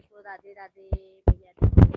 को राधे राधे भैया दीदी।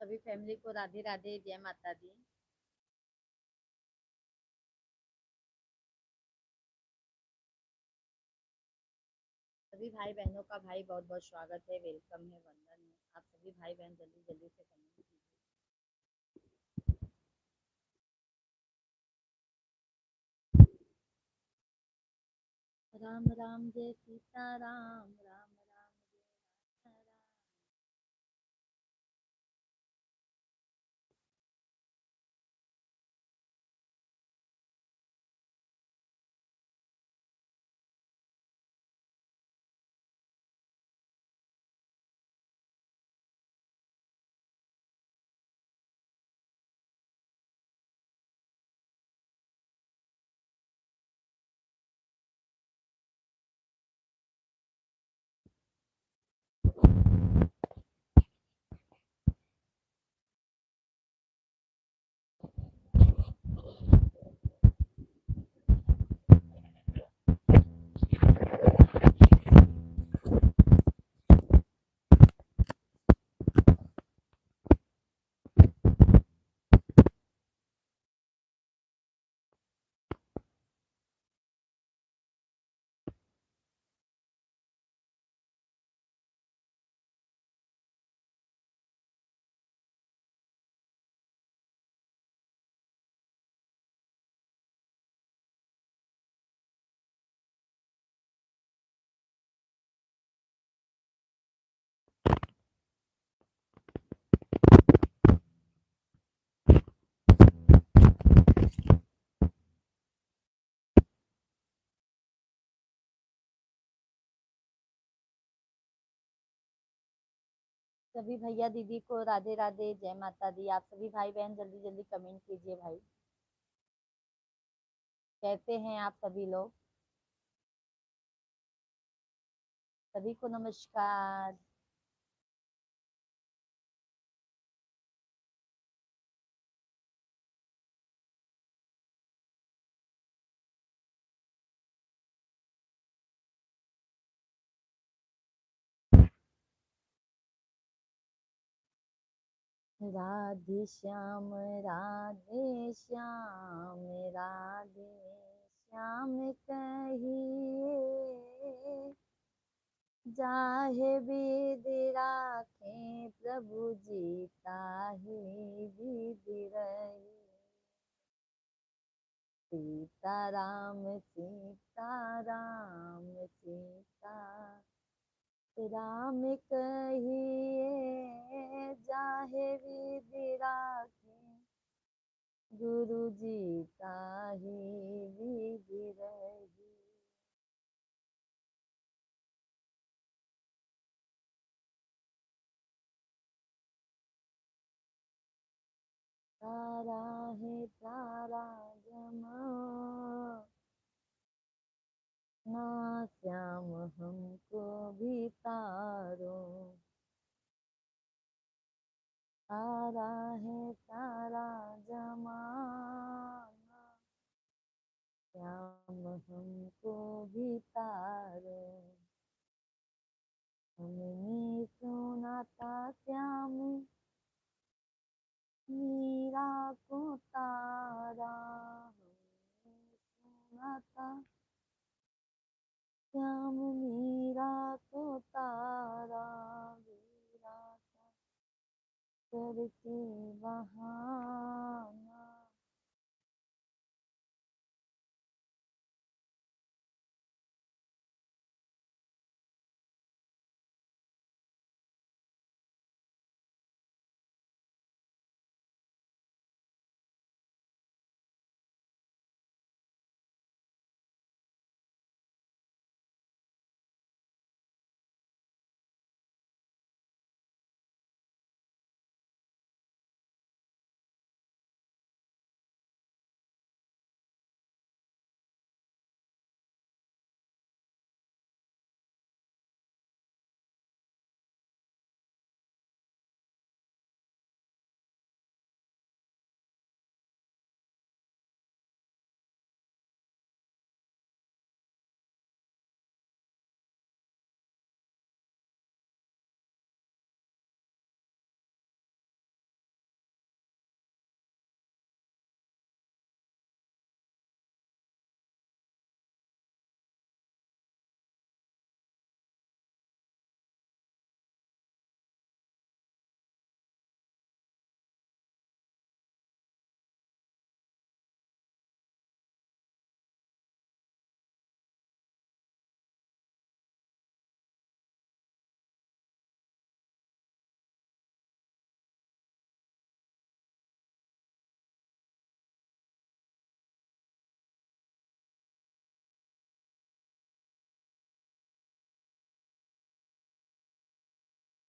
सभी फैमिली को राधे राधे, जय माता दी। सभी भाई बहनों का भाई बहुत बहुत स्वागत है, वेलकम है, वंदन है। आप सभी भाई बहन जल्दी जल्दी से कमेंट कीजिए। राम राम जय सीता राम, राम राम जय राम राम। सभी भैया दीदी को राधे राधे, जय माता दी। आप सभी भाई बहन जल्दी जल्दी कमेंट कीजिए भाई। कहते हैं आप सभी लोग। सभी को नमस्कार। राधे श्याम, राधे श्याम, राधे श्याम कहिए, जाहे विध राखें प्रभु जी, ताहि विध रही। सीता राम, सीता राम, सीता राम कहिए, जाहे विधि राखें गुरु जी, ताहि विधि रही। तारा है तारा जमा, ना हमको भी तारो। हमने सुना था श्याम मीरा को तारा। हमने सुना था श्याम मीरा को तारा। वीरा था करके बहाना।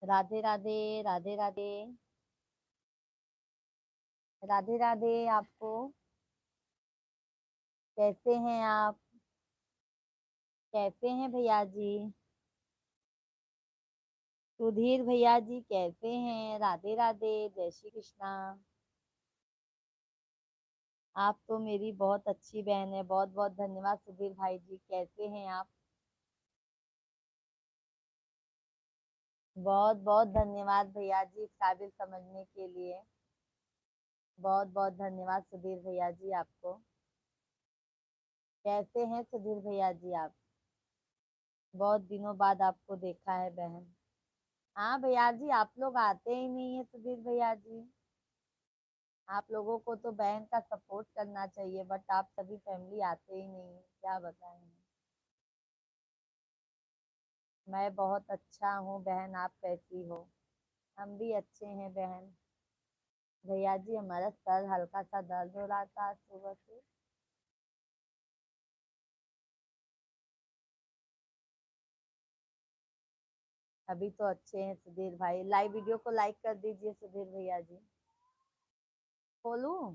राधे राधे। राधे राधे। राधे राधे आपको। कैसे हैं आप? कैसे हैं भैया जी? सुधीर भैया जी कैसे हैं? राधे राधे, जय श्री कृष्णा। आप तो मेरी बहुत अच्छी बहन है। बहुत बहुत धन्यवाद सुधीर भाई जी। कैसे हैं आप? बहुत बहुत धन्यवाद भैया जी इस काबिल समझने के लिए। बहुत बहुत धन्यवाद सुधीर भैया जी आपको। कैसे हैं सुधीर भैया जी आप? बहुत दिनों बाद आपको देखा है बहन। हाँ भैया जी, आप लोग आते ही नहीं है सुधीर भैया जी। आप लोगों को तो बहन का सपोर्ट करना चाहिए, बट आप सभी फैमिली आते ही नहीं है, क्या बताएं। मैं बहुत अच्छा हूँ बहन, आप कैसी हो? हम भी अच्छे हैं बहन। भैया जी हमारा सर हल्का सा दर्द हो रहा था आज सुबह से। अभी तो अच्छे हैं सुधीर भाई। लाइव वीडियो को लाइक कर दीजिए सुधीर भैया जी। खोलूं?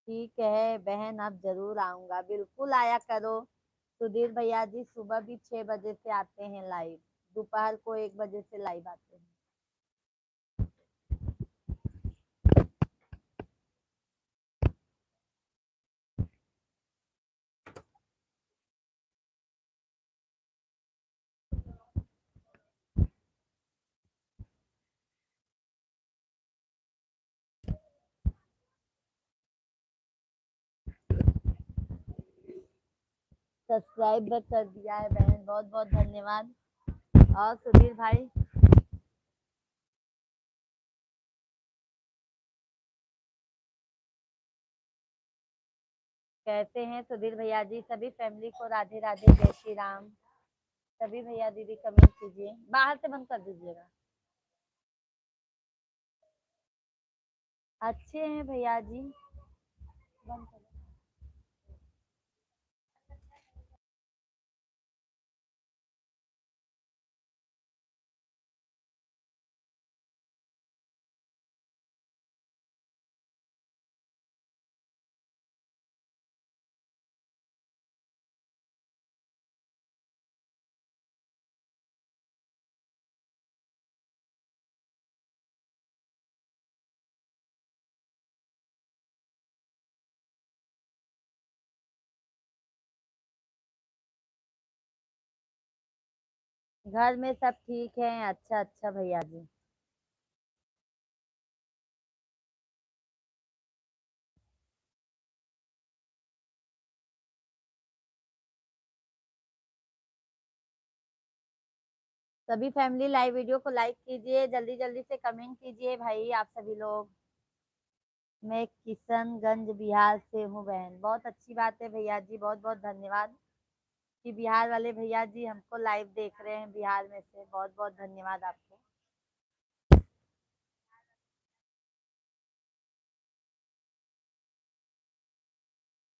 ठीक है बहन, अब जरूर आऊंगा, बिल्कुल आया करो। सुधीर भैया जी सुबह भी 6 बजे से आते हैं लाइव। दोपहर को 1 बजे से लाइव आते हैं। सब्सक्राइब भी कर दिया है बहन, बहुत बहुत धन्यवाद। और सुधीर भाई कैसे हैं? सुधीर भैया जी सभी फैमिली को राधे राधे, जय श्री राम। सभी भैया दीदी कमेंट कीजिए, बाहर से बंद कर दीजिएगा। अच्छे हैं भैया जी। बंद कर। घर में सब ठीक है। अच्छा अच्छा भैया जी। सभी फैमिली लाइव वीडियो को लाइक कीजिए, जल्दी जल्दी से कमेंट कीजिए भाई आप सभी लोग। मैं किशनगंज बिहार से हूँ बहन। बहुत अच्छी बात है भैया जी, बहुत बहुत धन्यवाद कि बिहार वाले भैया जी हमको लाइव देख रहे हैं बिहार में से। बहुत बहुत धन्यवाद आपको।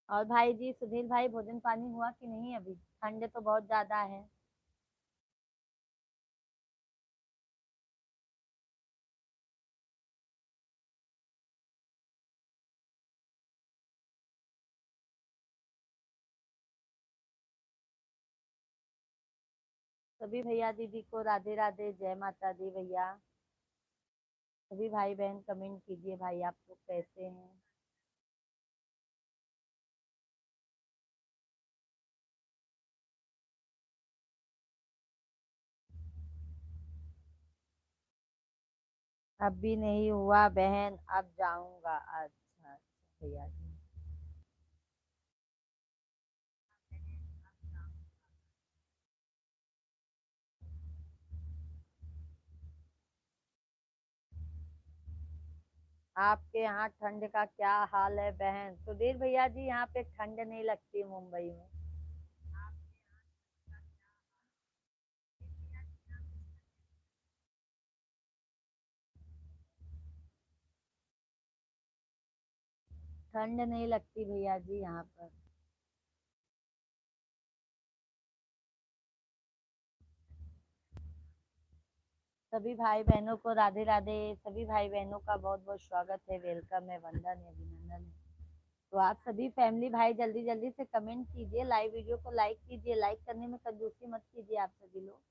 और भाई जी सुधीर भाई, भोजन पानी हुआ कि नहीं? अभी ठंड तो बहुत ज्यादा है। सभी भैया दीदी को राधे राधे, जय माता दी भैया। सभी भाई बहन कमेंट कीजिए भाई आप लोग कैसे हैं। अभी नहीं हुआ बहन, अब जाऊंगा। अच्छा अच्छा भैया जी। आपके यहाँ ठंड का क्या हाल है बहन? सुधीर भैया जी, यहाँ पे ठंड नहीं लगती मुंबई में। ठंड नहीं लगती भैया जी यहाँ पर। सभी भाई बहनों को राधे राधे। सभी भाई बहनों का बहुत बहुत स्वागत है, वेलकम है, वंदन है, अभिनंदन है। तो आप सभी फैमिली भाई जल्दी जल्दी से कमेंट कीजिए, लाइव वीडियो को लाइक कीजिए। लाइक करने में कंजूसी मत कीजिए आप सभी लोग।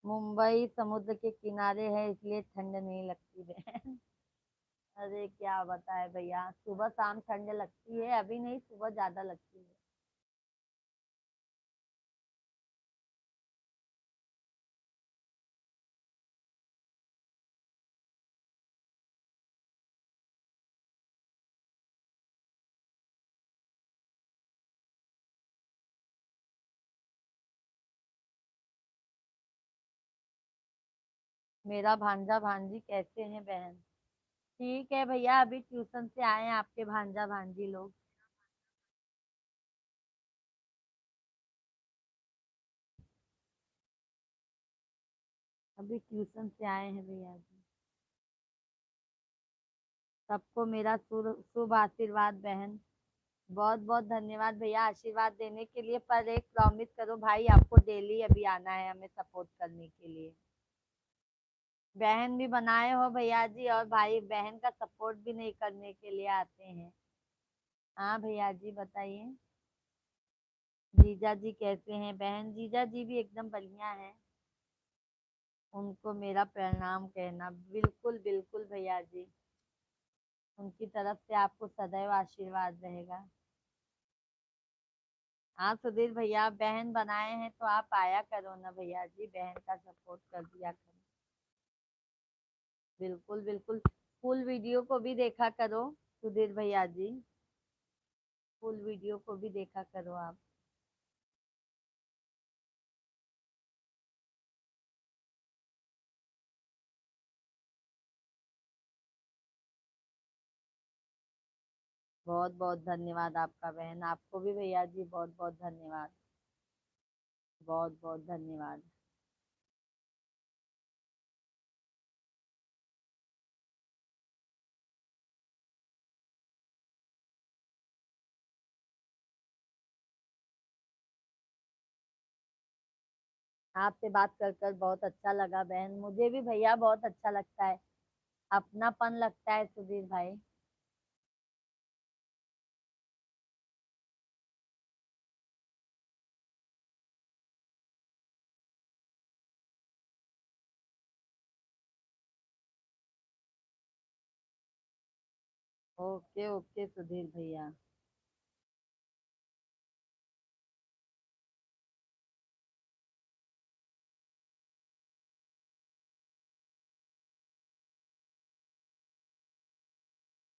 मुंबई समुद्र के किनारे है इसलिए ठंड नहीं लगती बहन। अरे क्या बताए भैया, सुबह शाम ठंड लगती है, अभी नहीं, सुबह ज्यादा लगती है। मेरा भांजा भांजी कैसे हैं बहन? ठीक है भैया, अभी ट्यूशन से आए हैं आपके भांजा भांजी लोग। अभी ट्यूशन से आए हैं भैया जी। सबको मेरा शुभ आशीर्वाद बहन। बहुत बहुत धन्यवाद भैया आशीर्वाद देने के लिए। पर एक प्रॉमिस करो भाई, आपको डेली अभी आना है हमें सपोर्ट करने के लिए। बहन भी बनाए हो भैया जी, और भाई बहन का सपोर्ट भी नहीं करने के लिए आते हैं। हाँ भैया जी बताइए। जीजा जी कैसे हैं बहन? जीजा जी भी एकदम बढ़िया है। उनको मेरा प्रणाम कहना। बिल्कुल बिल्कुल भैया जी। उनकी तरफ से आपको सदैव आशीर्वाद रहेगा। हाँ सुधीर भैया, बहन बनाए हैं तो आप आया करो ना भैया जी, बहन का सपोर्ट कर दिया करो। बिल्कुल बिल्कुल। फुल वीडियो को भी देखा करो सुधीर भैया जी। फुल वीडियो को भी देखा करो आप। बहुत बहुत धन्यवाद आपका बहन, आपको भी भैया जी बहुत बहुत धन्यवाद। बहुत बहुत धन्यवाद। आपसे बात कर कर बहुत अच्छा लगा बहन, मुझे भी भैया बहुत अच्छा लगता है। अपनापन लगता है सुधीर भाई। ओके ओके सुधीर भैया।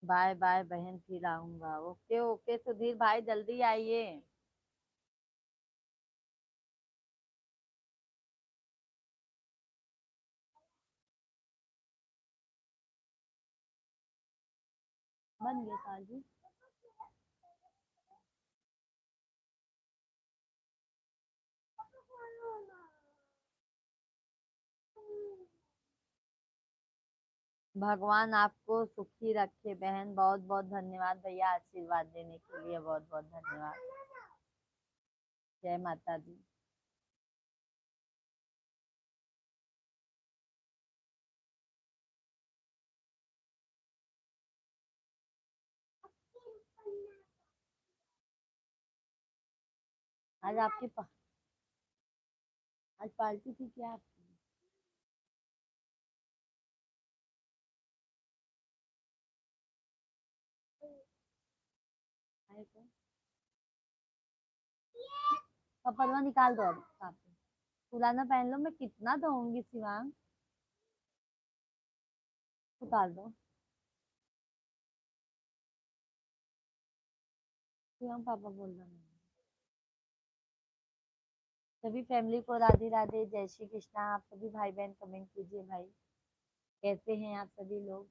बाय बाय बहन, फिर आऊंगा। ओके ओके सुधीर भाई, जल्दी आइए। बन गए काजी। भगवान आपको सुखी रखे बहन, बहुत बहुत धन्यवाद भैया, आशीर्वाद देने के लिए बहुत बहुत धन्यवाद। जय माता दी। आज आज पार्टी थी क्या आपकी? आए तो कपड़वा निकाल दो अब साथ में। पुराना पहन लो, मैं कितना धोऊंगी शिवांग। निकाल दो। शिवांग पापा बोल रहे हैं। सभी फैमिली को राधे राधे, जय श्री कृष्णा। आप सभी भाई बहन कमेंट कीजिए भाई, कैसे हैं आप सभी लोग।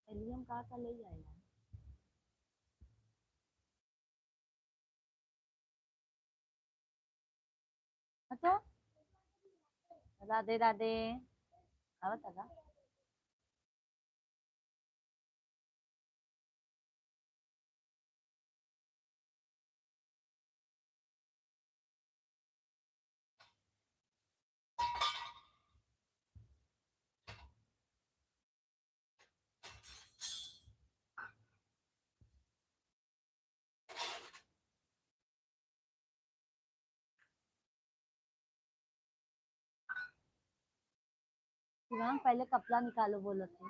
एलियम कहाँ का ले जाएगा? अच्छा, राधे राधे। आवत का? शिवांग पहले कपड़ा निकालो, बोलो थे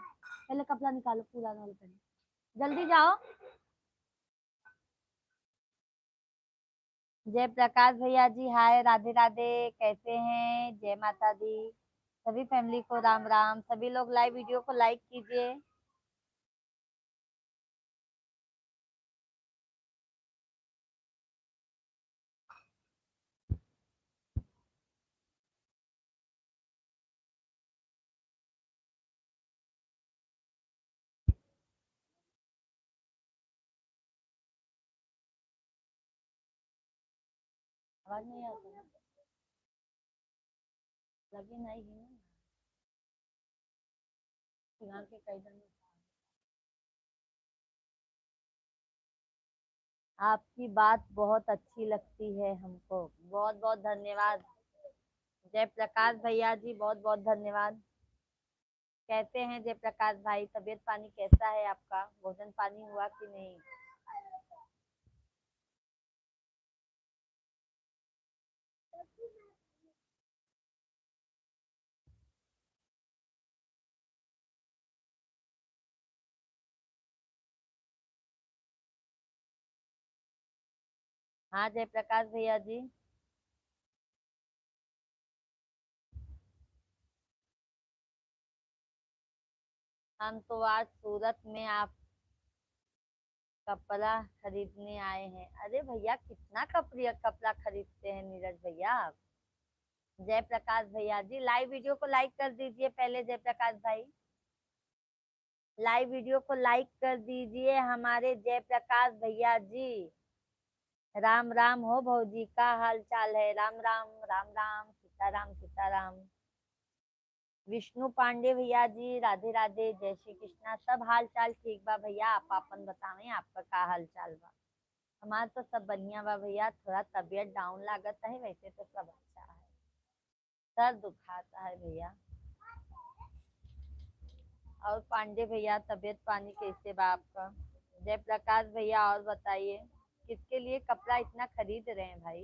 पहले कपड़ा निकालो पुराना वाला पहले, जल्दी जाओ। जय प्रकाश भैया जी, हाय राधे राधे, कैसे हैं? जय माता दी। सभी फैमिली को राम राम। सभी लोग लाइव वीडियो को लाइक कीजिए। आवाज नहीं आता है? लगे नहीं है ना। शिवांग के कई दिन में। आपकी बात बहुत अच्छी लगती है हमको, बहुत बहुत धन्यवाद। जय प्रकाश भैया जी, बहुत बहुत धन्यवाद। कैसे हैं जय प्रकाश भाई? तबीयत पानी कैसा है आपका? भोजन पानी हुआ कि नहीं? हाँ जयप्रकाश भैया जी। हम तो आज सूरत में आप कपड़ा खरीदने आए हैं। अरे भैया कितना कपड़ा कपड़ा खरीदते हैं नीरज भैया आप। जयप्रकाश भैया जी लाइव वीडियो को लाइक कर दीजिए पहले। जयप्रकाश भाई लाइव वीडियो को लाइक कर दीजिए हमारे जयप्रकाश भैया जी। राम राम हो भौजी, का हाल चाल है? राम राम राम राम, सीताराम सीताराम। विष्णु पांडे भैया जी राधे राधे, जय श्री कृष्णा। सब हाल चाल ठीक बा भैया, आप अपन बतावें आपका का हाल चाल बा। हमारा तो सब बढ़िया बा भैया, थोड़ा तबीयत डाउन लागत है, वैसे तो सब अच्छा है। सर दुखाता है भैया। और पांडे भैया तबीयत पानी कैसे बा आपका? जयप्रकाश भैया और बताइए, किसके लिए कपड़ा इतना खरीद रहे हैं भाई?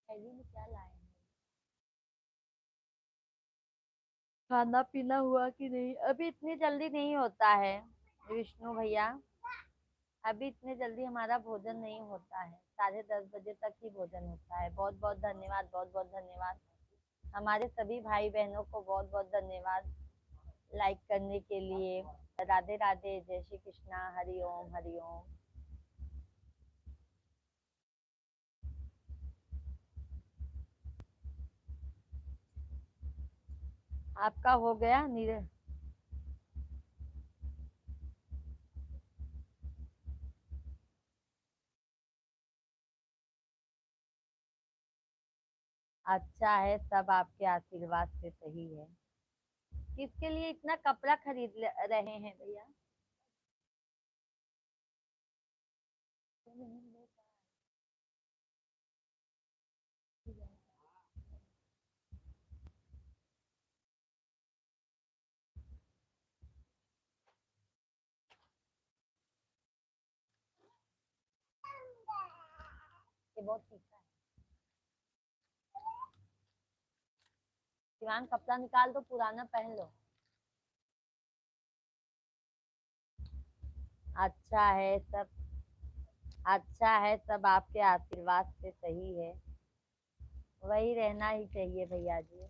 थैली में क्या लाए हैं? खाना पीना हुआ कि नहीं? अभी इतनी जल्दी नहीं होता है विष्णु भैया, अभी इतने जल्दी हमारा भोजन नहीं होता है। 10:30 बजे तक ही भोजन होता है। बहुत बहुत धन्यवाद, बहुत बहुत धन्यवाद। हमारे सभी भाई बहनों को बहुत बहुत धन्यवाद लाइक करने के लिए। राधे राधे, जय श्री कृष्णा, हरि ओम हरि ओम। आपका हो गया नीरज? अच्छा है, सब आपके आशीर्वाद से सही है। किसके लिए इतना कपड़ा खरीद रहे हैं भैया? ये बहुत तीखा है। शिवान कपड़ा निकाल दो, पुराना पहन लो। अच्छा है सब, अच्छा है सब आपके आशीर्वाद से सही है। वही रहना ही चाहिए भैया जी।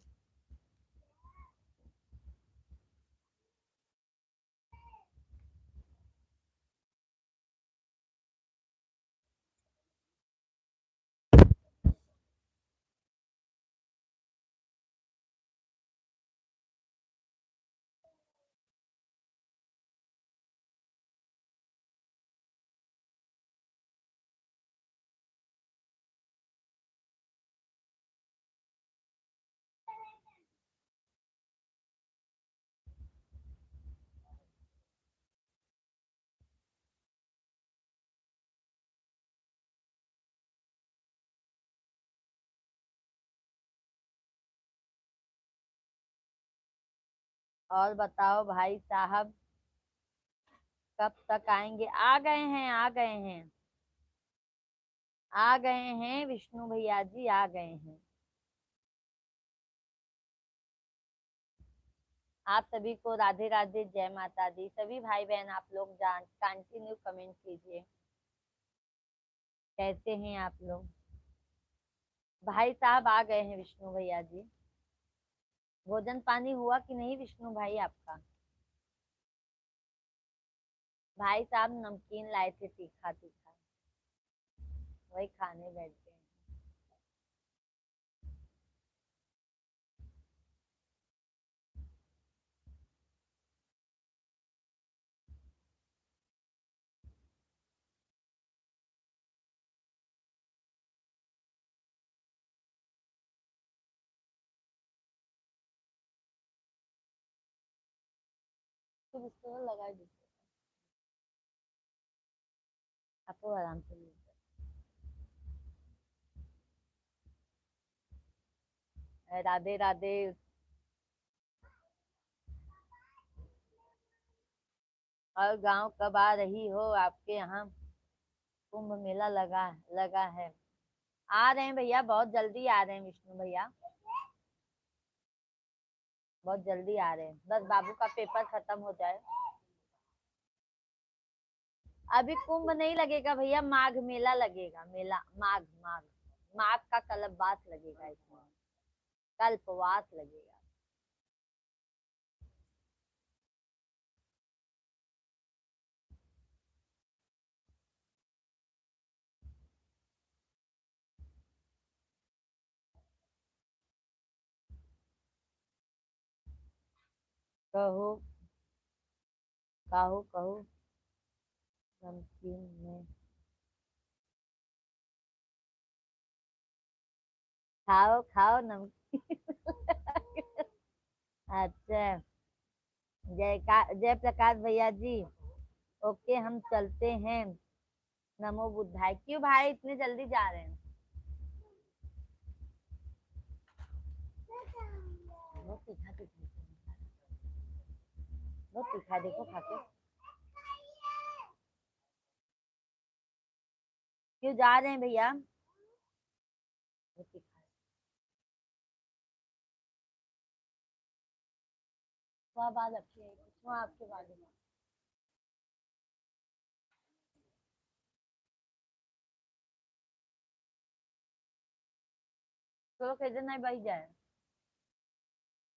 और बताओ भाई साहब, कब तक आएंगे? आ गए हैं, आ गए हैं, आ गए हैं विष्णु भैया जी, आ गए हैं। आप सभी को राधे राधे, जय माता दी। सभी भाई बहन आप लोग जान कंटिन्यू कमेंट कीजिए, कैसे हैं आप लोग? भाई साहब आ गए हैं विष्णु भैया जी। भोजन पानी हुआ कि नहीं विष्णु भाई आपका? भाई साहब नमकीन लाए थे, तीखा तीखा, वही खाने बैठे हैं। तो बिस्तर लगा दीजिए, आपको आराम से लीजिए। राधे राधे। और गांव कब आ रही हो? आपके यहाँ कुंभ मेला लगा लगा है। आ रहे हैं भैया, बहुत जल्दी आ रहे हैं विष्णु भैया, बहुत जल्दी आ रहे हैं। बस बाबू का पेपर खत्म हो जाए। अभी कुंभ नहीं लगेगा भैया, माघ मेला लगेगा, मेला माघ माघ माघ का कल्पवास लगेगा इसमें, कल्पवास लगेगा। कहो कहो कहो। नमकीन में खाओ खाओ नमकीन। अच्छा, जय प्रकाश भैया जी। ओके, हम चलते हैं। नमो बुद्धाय। क्यों भाई इतने जल्दी जा रहे हैं? बहुत तीखा तीखा, बहुत तीखा, देखो खा के। क्यों जा रहे हैं भैया? बहुत तीखा है। वहाँ बात अच्छी है, वहाँ आपके बारे में। चलो कैसे नहीं भाई जाए,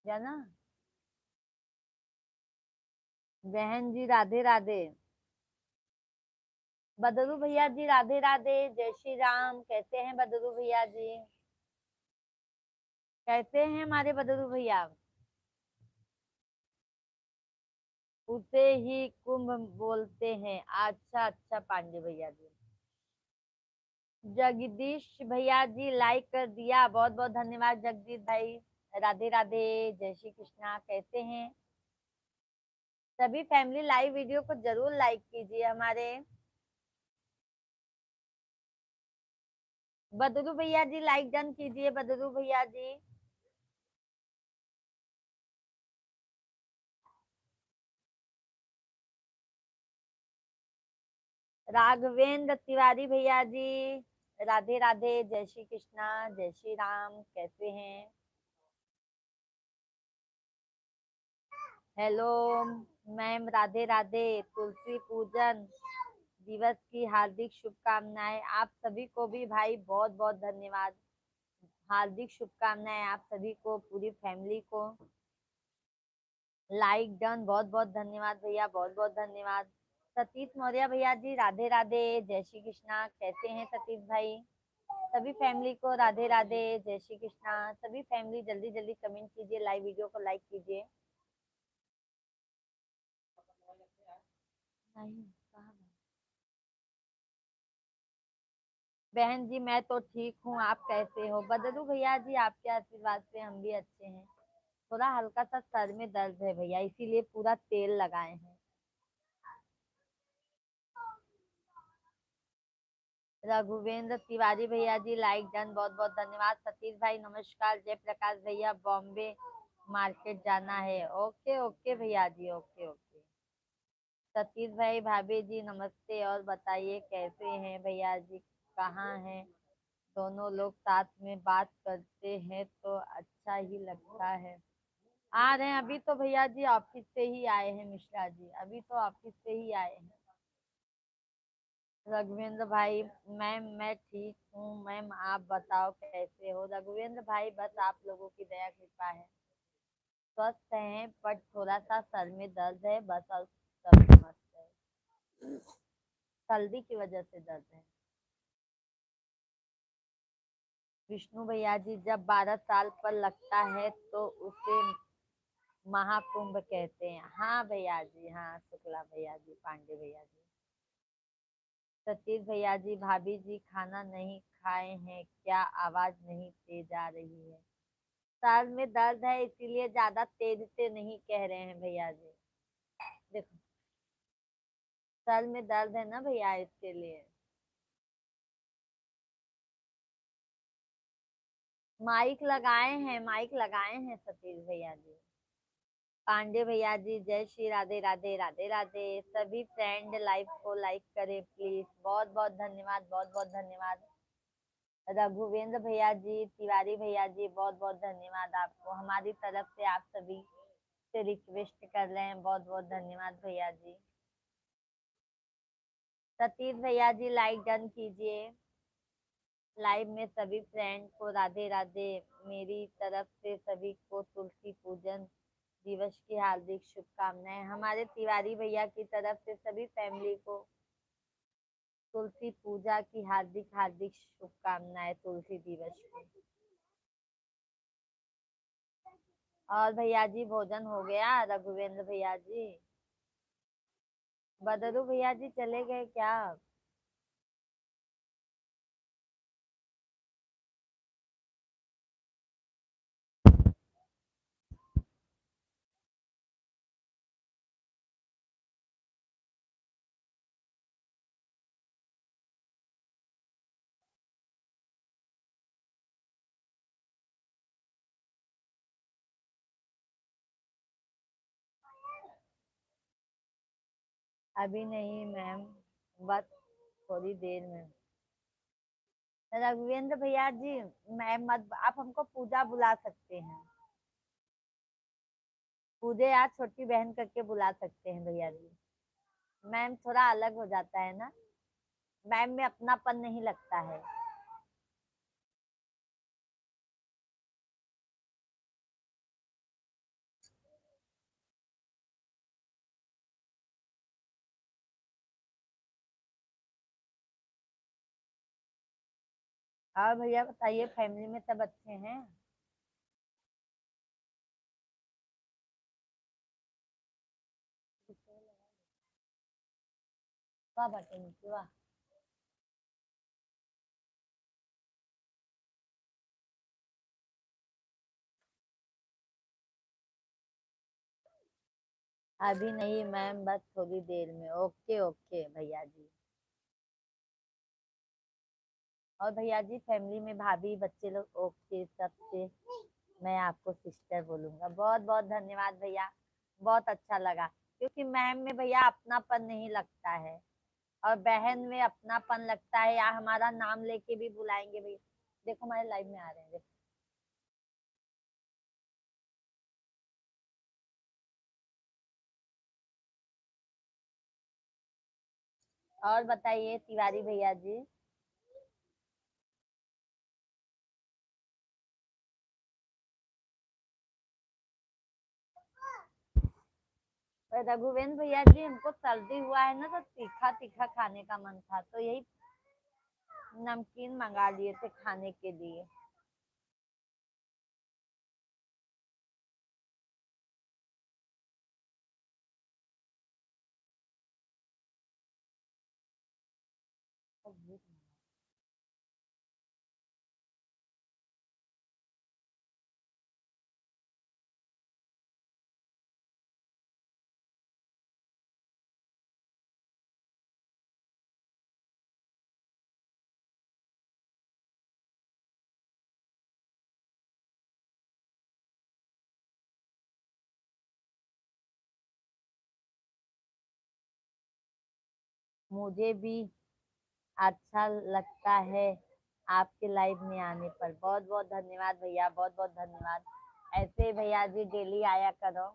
जाना। बहन जी राधे राधे। बदरू भैया जी राधे राधे, जय श्री राम। कैसे हैं बदरू भैया जी? कैसे हैं हमारे बदरू भैया? उसे ही कुंभ बोलते हैं। अच्छा अच्छा पांडे भैया जी। जगदीश भैया जी लाइक कर दिया, बहुत बहुत धन्यवाद जगदीश भाई। राधे राधे, जय श्री कृष्णा। कैसे हैं सभी? फैमिली लाइव वीडियो को जरूर लाइक कीजिए हमारे। बदरू भैया जी लाइक डन कीजिए, बदरू भैया जी। राघवेंद्र तिवारी भैया जी राधे राधे, जय श्री कृष्णा, जय श्री राम। कैसे हैं? Hello ma'am, Radhe Radhe. तुलसी पूजन दिवस की हार्दिक शुभकामनाएं आप सभी को भी भाई, बहुत बहुत धन्यवाद। हार्दिक शुभकामनाएं आप सभी को, पूरी फैमिली को। लाइक डन, बहुत बहुत धन्यवाद भैया, बहुत बहुत धन्यवाद। सतीश मौर्य भैया जी राधे राधे, जय श्री कृष्णा। कैसे हैं सतीश भाई? सभी फैमिली को राधे राधे, जय श्री कृष्णा। सभी फैमिली जल्दी जल्दी कमेंट कीजिए, लाइव वीडियो को लाइक कीजिए। नहीं, कहाँ है? बहन जी मैं तो ठीक हूँ, आप कैसे हो? बदलू भैया जी आपके आशीर्वाद से हम भी अच्छे हैं। थोड़ा हल्का सा सर में दर्द है भैया, इसीलिए पूरा तेल लगाए हैं। रघुवेंद्र तिवारी भैया जी लाइक डन, बहुत बहुत धन्यवाद। सतीश भाई नमस्कार। जय प्रकाश भैया, बॉम्बे मार्केट जाना है। ओके ओके भैया जी, ओके ओके। सतीश भाई भाभी जी नमस्ते, और बताइए कैसे हैं भैया जी? कहाँ हैं? दोनों लोग साथ में बात करते हैं तो अच्छा ही लगता है। आ रहे हैं अभी तो भैया जी, ऑफिस से ही आए हैं मिश्रा जी, अभी तो ऑफिस से ही आए हैं। रघुवेंद्र भाई, मैम मैं ठीक हूँ मैम, आप बताओ कैसे हो? रघुवेंद्र भाई बस आप लोगों की दया कृपा है, स्वस्थ हैं, पर थोड़ा सा सर में दर्द है बस, और सब मस्त है। सर्दी की वजह से दर्द है। विष्णु भैया जी, जब 12 साल पर लगता है तो उसे महाकुंभ कहते हैं। हाँ भैया जी, हाँ शुक्ला भैया जी, पांडे भैया जी। सतीश भैया जी, भाभी जी खाना नहीं खाए हैं क्या? आवाज नहीं तेज आ रही है। सर में दर्द है इसीलिए ज्यादा तेज से नहीं कह रहे हैं भैया जी। देखो, सर में दर्द है ना भैया, इसके लिए। माइक लगाए हैं, माइक लगाए हैं सतीश भैया जी। पांडे भैया जी, जय श्री राधे राधे, राधे राधे। सभी फ्रेंड लाइव को लाइक करें प्लीज, बहुत बहुत धन्यवाद, बहुत बहुत धन्यवाद। रघुवेंद्र भैया जी, तिवारी भैया जी, बहुत बहुत धन्यवाद आपको, हमारी तरफ से आप सभी से रिक्वेस्ट कर रहे हैं, बहुत बहुत धन्यवाद भैया जी। सतीश भैया जी लाइक डन कीजिए। लाइव में सभी फ्रेंड को राधे राधे। मेरी तरफ से सभी को तुलसी पूजन दिवस की हार्दिक शुभकामनाएं। हमारे तिवारी भैया की तरफ से सभी फैमिली को तुलसी पूजा की हार्दिक हार्दिक शुभकामनाएं तुलसी दिवस की। और भैया जी भोजन हो गया रघुवेंद्र भैया जी? बदरू भैया जी चले गए क्या? अभी नहीं मैम, बस थोड़ी देर में। रघुवेंद्र भैया जी, मैम मत, आप हमको पूजा बुला सकते हैं। पूजे या छोटी बहन करके बुला सकते हैं भैया जी। मैम थोड़ा अलग हो जाता है ना, मैम में अपनापन नहीं लगता है। और भैया बताइए, फैमिली में सब अच्छे हैं? वाह बाटे वाह। अभी नहीं मैम, बस थोड़ी देर में। ओके ओके भैया जी। और भैया जी फैमिली में भाभी बच्चे लोग ओके सबसे? मैं आपको सिस्टर बोलूंगा। बहुत बहुत धन्यवाद भैया, बहुत अच्छा लगा। क्योंकि मैम में भैया अपनापन नहीं लगता है, और बहन में अपनापन लगता है, या हमारा नाम लेके भी बुलाएंगे भैया। देखो हमारे लाइव में आ रहे हैं, देखो। और बताइए तिवारी भैया जी। रघुवेंद्र भैया जी, हमको सर्दी हुआ है ना, तो तीखा तीखा खाने का मन था, तो यही नमकीन मंगा लिए थे खाने के लिए। मुझे भी अच्छा लगता है आपके लाइव में आने पर। बहुत बहुत धन्यवाद भैया, बहुत बहुत धन्यवाद। ऐसे भैया जी डेली आया करो,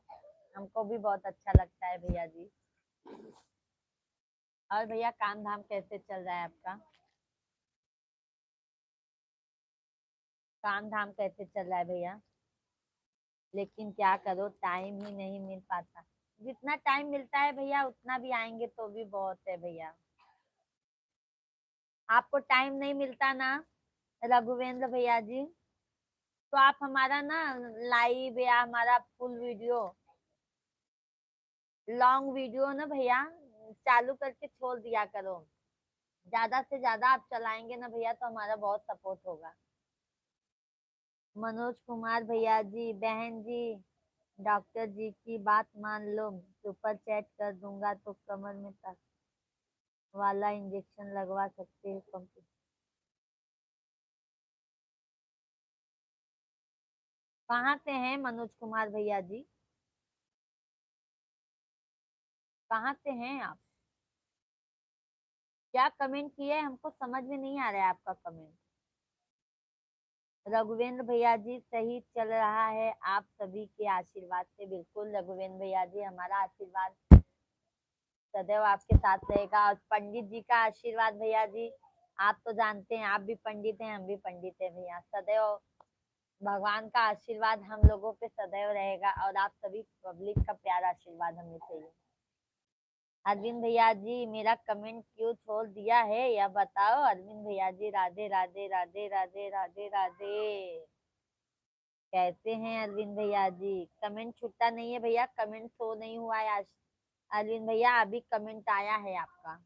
हमको भी बहुत अच्छा लगता है भैया जी। और भैया काम धाम कैसे चल रहा है आपका? काम धाम कैसे चल रहा है भैया? लेकिन क्या करो, टाइम ही नहीं मिल पाता। जितना टाइम मिलता है भैया उतना भी आएंगे तो भी बहुत है भैया। आपको टाइम नहीं मिलता ना रघुवेंद्र भैया जी, तो आप हमारा ना लाइव या हमारा फुल वीडियो, लॉन्ग वीडियो ना भैया चालू करके छोड़ दिया करो। ज्यादा से ज्यादा आप चलाएंगे ना भैया तो हमारा बहुत सपोर्ट होगा। मनोज कुमार भैया जी, बहन जी, डॉक्टर जी की बात मान लो, सुपर चैट कर दूंगा तो कमर में तक वाला इंजेक्शन लगवा सकते हैं कंप्लीट। कहाँ से हैं मनोज कुमार भैया जी? कहाँ से हैं आप? क्या कमेंट किया है, हमको समझ में नहीं आ रहा है आपका कमेंट। रघुवेंद्र भैया जी सही चल रहा है आप सभी के आशीर्वाद से। बिल्कुल रघुवेंद्र भैया जी, हमारा आशीर्वाद सदैव आपके साथ रहेगा। और पंडित जी का आशीर्वाद भैया जी, आप तो जानते हैं, आप भी पंडित हैं, हम भी पंडित हैं भैया। सदैव भगवान का आशीर्वाद हम लोगों पे सदैव रहेगा, और आप सभी पब्लिक का प्यार आशीर्वाद हमें चाहिए। अरविंद भैया जी, मेरा कमेंट क्यों छोड़ दिया है यह बताओ। अरविंद भैया जी, राधे राधे राधे राधे राधे राधे। कैसे हैं अरविंद भैया जी? कमेंट छूटा नहीं है भैया, कमेंट शो नहीं हुआ है आज। अरविंद भैया, अभी कमेंट आया है आपका।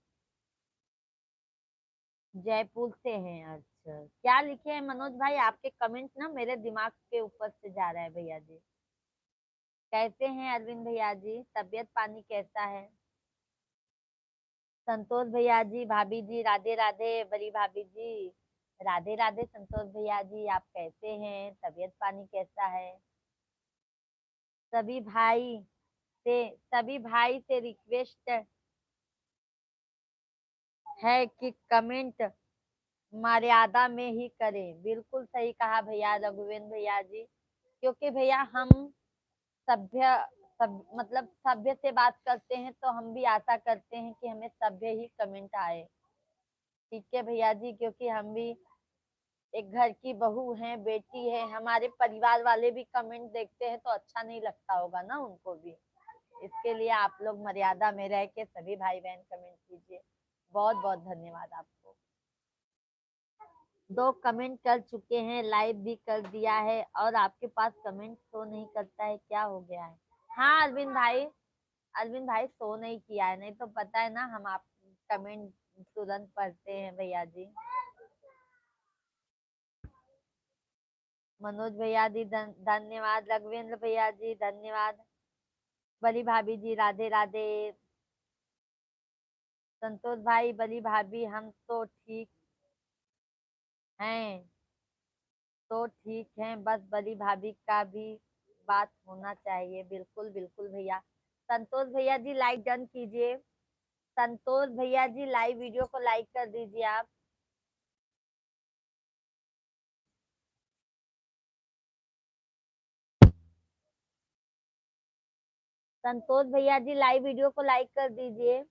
जयपुर से हैं, अच्छा। क्या लिखे हैं मनोज भाई? आपके कमेंट ना मेरे दिमाग के ऊपर से जा रहा है भैया जी। कैसे हैं अरविंद भैया जी? तबीयत पानी कैसा है? संतोष भैया जी, भाभी जी, राधे राधे। बड़ी भाभी जी, राधे राधे। संतोष भैया जी, आप कैसे हैं? तबीयत पानी कैसा है? सभी भाई सभी भाई से रिक्वेस्ट है कि कमेंट मर्यादा में ही करें। बिल्कुल सही कहा भैया रघुवेंद्र भैया जी, क्योंकि भैया हम सभ्य मतलब सभ्य से बात करते हैं, तो हम भी आशा करते हैं कि हमें सभ्य ही कमेंट आए। ठीक है भैया जी, क्योंकि हम भी एक घर की बहू है, बेटी है, हमारे परिवार वाले भी कमेंट देखते हैं तो अच्छा नहीं लगता होगा ना उनको भी। इसके लिए आप लोग मर्यादा में रह के सभी भाई बहन कमेंट कीजिए। बहुत बहुत धन्यवाद आपको। 2 कमेंट कर चुके हैं, लाइव भी कर दिया है, और आपके पास कमेंट शो नहीं करता है, क्या हो गया है? हाँ अरविंद भाई शो नहीं किया है, नहीं तो पता है ना, हम आप कमेंट तुरंत पढ़ते हैं भैया जी। मनोज भैया जी धन्यवाद। रघुवेंद्र भैया जी धन्यवाद। बली भाभी जी राधे राधे। संतोष भाई, बली भाभी, हम तो ठीक हैं, तो ठीक है, बस बड़ी भाभी का भी बात होना चाहिए। बिल्कुल बिल्कुल भैया। संतोष भैया जी लाइक डन कीजिए। संतोष भैया जी, लाइव वीडियो को लाइक कर दीजिए आप। संतोष भैया जी, लाइव वीडियो को लाइक कर दीजिए।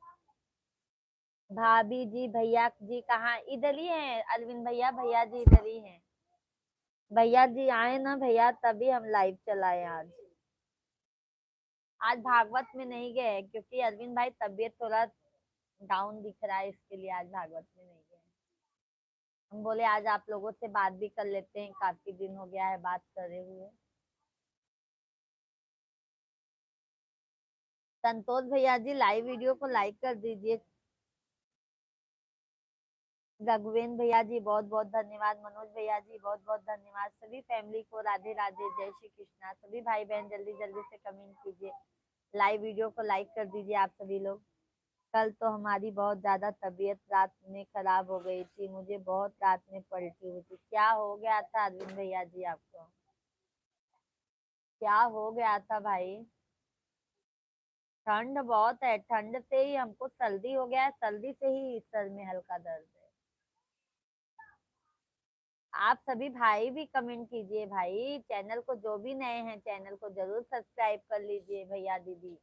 भाभी जी, भैया जी कहाँ? इधर ही हैं अरविंद भैया, भैया जी इधर ही हैं। भैया जी आए ना भैया, तभी हम लाइव चलाए आज। आज भागवत में नहीं गए, क्योंकि अरविंद भाई तबीयत थोड़ा डाउन दिख रहा है, इसके लिए आज भागवत में नहीं गए। हम बोले आज आप लोगों से बात भी कर लेते हैं, काफी दिन हो गया है बात करे हुए। संतोष भैया जी, लाइव वीडियो को लाइक कर दीजिए। रघुवेंद्र भैया जी बहुत बहुत धन्यवाद। मनोज भैया जी बहुत बहुत धन्यवाद। सभी फैमिली को राधे राधे, जय श्री कृष्णा। सभी भाई बहन जल्दी जल्दी से कमेंट कीजिए, लाइव वीडियो को लाइक कर दीजिए आप सभी लोग। कल तो हमारी बहुत ज्यादा तबीयत रात में खराब हो गई थी, मुझे बहुत रात में पलटी हुई थी। क्या हो गया था अरविंद भैया जी आपको? क्या हो गया था भाई? ठंड बहुत है, ठंड से ही हमको सर्दी हो गया है, सर्दी से ही सर में हल्का दर्द है। आप सभी भाई भी कमेंट कीजिए भाई। चैनल को, जो भी नए हैं, चैनल को जरूर सब्सक्राइब कर लीजिए भैया दीदी।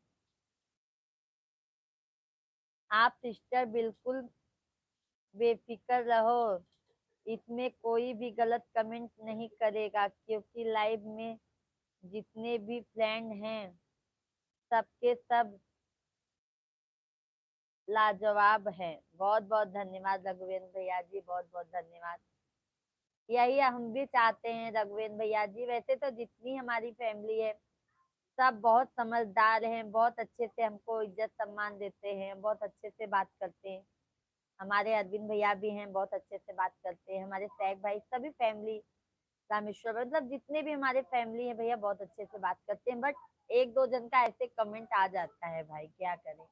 आप सिस्टर बिल्कुल बेफिक्र रहो, इसमें कोई भी गलत कमेंट नहीं करेगा, क्योंकि लाइव में जितने भी फ्रेंड हैं सबके सब लाजवाब हैं। बहुत बहुत धन्यवाद रघुवेंद्र भैया जी, बहुत बहुत धन्यवाद। यही हम भी चाहते हैं रघुवेंद्र भैया जी। वैसे तो जितनी हमारी फैमिली है सब बहुत समझदार हैं, बहुत अच्छे से हमको इज्जत सम्मान देते हैं, बहुत अच्छे से बात करते हैं। हमारे अरविंद भैया भी हैं, बहुत अच्छे से बात करते हैं। हमारे सैक भाई, सभी फैमिली रामेश्वर, मतलब जितने भी हमारे फैमिली है भैया, बहुत अच्छे से बात करते हैं। बट एक दो जन का ऐसे कमेंट आ जाता है भाई, क्या करें।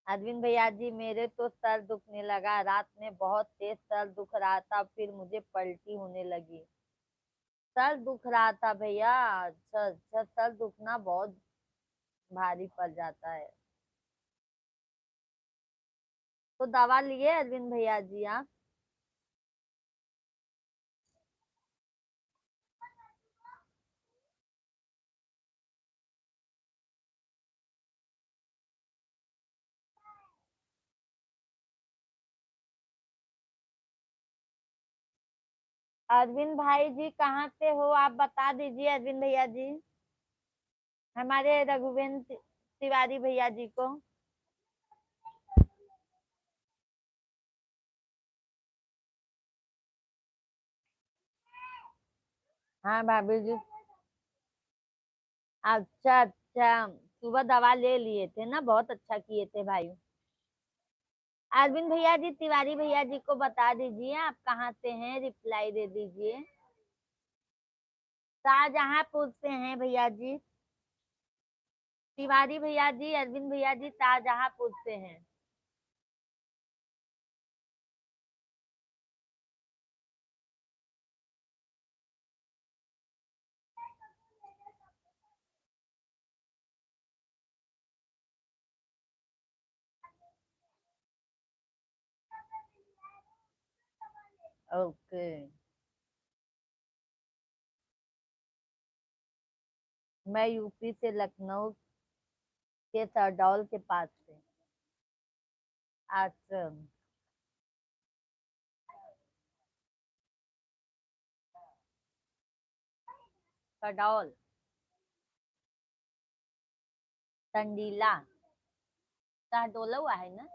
अरविंद भैया जी, मेरे तो सर दुखने लगा, रात में बहुत तेज सर दुख रहा था, फिर मुझे पलटी होने लगी। सर दुख रहा था भैया? अच्छा अच्छा, सर दुखना बहुत भारी पड़ जाता है। तो दवा लिए अरविंद भैया जी आप? अरविंद भाई जी कहाँ से हो आप बता दीजिए अरविंद भैया जी, हमारे रघुवेंद्र तिवारी भैया जी को। हाँ भाभी जी। अच्छा अच्छा, सुबह दवा ले लिए थे ना, बहुत अच्छा किए थे भाई। अरविंद भैया जी तिवारी भैया जी को बता दीजिए आप कहाँ से हैं, रिप्लाई दे दीजिए। शाहजहांपुर से हैं भैया जी। तिवारी भैया जी अरविंद भैया जी शाहजहांपुर से हैं। ओके। मैं यूपी से, लखनऊ के सरडौल के पास से। अच्छा। सरडौल। संडीला। शहडोला हुआ है ना।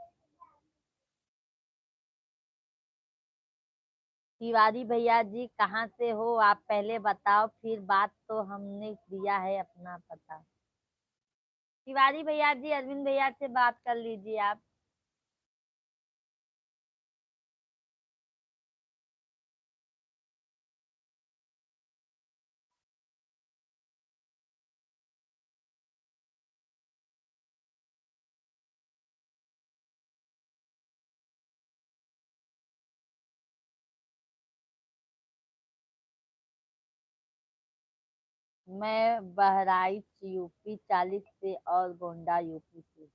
तिवारी भैया जी कहाँ से हो आप पहले बताओ, फिर बात तो हमने दिया है अपना पता। तिवारी भैया जी अरविंद भैया से बात कर लीजिए आप। मैं बहराइच यूपी 40 से और गोंडा यूपी से।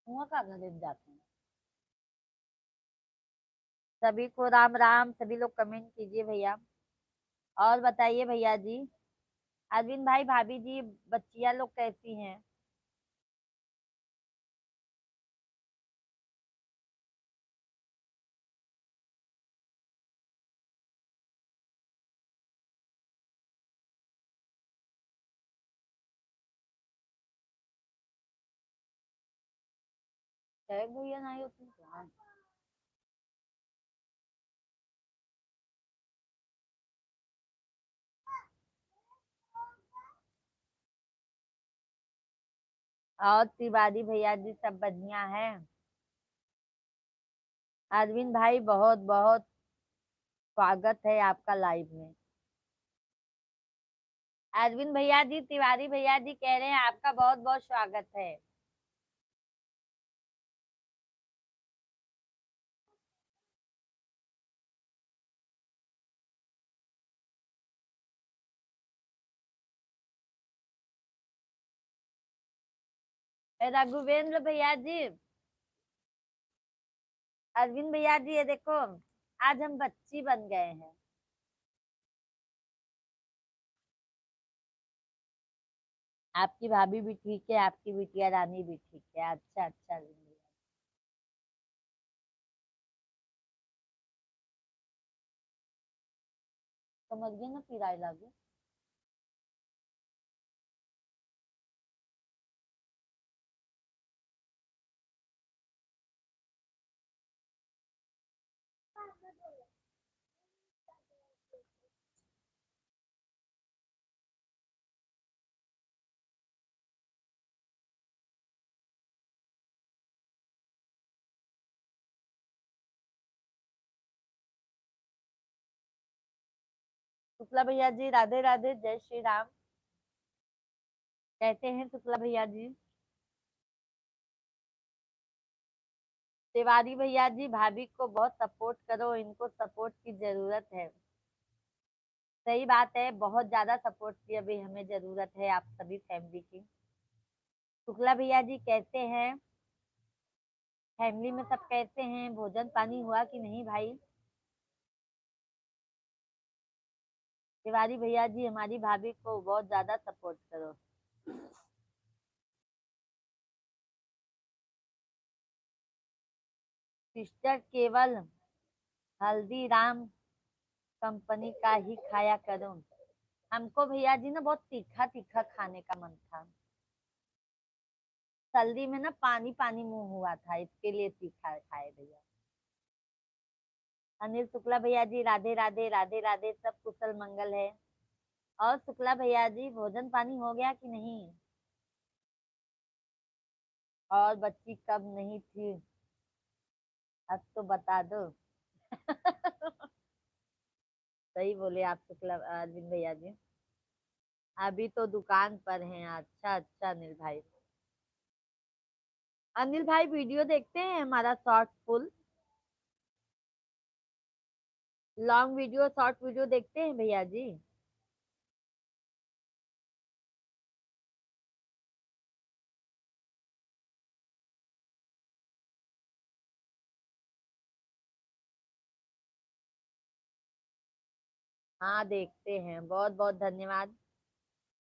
वहाँ कहाँ दिन जाते हैं। सभी को राम राम, सभी लोग कमेंट कीजिए भैया। और बताइए भैया जी, अरविंद भाई भाभी जी बच्चियां लोग कैसी हैं। भैया नहीं होती क्या? और तिवारी भैया जी सब बढ़िया है। अरविंद भाई बहुत बहुत स्वागत है आपका लाइव में। अरविंद भैया जी तिवारी भैया जी कह रहे हैं आपका बहुत बहुत स्वागत है। रघुवेंद्र भैया जी, अरविंद भैया जी ये देखो, आज हम बच्ची बन गए हैं। आपकी भाभी भी ठीक है, आपकी बिटिया रानी भी ठीक है। अच्छा अच्छा अरविंद भैया। समझ गए ना पिराई लागे। शुक्ला भैया जी राधे राधे, जय श्री राम। कहते हैं शुक्ला भैया जी। तिवारी भैया जी, भाभी को बहुत सपोर्ट करो, इनको सपोर्ट की जरूरत है। सही बात है, बहुत ज्यादा सपोर्ट की अभी हमें जरूरत है आप सभी फैमिली की। शुक्ला भैया जी कैसे हैं? फैमिली में सब कैसे हैं? भोजन पानी हुआ कि नहीं भाई? तिवारी भैया जी, हमारी भाभी को बहुत ज्यादा सपोर्ट करो। सिस्टर केवल हल्दीराम कंपनी का ही खाया करो। हमको भैया जी ना बहुत तीखा तीखा खाने का मन था। सर्दी में ना पानी पानी मुंह हुआ था, इसके लिए तीखा खाए भैया। अनिल शुक्ला भैया जी, राधे राधे राधे राधे, सब कुशल मंगल है। और शुक्ला भैया जी, भोजन पानी हो गया कि नहीं? और बच्ची कब नहीं थी, अब तो बता दो। सही बोले आप शुक्ला अरविंद भैया जी। अभी तो दुकान पर हैं। अच्छा अच्छा अनिल भाई। अनिल भाई वीडियो देखते हैं हमारा short full long video short video देखते हैं भैया जी? हाँ देखते हैं, बहुत बहुत धन्यवाद।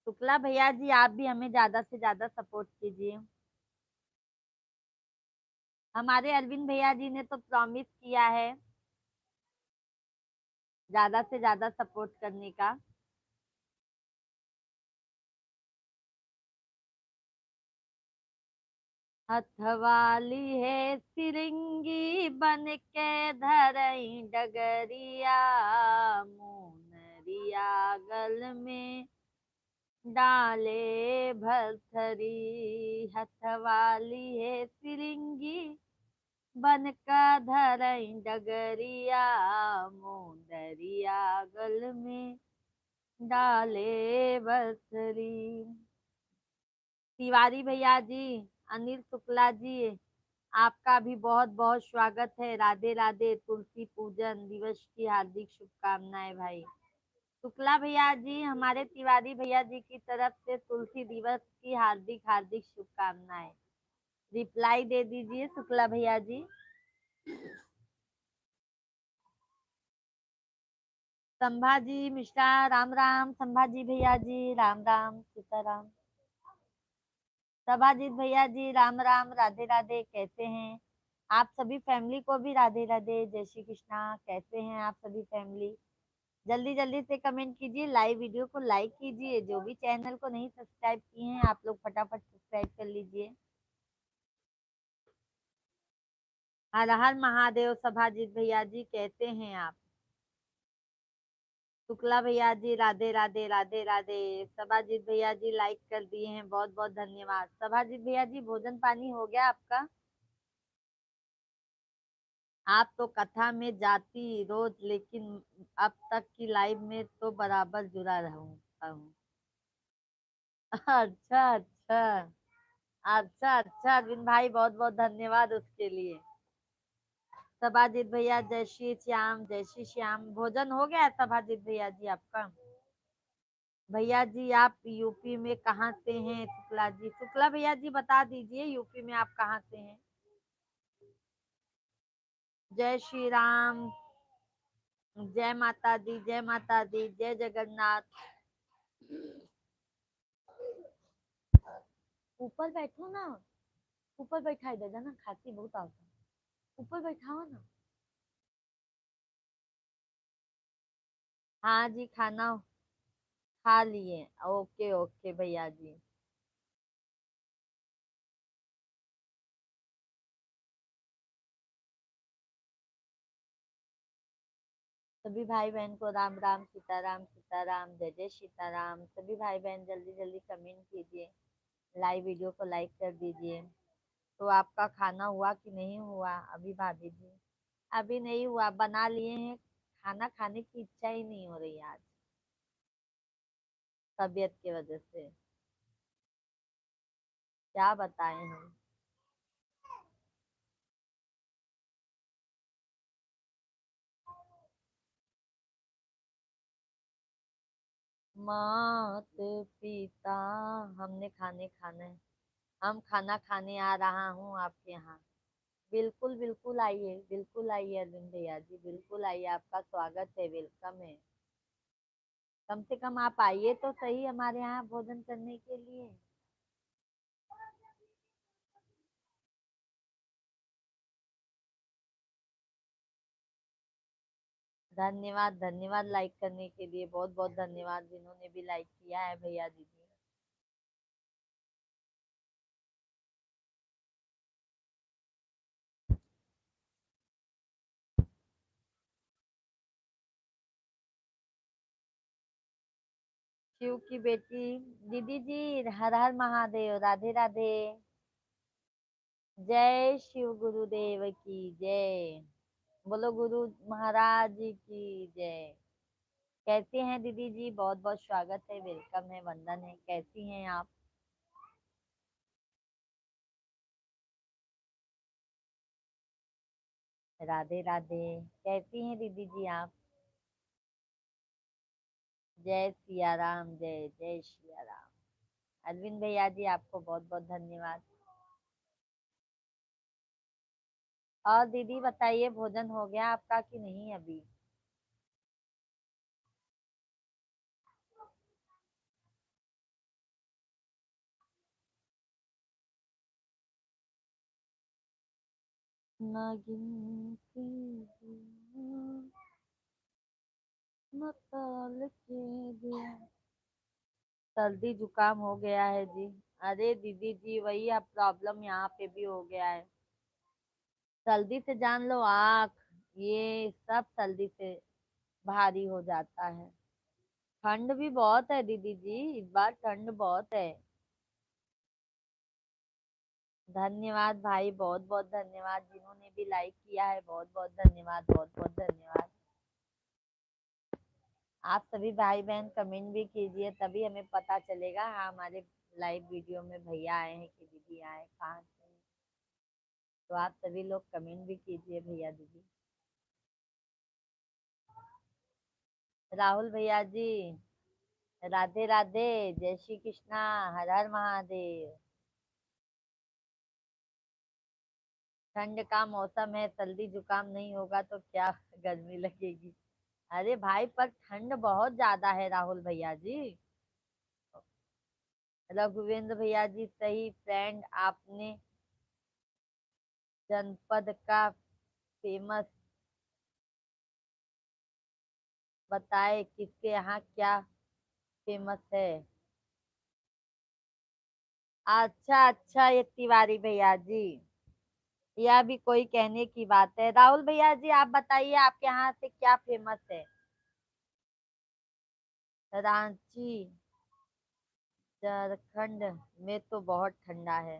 शुक्ला भैया जी, आप भी हमें ज्यादा से ज्यादा सपोर्ट कीजिए। हमारे अरविंद भैया जी ने तो प्रॉमिस किया है ज्यादा से ज्यादा सपोर्ट करने का। हथवाली है सिरंगी बन के धरई डगरिया, मुनरिया गल में डाले भरथरी। हथवाली है सिरंगी बन का धरई डगरिया, मुंदरिया गल में डाले बसरी। तिवारी भैया जी, अनिल शुक्ला जी, आपका भी बहुत बहुत स्वागत है। राधे राधे, तुलसी पूजन दिवस की हार्दिक शुभकामनाएं भाई। शुक्ला भैया जी, हमारे तिवारी भैया जी की तरफ से तुलसी दिवस की हार्दिक हार्दिक शुभकामनाएं। रिप्लाई दे दीजिए शुक्ला भैया जी। संभाजी मिश्रा, राम राम। संभाजी भैया जी, राम राम सीताराम। सभाजीत भैया जी, राम राम राधे राधे, कैसे हैं आप सभी? फैमिली को भी राधे राधे, जय श्री कृष्णा। कैसे हैं आप सभी फैमिली? जल्दी जल्दी से कमेंट कीजिए, लाइव वीडियो को लाइक कीजिए। जो भी चैनल को नहीं सब्सक्राइब किए हैं आप लोग फटाफट सब्सक्राइब कर लीजिए। हर हर महादेव। सभाजीत भैया जी, कैसे हैं आप? शुक्ला भैया जी, राधे राधे राधे राधे। सभाजीत भैया जी लाइक कर दिए हैं, बहुत बहुत धन्यवाद। सभाजीत भैया जी, भोजन पानी हो गया आपका? आप तो कथा में जाती रोज, लेकिन अब तक की लाइव में तो बराबर जुड़ा रहूं। अच्छा अच्छा। अच्छा अच्छा अरविंद भाई, बहुत बहुत धन्यवाद उसके लिए। सभाजीत भैया, जय श्री श्याम जय श्री श्याम। भोजन हो गया सभाजीत भैया जी आपका? भैया जी, आप यूपी में कहाँ से हैं? शुक्ला जी, शुक्ला भैया जी बता दीजिए यूपी में आप कहाँ से हैं? जय श्री राम। जय माता दी, जय माता दी, जय जगन्नाथ। ऊपर बैठो ना, ऊपर बैठा दे ना, खांसी बहुत आता है। ऊपर बैठाओ ना। हाँ जी, खाना खा लिए। ओके ओके भैया जी। सभी भाई बहन को राम राम, सीताराम सीताराम, जय जय सीताराम। सभी भाई बहन जल्दी जल्दी कमेंट कीजिए, लाइव वीडियो को लाइक कर दीजिए। तो आपका खाना हुआ कि नहीं हुआ अभी भाभी जी? अभी नहीं हुआ, बना लिए हैं। खाना खाने की इच्छा ही नहीं हो रही आज, तबीयत की वजह से। क्या बताएं हम। मात पिता, हमने खाने खाना है, हम खाना खाने आ रहा हूँ आपके यहाँ। बिल्कुल बिल्कुल आइए, बिल्कुल आइए अरविंद भैया जी, बिल्कुल आइए, आपका स्वागत है, वेलकम है। कम से कम आप आइए तो सही हमारे यहाँ भोजन करने के लिए। धन्यवाद धन्यवाद लाइक करने के लिए, बहुत बहुत धन्यवाद जिन्होंने भी लाइक किया है भैया दीदी। शिव की बेटी दीदी जी, हर हर महादेव, राधे राधे। जय शिव गुरुदेव की जय। बोलो गुरु महाराज जी की जय। कैसे हैं दीदी जी? बहुत बहुत स्वागत है, वेलकम है, वंदन है, कैसी हैं आप? राधे राधे। कैसी हैं दीदी जी आप? जय सिया राम, जय जय सिया राम। अरविंद भैया जी, आपको बहुत बहुत धन्यवाद। और दीदी बताइए, भोजन हो गया आपका कि नहीं अभी? नागिन की मताल के दिया। सर्दी जुकाम हो गया है जी। अरे दीदी जी, वही अब प्रॉब्लम यहाँ पे भी हो गया है। सर्दी से जान लो आँख, ये सब सर्दी से भारी हो जाता है। ठंड भी बहुत है दीदी जी, इस बार ठंड बहुत है। धन्यवाद भाई, बहुत बहुत धन्यवाद जिन्होंने भी लाइक किया है, बहुत बहुत धन्यवाद, बहुत बहुत धन्यवाद। आप सभी भाई बहन कमेंट भी कीजिए, तभी हमें पता चलेगा हाँ हमारे लाइव वीडियो में भैया आए हैं कि दीदी आए कहाँ से। तो आप सभी लोग कमेंट भी कीजिए भैया दीदी। राहुल भैया जी, राधे राधे, जय श्री कृष्णा, हर हर महादेव। ठंड का मौसम है, सर्दी जुकाम नहीं होगा तो क्या गर्मी लगेगी। अरे भाई पर ठंड बहुत ज्यादा है राहुल भैया जी। रघुवेंद्र भैया जी, सही फ्रेंड आपने जनपद का फेमस बताए, किसके यहाँ क्या फेमस है? अच्छा अच्छा, ये तिवारी भैया जी, यह भी कोई कहने की बात है। राहुल भैया जी, आप बताइए आपके यहाँ से क्या फेमस है? रांची, झारखंड में तो बहुत ठंडा है।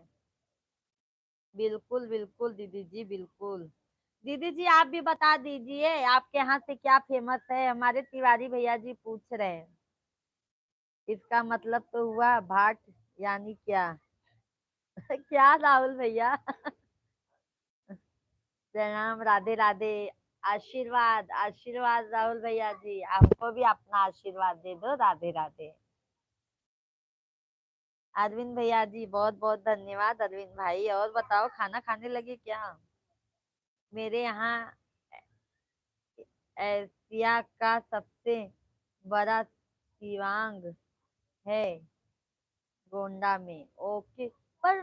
बिल्कुल बिल्कुल दीदी जी, बिल्कुल। दीदी जी आप भी बता दीजिए आपके यहाँ से क्या फेमस है, हमारे तिवारी भैया जी पूछ रहे हैं। इसका मतलब तो हुआ भाट, यानी क्या? क्या राहुल भैया? प्रणाम, राधे राधे। आशीर्वाद आशीर्वाद राहुल भैया जी, आपको भी अपना आशीर्वाद दे दो, राधे राधे। अरविंद भैया जी, बहुत बहुत धन्यवाद अरविंद भाई। और बताओ, खाना खाने लगे क्या? मेरे यहाँ एशिया का सबसे बड़ा शिवांग है गोंडा में। ओके। पर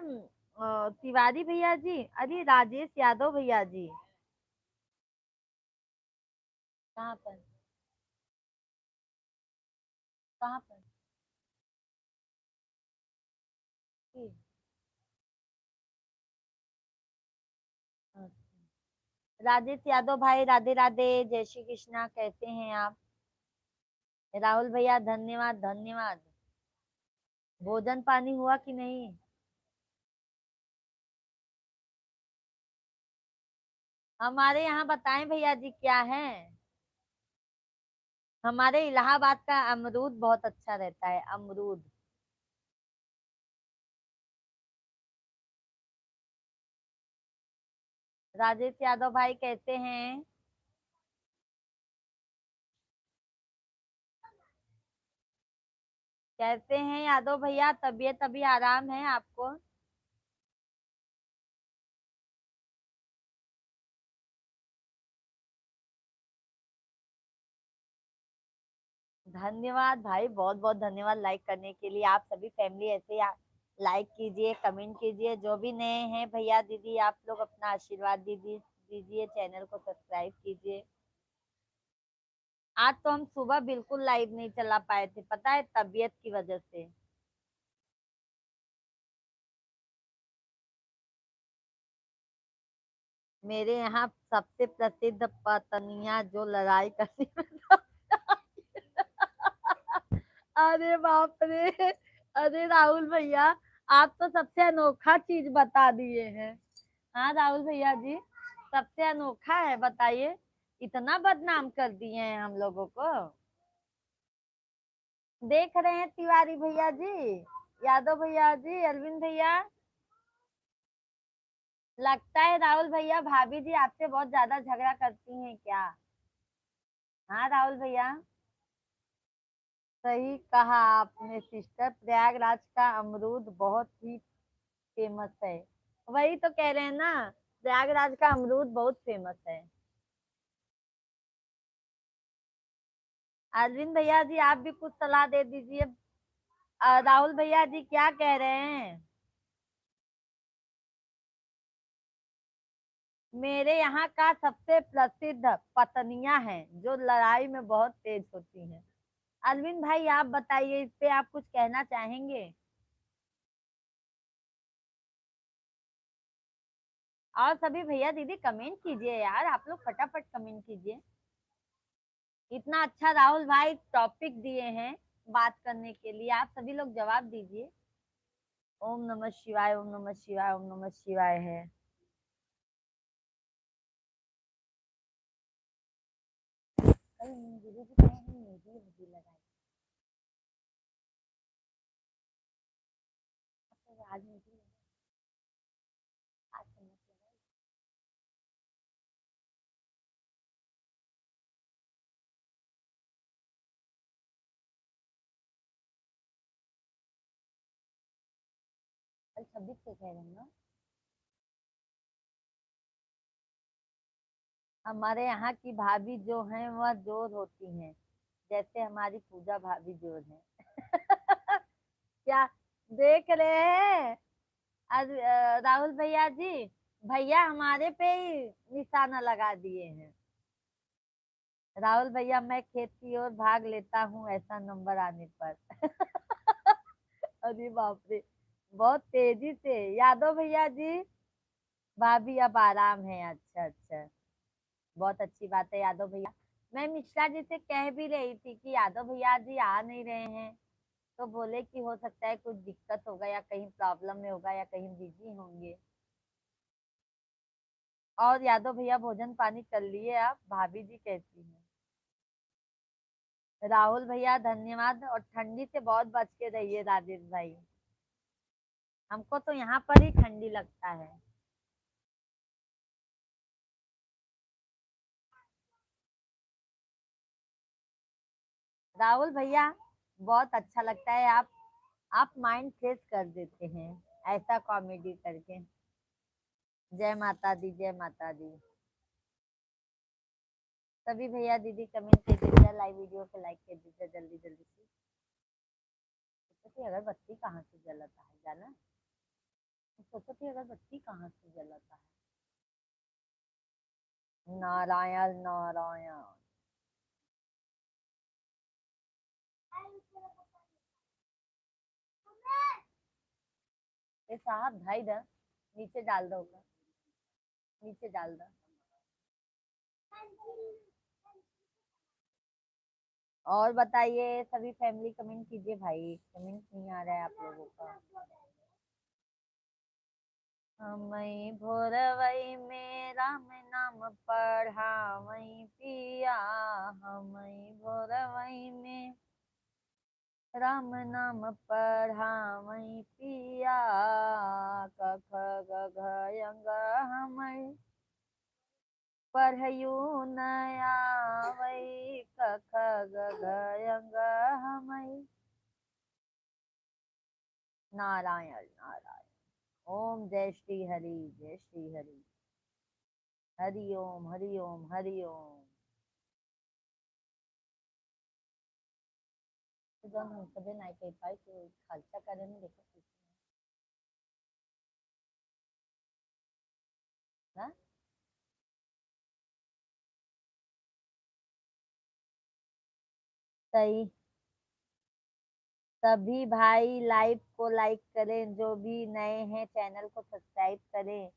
तिवारी भैया जी, अरे राजेश यादव भैया जी, कहाँ पर? कहाँ पर? जी, अच्छा। राजेश यादव भाई, राधे राधे, जय श्री कृष्णा, कैसे हैं आप? राहुल भैया धन्यवाद धन्यवाद। भोजन पानी हुआ कि नहीं? हमारे यहाँ बताएं भैया जी क्या है। हमारे इलाहाबाद का अमरूद बहुत अच्छा रहता है, अमरूद। राजेश यादव भाई कैसे हैं? कैसे हैं यादव भैया? तबीयत अभी आराम है आपको? धन्यवाद भाई, बहुत बहुत धन्यवाद लाइक करने के लिए। आप सभी फैमिली ऐसे ही लाइक कीजिए, कमेंट कीजिए। जो भी नए हैं भैया दीदी, आप लोग अपना आशीर्वाद दीजिए, चैनल को सब्सक्राइब कीजिए। आज तो हम सुबह बिल्कुल लाइव नहीं चला पाए थे, पता है, तबीयत की वजह से। मेरे यहाँ सबसे प्रसिद्ध पत्नियां जो लड़ाई करती हैं। अरे बाप रे! अरे राहुल भैया, आप तो सबसे अनोखा चीज बता दिए हैं। हाँ राहुल भैया जी, सबसे अनोखा है, बताइए। इतना बदनाम कर दिए हैं हम लोगों को। देख रहे हैं तिवारी भैया जी, यादव भैया जी, अरविंद भैया। लगता है राहुल भैया भाभी जी आपसे बहुत ज्यादा झगड़ा करती हैं क्या? हाँ राहुल भैया, सही कहा आपने सिस्टर। प्रयागराज का अमरूद बहुत ही फेमस है। वही तो कह रहे हैं ना, प्रयागराज का अमरूद बहुत फेमस है। अरविंद भैया जी, आप भी कुछ सलाह दे दीजिए। राहुल भैया जी क्या कह रहे हैं? मेरे यहाँ का सबसे प्रसिद्ध पत्नियां हैं जो लड़ाई में बहुत तेज होती हैं। अरविंद भाई आप बताइए, इस पे आप कुछ कहना चाहेंगे? और सभी भैया दीदी कमेंट कीजिए यार, आप लोग फटाफट कमेंट कीजिए। इतना अच्छा राहुल भाई टॉपिक दिए हैं बात करने के लिए, आप सभी लोग जवाब दीजिए। ओम नमः शिवाय, ओम नमः शिवाय, ओम नमः शिवाय है। कल गुरु जी कहे हैं मेहंदी मुझे लगाई, आज मेहंदी लगाई, आज सन्नत लगाई। कल 26 से कह रहे हैं ना। हमारे यहाँ की भाभी जो हैं वह जोर होती हैं, जैसे हमारी पूजा भाभी जोर है। क्या देख रहे हैं? राहुल भैया जी, भैया हमारे पे ही निशाना लगा दिए हैं। राहुल भैया, मैं खेत की ओर भाग लेता हूँ ऐसा नंबर आने पर। अरे बाप रे, बहुत तेजी से। यादव भैया जी, भाभी अब आराम है, अच्छा अच्छा, बहुत अच्छी बात है यादव भैया। मैं मिश्रा जी से कह भी रही थी कि यादव भैया जी आ नहीं रहे हैं, तो बोले कि हो सकता है कुछ दिक्कत होगा या कहीं प्रॉब्लम में होगा या कहीं बिजी होंगे। और यादव भैया भोजन पानी कर लिए आप? भाभी जी कैसी हैं? राहुल भैया धन्यवाद, और ठंडी से बहुत बच के रहिए राजेश भाई। हमको तो यहाँ पर ही ठंडी लगता है। राहुल भैया, बहुत अच्छा लगता है, आप माइंड फ्रेश कर देते हैं ऐसा कॉमेडी करके। जय माता दी, जय माता दी। सभी भैया दीदी कमेंट कर दीजिए, लाइव वीडियो को लाइक कर दीजिए जल्दी जल्दी से। सोचो कि अगरबत्ती कहाँ से जलाता है, जाना? सोचो कि अगरबत्ती कहाँ से जलाता है। नारायण नारायण। ये साहब भाई दा, नीचे डाल दो, नीचे डाल दो। और बताइए सभी फैमिली, कमेंट कीजिए भाई, कमेंट नहीं आ रहा है आप लोगों का। हमई भोरवई में राम नाम पढ़ावई पिया, हमई भोरवई में राम नाम पढ़ावई पिया, कख गघ हमई पढ़यू नया वही, कख गघ हमई नारायण नारायण। ओम जय श्री हरि, जय श्री हरि। हरि ओम हरि ओम हरि ओम। तुझं कधी नाही काही पाय तू खालच्या कार्याने देखत ना। सही। सभी भाई लाइव को लाइक करें, जो भी नए हैं चैनल को सब्सक्राइब करें,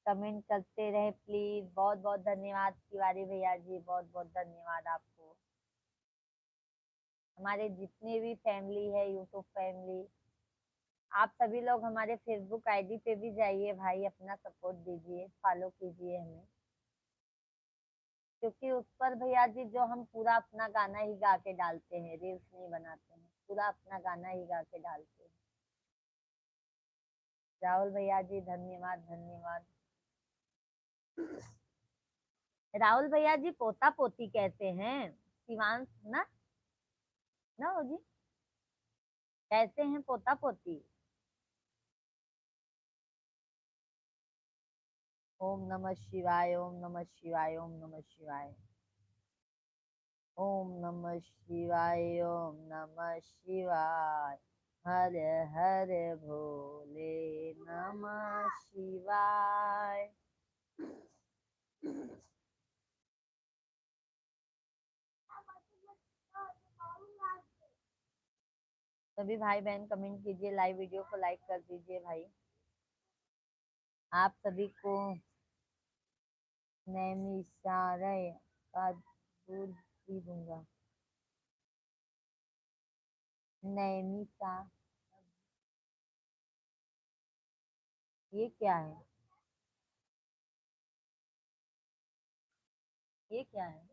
कमेंट करते रहे प्लीज। बहुत बहुत धन्यवाद तिवारी भैया जी, बहुत बहुत धन्यवाद आपको। हमारे जितने भी फैमिली है, यूट्यूब फैमिली, आप सभी लोग हमारे फेसबुक आईडी पे भी जाइए भाई, अपना सपोर्ट दीजिए, फॉलो कीजिए हमें। क्योंकि उस पर भैया जी जो हम पूरा अपना गाना ही गा के डालते हैं, रील्स नहीं बनाते हैं, पूरा अपना गाना ही गा के डालते हैं। राहुल भैया जी धन्यवाद धन्यवाद। राहुल भैया जी पोता पोती कैसे हैं? शिवांश ना, ना हो जी, कैसे हैं पोता पोती? ओम नमः शिवाय, ओम नमः शिवाय, ओम नमः शिवाय। ओम नमः शिवाय, ओम नमः शिवाय। हर हर भोले नमः शिवाय। सभी भाई बहन कमेंट कीजिए, लाइव वीडियो को लाइक कर दीजिए भाई। आप सभी को नैमिषारण्य का दूध भी दूंगा। नैमिषा, ये क्या है? ये क्या है?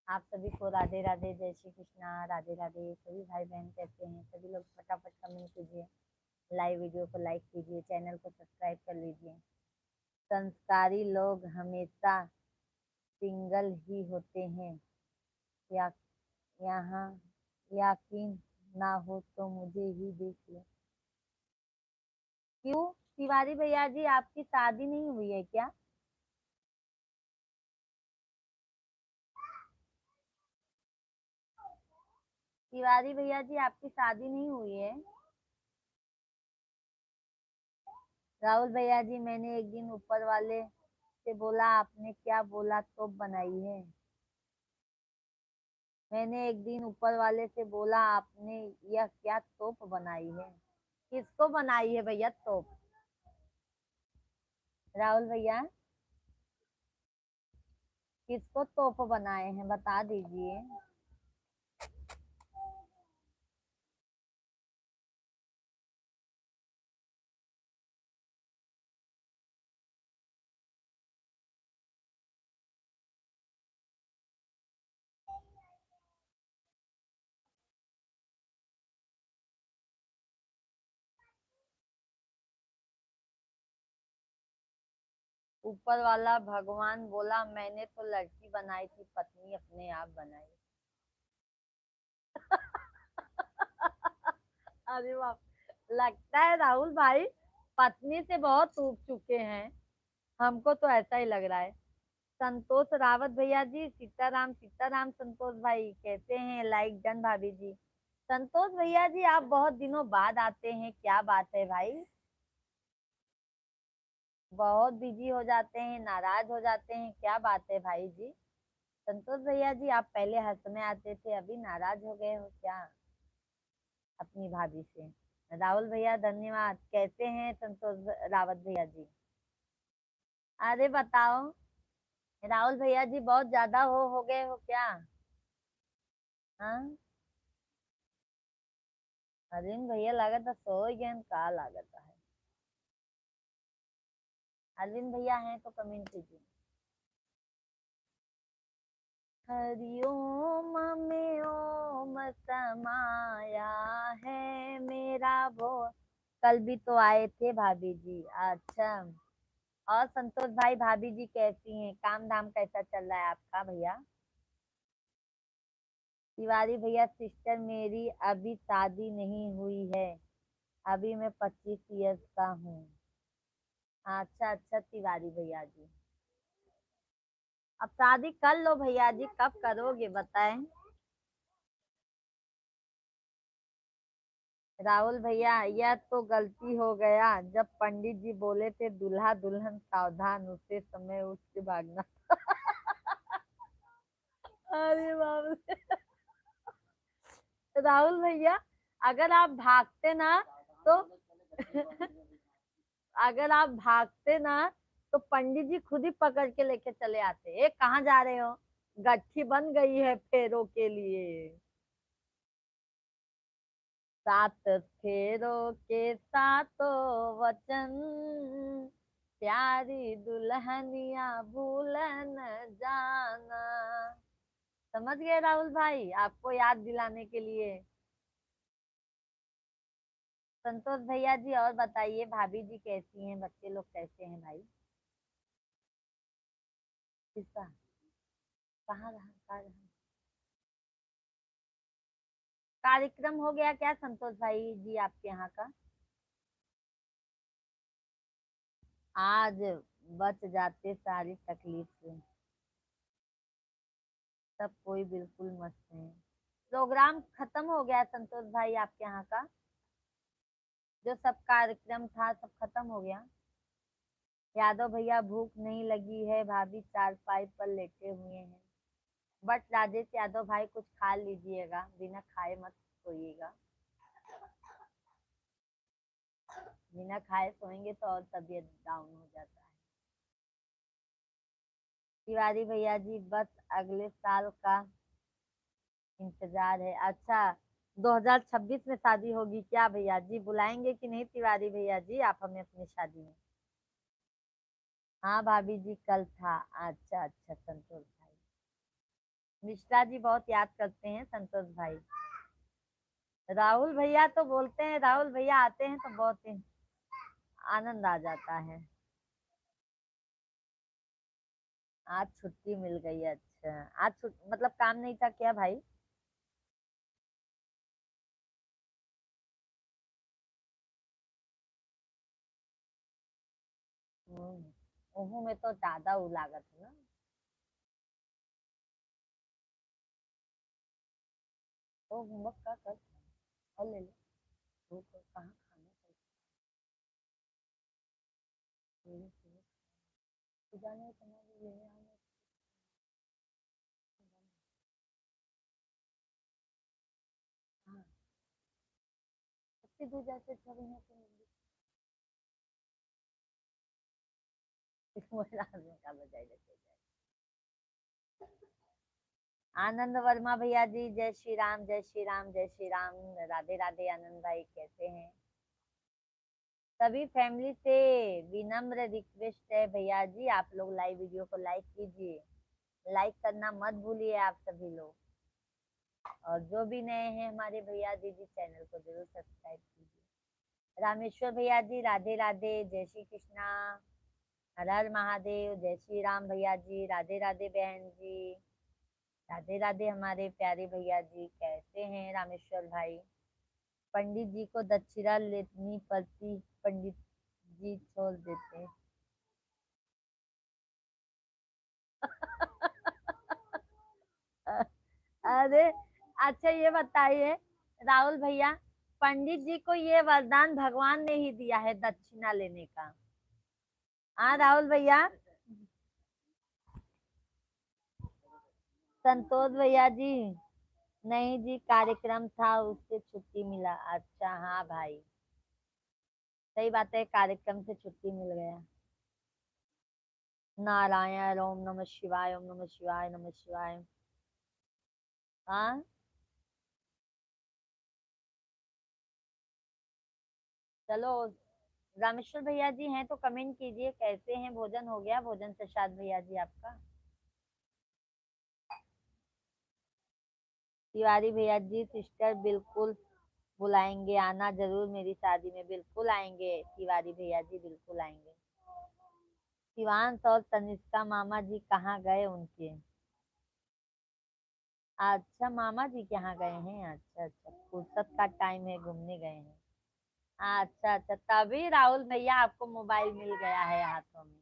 आप सभी को राधे राधे, जय श्री कृष्णा, राधे राधे। सभी भाई बहन कहते हैं, सभी लोग फटाफट कमेंट कीजिए, लाइव वीडियो को लाइक कीजिए, चैनल को सब्सक्राइब कर लीजिए। संस्कारी लोग हमेशा सिंगल ही होते हैं, या यहाँ यकीन ना हो तो मुझे ही देख लो। क्यों तिवारी भैया जी, आपकी शादी नहीं हुई है क्या? तिवारी भैया जी, आपकी शादी नहीं हुई है? राहुल भैया जी, मैंने एक दिन ऊपर वाले से बोला, आपने क्या बोला तोप बनाई है? मैंने एक दिन ऊपर वाले से बोला, आपने यह क्या तोप बनाई है? किसको बनाई है भैया तोप? राहुल भैया, किसको तोप बनाए हैं बता दीजिए। ऊपर वाला भगवान बोला, मैंने तो लड़की बनाई थी, पत्नी अपने आप बनाई। अरे बाप, लगता है राहुल भाई पत्नी से बहुत ऊब चुके हैं, हमको तो ऐसा ही लग रहा है। संतोष रावत भैया जी, सीताराम सीताराम। संतोष भाई कहते हैं लाइक डन भाभी जी। संतोष भैया जी, आप बहुत दिनों बाद आते हैं, क्या बात है भाई? बहुत बिजी हो जाते हैं, नाराज हो जाते हैं, क्या बात है भाई जी? संतोष भैया जी, आप पहले हंस में आते थे, अभी नाराज हो गए हो क्या अपनी भाभी से? राहुल भैया धन्यवाद। कैसे हैं संतोष रावत भैया जी? अरे बताओ, राहुल भैया जी बहुत ज्यादा हो गए हो क्या? हाँ, अरविंद भैया लागत है सो ही गए का लागत है। अरविंद भैया हैं तो कमेंट कीजिए। हरिओम में ओम समाया है मेरा वो। कल भी तो आए थे भाभी जी। अच्छा। और संतोष भाई भाभी जी कैसी हैं? काम धाम कैसा चल रहा है आपका भैया? तिवारी भैया सिस्टर मेरी अभी शादी नहीं हुई है। अभी मैं 25 ईयर्स का हूँ। अच्छा अच्छा तिवारी भैया जी। अब शादी कर लो भैया जी, कब करोगे बताएं? राहुल भैया यह तो गलती हो गया जब पंडित जी बोले थे दूल्हा दुल्हन सावधान, उसे समय उठ के भागना। अरे बाप रे। राहुल भैया अगर आप भागते ना तो अगर आप भागते ना तो पंडित जी खुद ही पकड़ के लेके चले आते। ए कहाँ जा रहे हो? गट्ठी बन गई है फेरों के लिए। सात फेरों के सातों वचन, प्यारी दुल्हनिया भूल न जाना। समझ गए राहुल भाई, आपको याद दिलाने के लिए। संतोष भैया जी और बताइए भाभी जी कैसी हैं, बच्चे लोग कैसे हैं भाई? किसका? कहाँ रहा? कार्यक्रम हो गया क्या संतोष भाई जी आपके यहाँ का? आज बच जाते सारी तकलीफ से। सब कोई बिल्कुल मस्त है। प्रोग्राम खत्म हो गया संतोष भाई आपके यहाँ का? जो सब कार्यक्रम था सब खत्म हो गया? यादव भैया भूख नहीं लगी है, भाभी चारपाई पर लेटे हुए हैं। बट राजेश यादव भाई कुछ खा लीजिएगा, बिना खाए मत सोइएगा। बिना खाए सोएंगे तो और तबीयत डाउन हो जाता है। तिवारी भैया जी बस अगले साल का इंतजार है। अच्छा, 2026 में शादी होगी क्या भैया जी? बुलाएंगे कि नहीं तिवारी भैया जी आप हमें अपनी शादी में? हाँ भाभी जी कल था। अच्छा अच्छा संतोष भाई। मिश्रा जी बहुत याद करते हैं संतोष भाई। राहुल भैया तो बोलते हैं, राहुल भैया आते हैं तो बहुत ही आनंद आ जाता है। आज छुट्टी मिल गई है। अच्छा, आज मतलब काम नहीं था क्या भाई? ओहू में तो ज्यादा वो लागत है ना। तो होमवर्क का कर और ले लो। वो तो कहाँ खाना चाहिए। जाने लेने आने। हाँ, इतनी दूर जैसे छवि है तो महिला का बजाय लेते जाए। आनंद वर्मा भैया जी जय श्री राम, जय श्री राम, जय श्री राम। राधे राधे आनंद भाई कैसे हैं? सभी फैमिली से विनम्र रिक्वेस्ट है भैया जी, आप लोग लाइव वीडियो को लाइक कीजिए। लाइक करना मत भूलिए आप सभी लोग। और जो भी नए हैं हमारे भैया दीदी चैनल को जरूर सब्सक्राइब कीजिए। रामेश्वर भैया जी राधे राधे, जय श्री कृष्णा, हर हर महादेव, जय श्री राम भैया जी, राधे राधे बहन जी। राधे राधे हमारे प्यारे भैया जी कैसे हैं रामेश्वर भाई? पंडित जी को दक्षिणा लेनी पड़ती, पंडित जी छोड़ देते। अरे अच्छा ये बताइए राहुल भैया, पंडित जी को ये वरदान भगवान ने ही दिया है दक्षिणा लेने का। हाँ राहुल भैया। संतोष भैया जी नहीं जी, कार्यक्रम था उससे छुट्टी मिला। अच्छा हाँ भाई, सही बात है, कार्यक्रम से छुट्टी मिल गया। नारायण, ओम नमः शिवाय, ओम नमः शिवाय, नमः शिवाय। हाँ, चलो। रामेश्वर भैया जी हैं तो कमेंट कीजिए, कैसे हैं? भोजन हो गया? भोजन प्रसाद भैया जी आपका? तिवारी भैया जी, सिस्टर बिल्कुल बुलाएंगे, आना जरूर मेरी शादी में, बिल्कुल आएंगे तिवारी भैया जी, बिल्कुल आएंगे। शिवांश और तनिष्का मामा जी कहाँ गए उनके? अच्छा, मामा जी कहाँ गए हैं? अच्छा अच्छा, फुर्सत का टाइम है, घूमने गए हैं। अच्छा अच्छा, तभी राहुल भैया आपको मोबाइल मिल गया है हाथों में।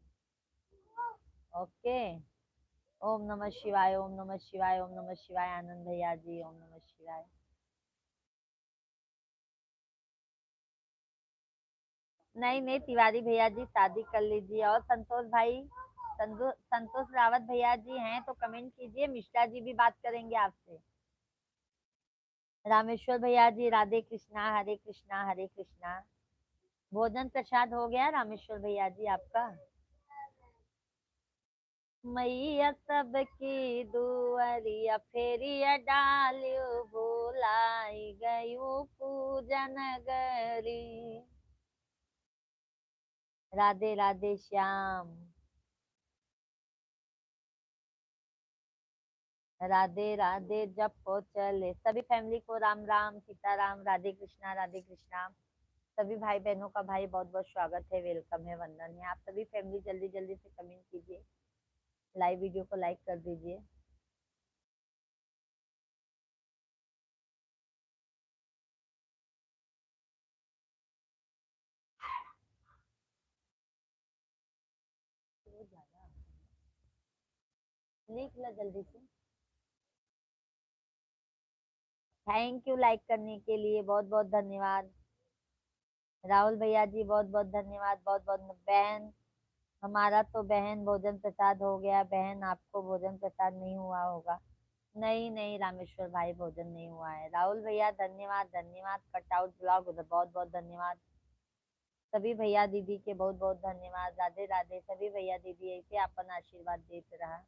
ओके। ओम नमः शिवाय, ओम नमः शिवाय, ओम नमः शिवाय। आनंद भैया जी, ओम नमः शिवाय। नहीं नहीं, तिवारी भैया जी शादी कर लीजिए। और संतोष भाई, संतोष रावत भैया जी हैं तो कमेंट कीजिए, मिश्रा जी भी बात करेंगे आपसे। रामेश्वर भैया जी, राधे कृष्णा, हरे कृष्णा, हरे कृष्णा। भोजन प्रसाद हो गया रामेश्वर भैया जी आपका? मैया सबकी दुआरिया फेरिया डालियो, भोलाई गयो पूजन गरी। राधे राधे श्याम। राधे राधे जपो चले, सभी फैमिली को राम राम, सीताराम, राधे कृष्णा, राधे कृष्णा। सभी भाई बहनों का भाई बहुत बहुत स्वागत है, वेलकम है, वंदन है। आप सभी फैमिली जल्दी जल्दी से कमेंट कीजिए, लाइव वीडियो को लाइक कर दीजिए। लिख लो जल्दी से। थैंक यू लाइक करने के लिए, बहुत बहुत धन्यवाद। राहुल भैया जी बहुत बहुत धन्यवाद, बहुत बहुत। बहन, हमारा तो बहन भोजन प्रसाद हो गया। बहन, आपको भोजन प्रसाद नहीं हुआ होगा? नहीं नहीं रामेश्वर भाई, भोजन नहीं हुआ है। राहुल भैया धन्यवाद, धन्यवाद। कटआउट ब्लॉग बहुत बहुत धन्यवाद। सभी भैया दीदी के बहुत बहुत धन्यवाद। राधे राधे सभी भैया दीदी, ऐसे अपन आशीर्वाद देते रहा,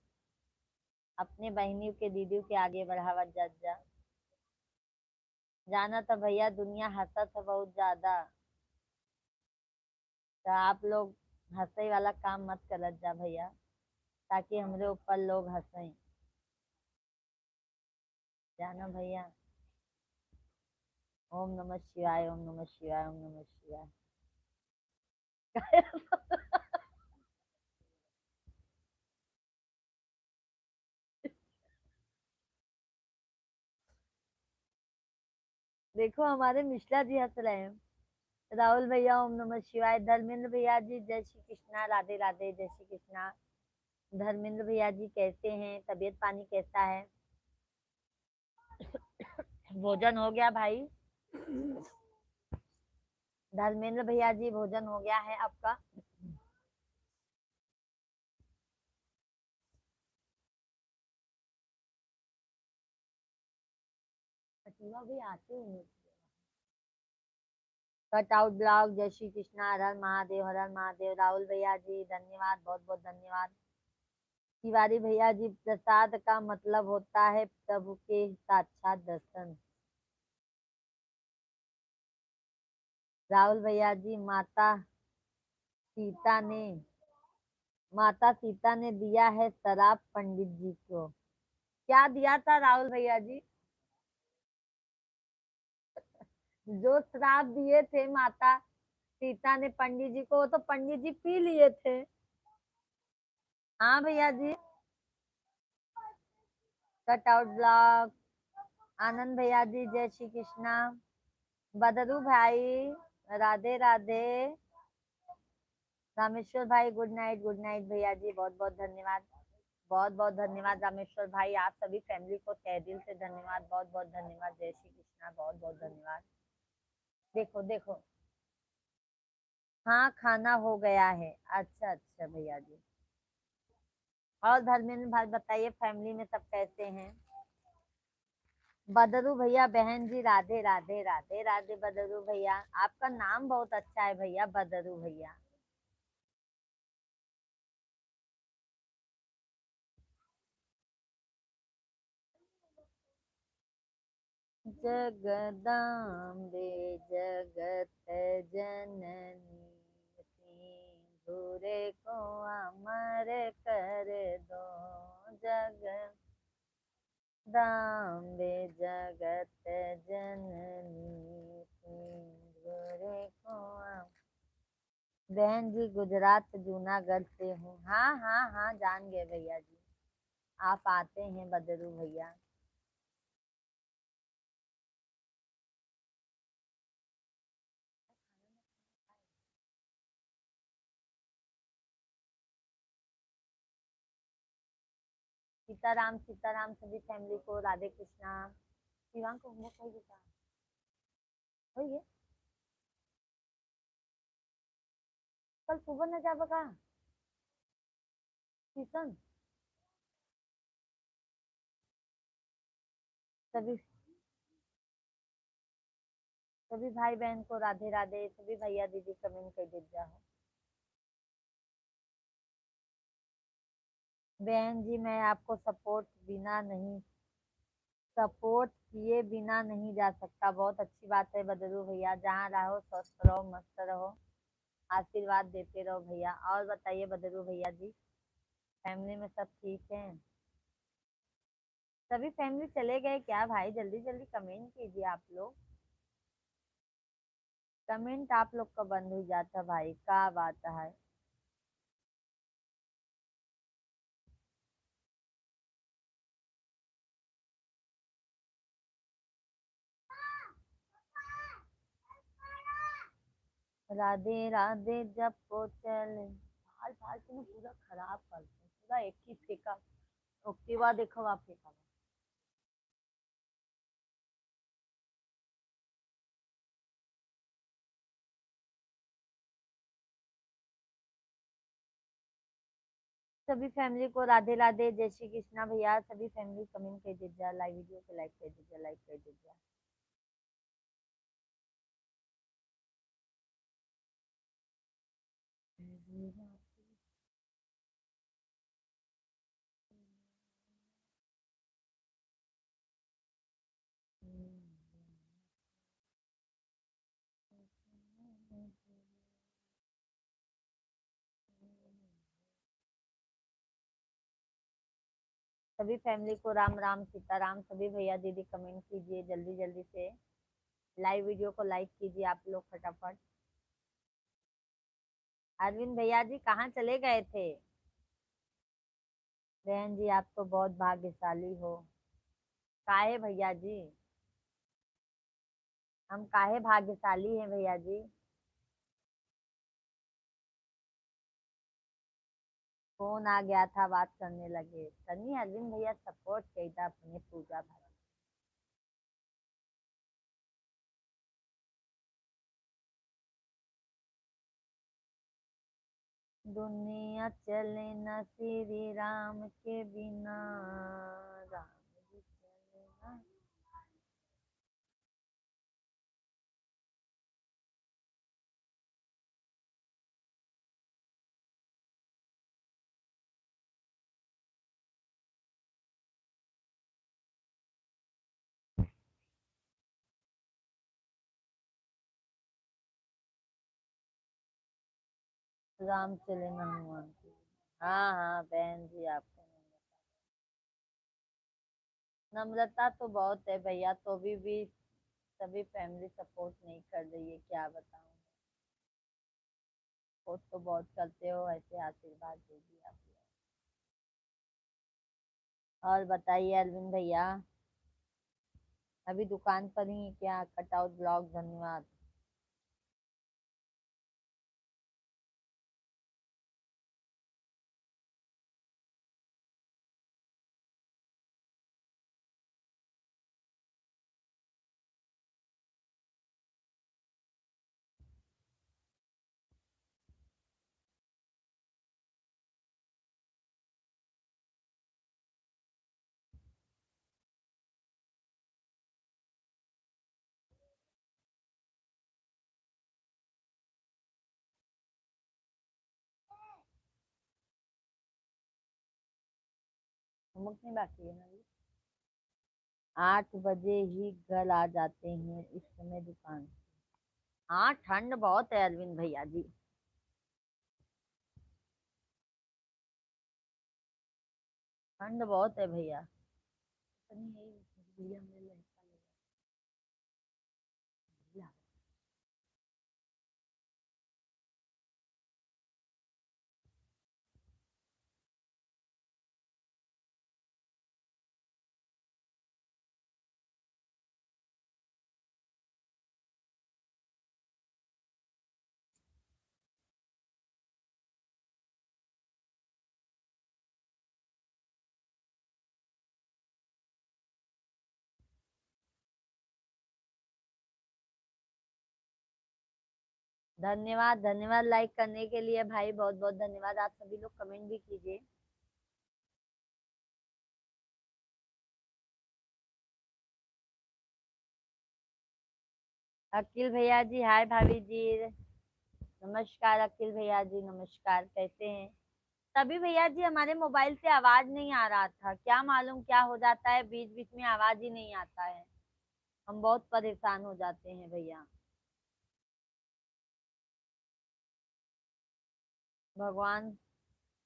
अपने बहनियों के दीदियों के आगे बढ़ावा जा जा। जाना तो भैया, दुनिया हंसत है बहुत ज्यादा, तो आप लोग हंसे वाला काम मत करत जा भैया, ताकि हमरे ऊपर लोग हंसें। जाना भैया। ओम नमः शिवाय, ओम नमः शिवाय, ओम नमः शिवाय। देखो, हमारे मिश्रा जी हंस रहे हैं। राहुल भैया ओम नमः शिवाय। धर्मेंद्र भैया जी जय श्री कृष्णा, राधे राधे, जय श्री कृष्णा। धर्मेंद्र भैया जी कैसे हैं? तबीयत पानी कैसा है? भोजन हो गया भाई? धर्मेंद्र भैया जी, भोजन हो गया है आपका? प्रतिभा भी आते हैं। कट आउट ब्लॉग, जय श्री कृष्णा, हर हर महादेव, हर हर महादेव। राहुल भैया जी धन्यवाद, बहुत बहुत धन्यवाद। तिवारी भैया जी, प्रसाद का मतलब होता है प्रभु के साक्षात दर्शन। राहुल भैया जी, सीता ने माता सीता ने दिया है शराब पंडित जी को। क्या दिया था राहुल भैया जी? जो श्राप दिए थे माता सीता ने पंडित जी को, वो तो पंडित जी पी लिए थे। हाँ भैया जी। Cut out blog. आनंद भैया जी जय श्री कृष्णा। बदरू भाई, राधे राधे। रामेश्वर भाई गुड नाइट, गुड नाइट भैया जी, बहुत बहुत धन्यवाद। बहुत बहुत धन्यवाद रामेश्वर भाई, आप सभी फैमिली को तहे दिल से धन्यवाद, बहुत बहुत धन्यवाद। जय श्री कृष्णा, बहुत बहुत धन्यवाद। देखो देखो। हाँ, खाना हो गया है। अच्छा अच्छा भैया जी। और धर्मेंद्र भाई बताइए, फैमिली में सब कैसे हैं? बदरू भैया, बहन जी राधे राधे, राधे राधे। बदरू भैया, आपका नाम बहुत अच्छा है भैया, बदरू भैया। जगदाम्बे जगत जननी सिंदूर को अमर कर दो जगदाम्बे जगत जननी सिंदूर को बहन जी गुजरात जूनागढ़ से हूँ। हाँ हाँ हाँ जान गए भैया जी, आप आते हैं बदरू भैया। सीताराम सभी फैमिली को राधे कृष्णा। शिवांग को होमवर्क हो गया हो गया कल सुबह न जा बका ट्यूशन। सभी सभी भाई बहन को राधे राधे, सभी भैया दीदी कमेंट कर दे जाओ। बहन जी मैं आपको सपोर्ट किए बिना नहीं जा सकता। बहुत अच्छी बात है बदरू भैया, जहाँ रहो स्वस्थ रहो मस्त रहो, आशीर्वाद देते रहो भैया। और बताइए बदरू भैया जी, फैमिली में सब ठीक है? सभी फैमिली चले गए क्या भाई? जल्दी जल्दी कमेंट कीजिए आप लोग। कमेंट आप लोग का बंद हो जाता भाई, क्या बात है? राधे राधे जपो चले फाल फालतू में पूरा खराब कर दो, पूरा एक ही फेंका। ओके बाद देखो आप फेंका। सभी फैमिली को राधे राधे, जय श्री कृष्णा भैया। सभी फैमिली कमेंट कर दीजिए, लाइव वीडियो को लाइक कर दीजिए, लाइक कर दीजिए। सभी फैमिली को राम राम सीताराम। सभी भैया दीदी कमेंट कीजिए जल्दी जल्दी से, लाइव वीडियो को लाइक कीजिए आप लोग फटाफट। अरविंद भैया जी कहाँ चले गए थे? बहन जी आप तो बहुत भाग्यशाली हो। काहे भैया जी? हम काहे भाग्यशाली हैं भैया जी? फोन आ गया था, बात करने लगे सनी। अरविंद भैया सपोर्ट किया था अपने पूजा भाई। दुनिया चले न श्री राम के बिना, राम जी चले ना। राम चले न हनुमान के। हाँ हाँ बहन जी आपको नम्रता तो बहुत है भैया, तो भी सभी फैमिली सपोर्ट नहीं कर रही है, क्या बताऊं। सपोर्ट तो बहुत करते हो, ऐसे आशीर्वाद दीजिए आप लोग। और बताइए अरविंद भैया, अभी दुकान पर ही हैं क्या? कटआउट ब्लॉग धन्यवाद। होमवर्क नहीं बाकी है ना? 8 बजे ही घर आ जाते हैं, इस समय दुकान। हाँ, ठंड बहुत है अरविंद भैया जी। ठंड बहुत है भैया। पता नहीं भैया मेरे लड़का लगा। धन्यवाद धन्यवाद लाइक करने के लिए भाई, बहुत बहुत धन्यवाद। आप सभी लोग कमेंट भी कीजिए। अखिल भैया जी हाय, भाभी जी नमस्कार। अखिल भैया जी नमस्कार, कैसे हैं तभी भैया जी? हमारे मोबाइल से आवाज नहीं आ रहा था, क्या मालूम क्या हो जाता है, बीच बीच में आवाज ही नहीं आता है। हम बहुत परेशान हो जाते हैं भैया। भगवान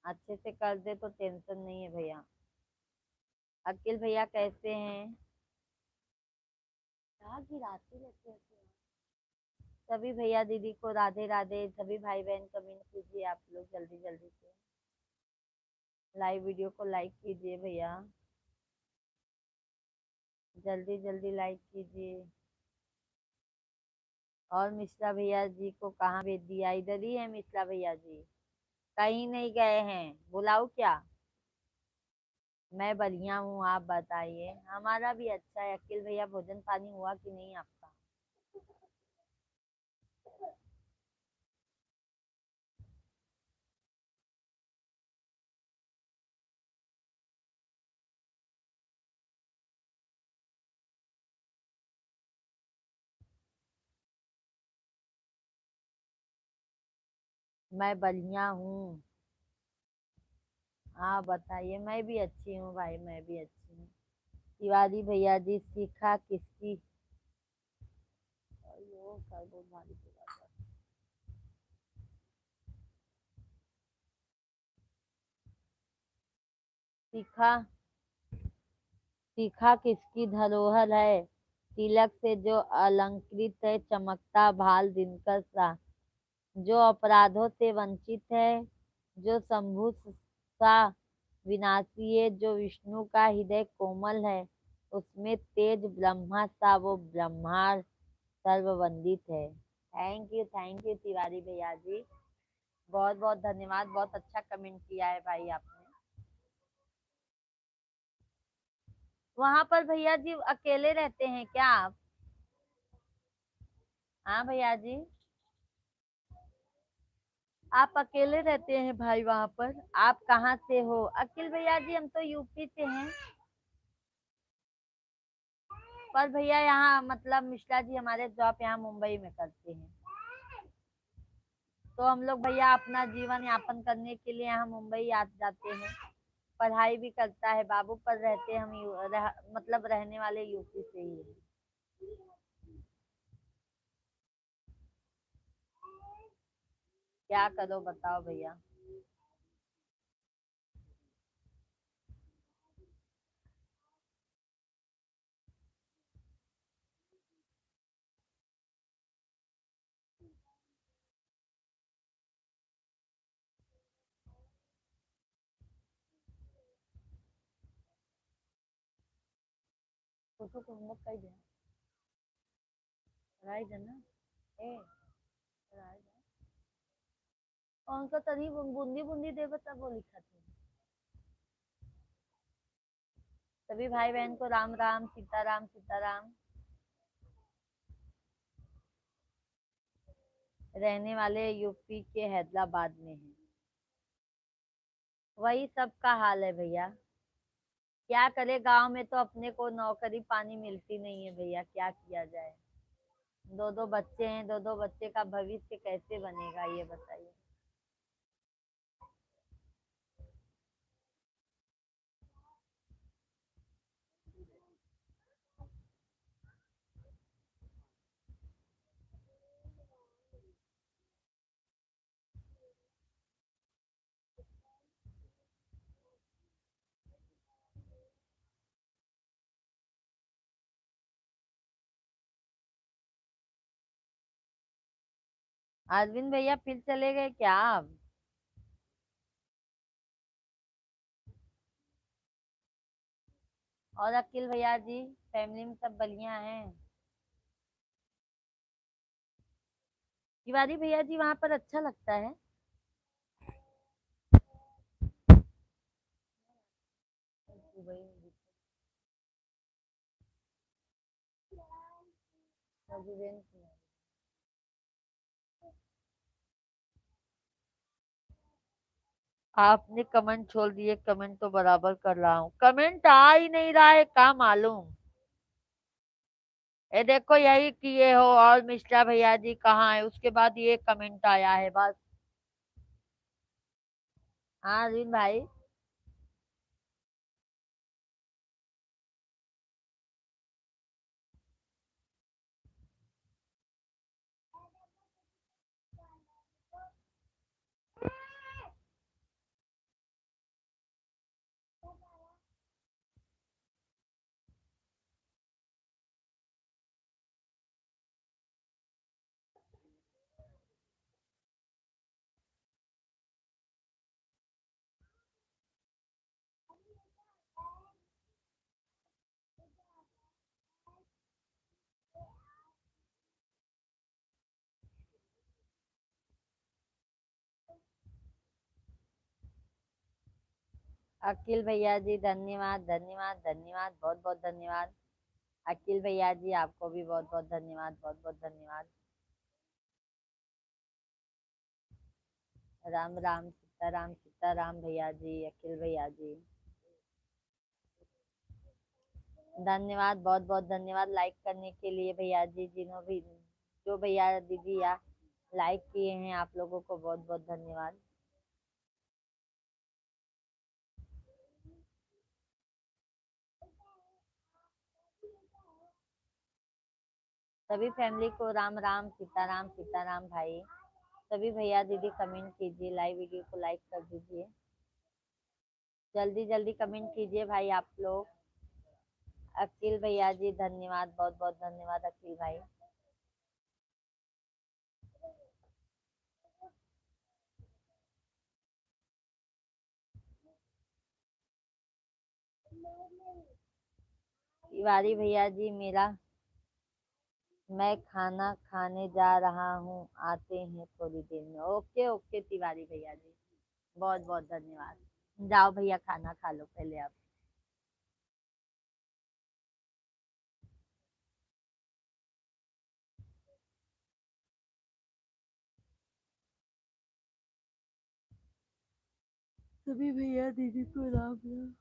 अच्छे से कर दे तो टेंशन नहीं है भैया। अखिल भैया कैसे हैं? क्या गिराते रहते हैं? सभी भैया दीदी को राधे राधे। सभी भाई बहन कमेंट कीजिए आप लोग जल्दी जल्दी से। लाइव वीडियो को लाइक कीजिए भैया, जल्दी जल्दी लाइक कीजिए। और मिश्रा भैया जी को कहाँ भेज दिया? इधर ही है मिश्रा भैया जी, कहीं नहीं गए हैं। बुलाओ क्या? मैं बढ़िया हूँ, आप बताइए। हमारा भी अच्छा है। अखिल भैया भोजन पानी हुआ कि नहीं आपका? मैं बढ़िया हूँ, आप बताइए। मैं भी अच्छी हूँ भाई, मैं भी अच्छी हूँ। तिवारी भैया जी सीखा किसकी? अयो, सर बहुत भारी पड़ रहा है। सीखा सीखा किसकी धरोहर है? तिलक से जो अलंकृत है, चमकता भाल दिनकर सा। जो अपराधों से वंचित है, जो शंभु सा विनाशी है, जो विष्णु का हृदय कोमल है, उसमें तेज ब्रह्मा सा वो ब्रह्मांड सर्ववंदित है। थैंक यू तिवारी भैया जी, बहुत बहुत धन्यवाद। बहुत अच्छा कमेंट किया है भाई आपने। वहां पर भैया जी अकेले रहते हैं क्या आप? हाँ भैया जी, आप अकेले रहते हैं भाई वहां पर? आप कहाँ से हो? अखिल भैया जी हम तो यूपी से हैं। पर भैया यहाँ मतलब मिश्रा जी हमारे जॉब यहाँ मुंबई में करते हैं। तो हम लोग भैया अपना जीवन यापन करने के लिए यहाँ मुंबई आ जाते हैं। पढ़ाई भी करता है बाबू, पर रहते हम मतलब रहने वाले यूपी से ही हैं। क्या करो बताओ भैया। उसको होमवर्क कर दिया? पढ़ाई देना ए, पढ़ाई दे। कौन सा तरी बूंदी बूंदी दे बता, वो लिखा था। सभी भाई बहन को राम राम, सीताराम सीताराम। रहने वाले यूपी के हैदराबाद में है। वही सबका हाल है भैया। क्या करे, गांव में तो अपने को नौकरी पानी मिलती नहीं है भैया, क्या किया जाए। दो दो बच्चे हैं, दो दो बच्चे का भविष्य कैसे बनेगा ये बताइए। अरविंद भैया फिर चले गए क्या आप? और अखिल भैया जी, फैमिली में सब बढ़िया हैं? तिवारी भैया जी वहां पर अच्छा लगता है? आपने कमेंट छोड़ दिए, कमेंट तो बराबर कर रहा हूँ, कमेंट आ ही नहीं रहा है, क्या मालूम। ये देखो यही किए हो, और मिश्रा भैया जी कहाँ है, उसके बाद ये कमेंट आया है बस। हाँ अरविंद भाई। अखिल भैया जी धन्यवाद धन्यवाद धन्यवाद, बहुत बहुत धन्यवाद। अखिल भैया जी आपको भी बहुत बहुत धन्यवाद, बहुत बहुत धन्यवाद। राम राम सीताराम सीताराम भैया जी, अखिल भैया जी धन्यवाद, बहुत बहुत धन्यवाद लाइक करने के लिए भैया जी, जिन्हों भी जो भैया दीदी या लाइक किए हैं, आप लोगों को बहुत बहुत धन्यवाद। सभी फैमिली को राम राम सीताराम सीताराम भाई। सभी भैया दीदी कमेंट कीजिए, लाइव वीडियो को लाइक कर दीजिए, जल्दी जल्दी कमेंट कीजिए भाई आप लोग। अखिल भैया जी धन्यवाद, बहुत बहुत धन्यवाद अखिल भाई। तिवारी भैया जी मेरा, मैं खाना खाने जा रहा हूँ, आते हैं थोड़ी देर में। ओके ओके तिवारी भैया जी, बहुत बहुत धन्यवाद। जाओ भैया खाना खा लो पहले आप। सभी भैया दीदी को राम राम।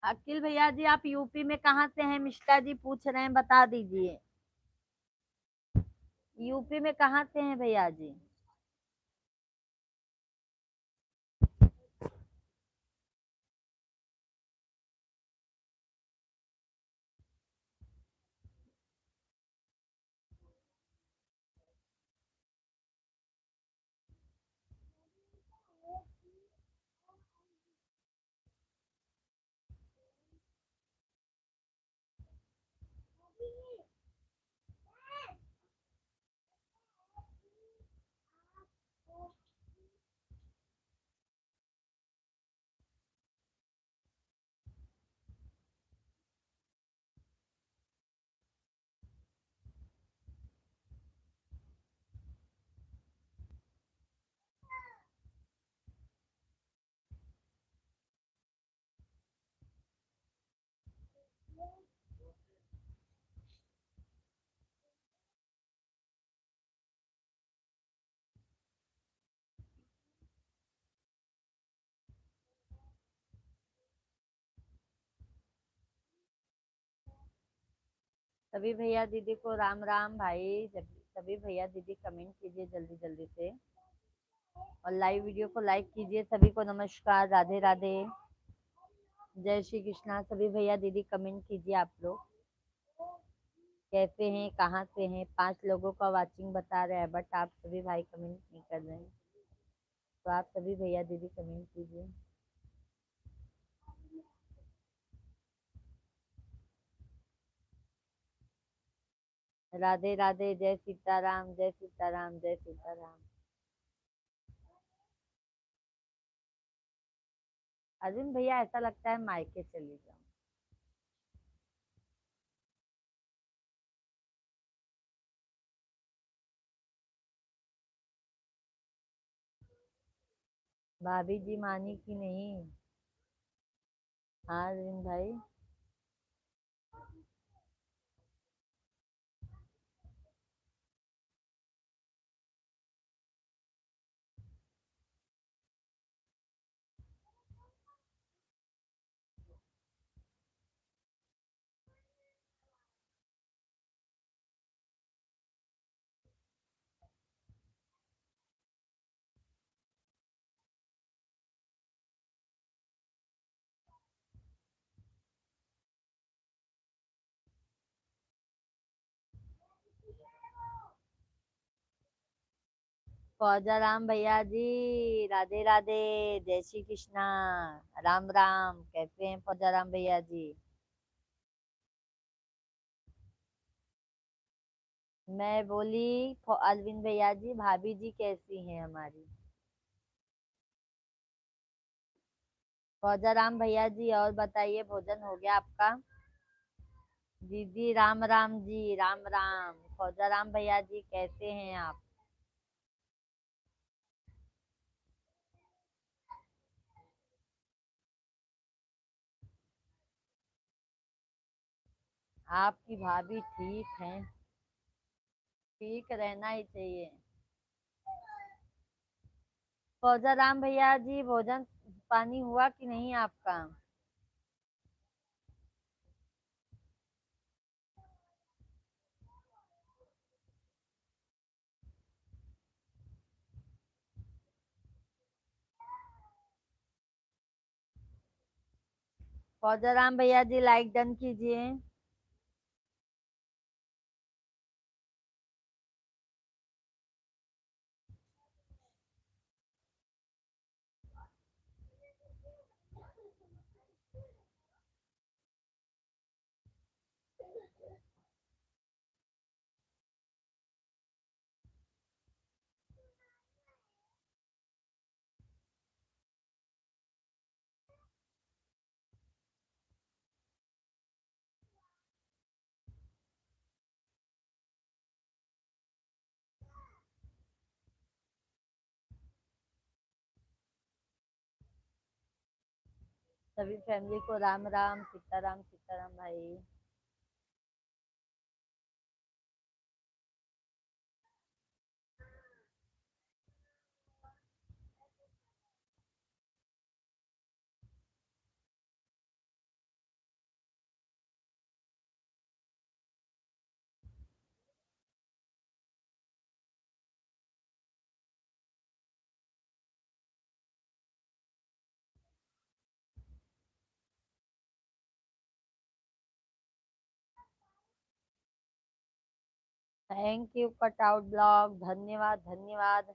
अखिल भैया जी आप यूपी में कहाँ से हैं, मिश्रा जी पूछ रहे हैं, बता दीजिए। यूपी में कहाँ से हैं भैया जी? सभी भैया दीदी को राम राम भाई। सभी भैया दीदी कमेंट कीजिए जल्दी जल्दी से, और लाइव वीडियो को लाइक कीजिए। सभी को नमस्कार, राधे राधे, जय श्री कृष्णा। सभी भैया दीदी कमेंट कीजिए आप लोग। कैसे हैं, कहाँ से हैं? 5 लोगों का वाचिंग बता रहा है, बट आप सभी भाई कमेंट नहीं कर रहे हैं। तो आप सभी भैया दीदी कमेंट कीजिए। राधे राधे, जय सीताराम, जय सीताराम, जय सीताराम। अर्जुन भैया ऐसा लगता है मायके चली जाऊं। भाभी जी मानी कि नहीं? हाँ अर्जुन भाई। फौजा राम भैया जी, राधे राधे, जय श्री कृष्णा, राम राम। कैसे हैं फौजा राम भैया जी? मैं बोली अरविंद भैया जी, भाभी जी कैसी हैं हमारी? फौजा राम भैया जी, और बताइए, भोजन हो गया आपका? दीदी राम राम जी, राम राम। फौजा राम भैया जी कैसे हैं आप? आपकी भाभी ठीक हैं? ठीक रहना ही चाहिए। फौजा राम भैया जी, भोजन पानी हुआ कि नहीं आपका? फौजा राम भैया जी लाइक डन कीजिए। सभी फैमिली को राम राम, सीताराम सीताराम भाई। Thank you cut out blog, धन्यवाद धन्यवाद।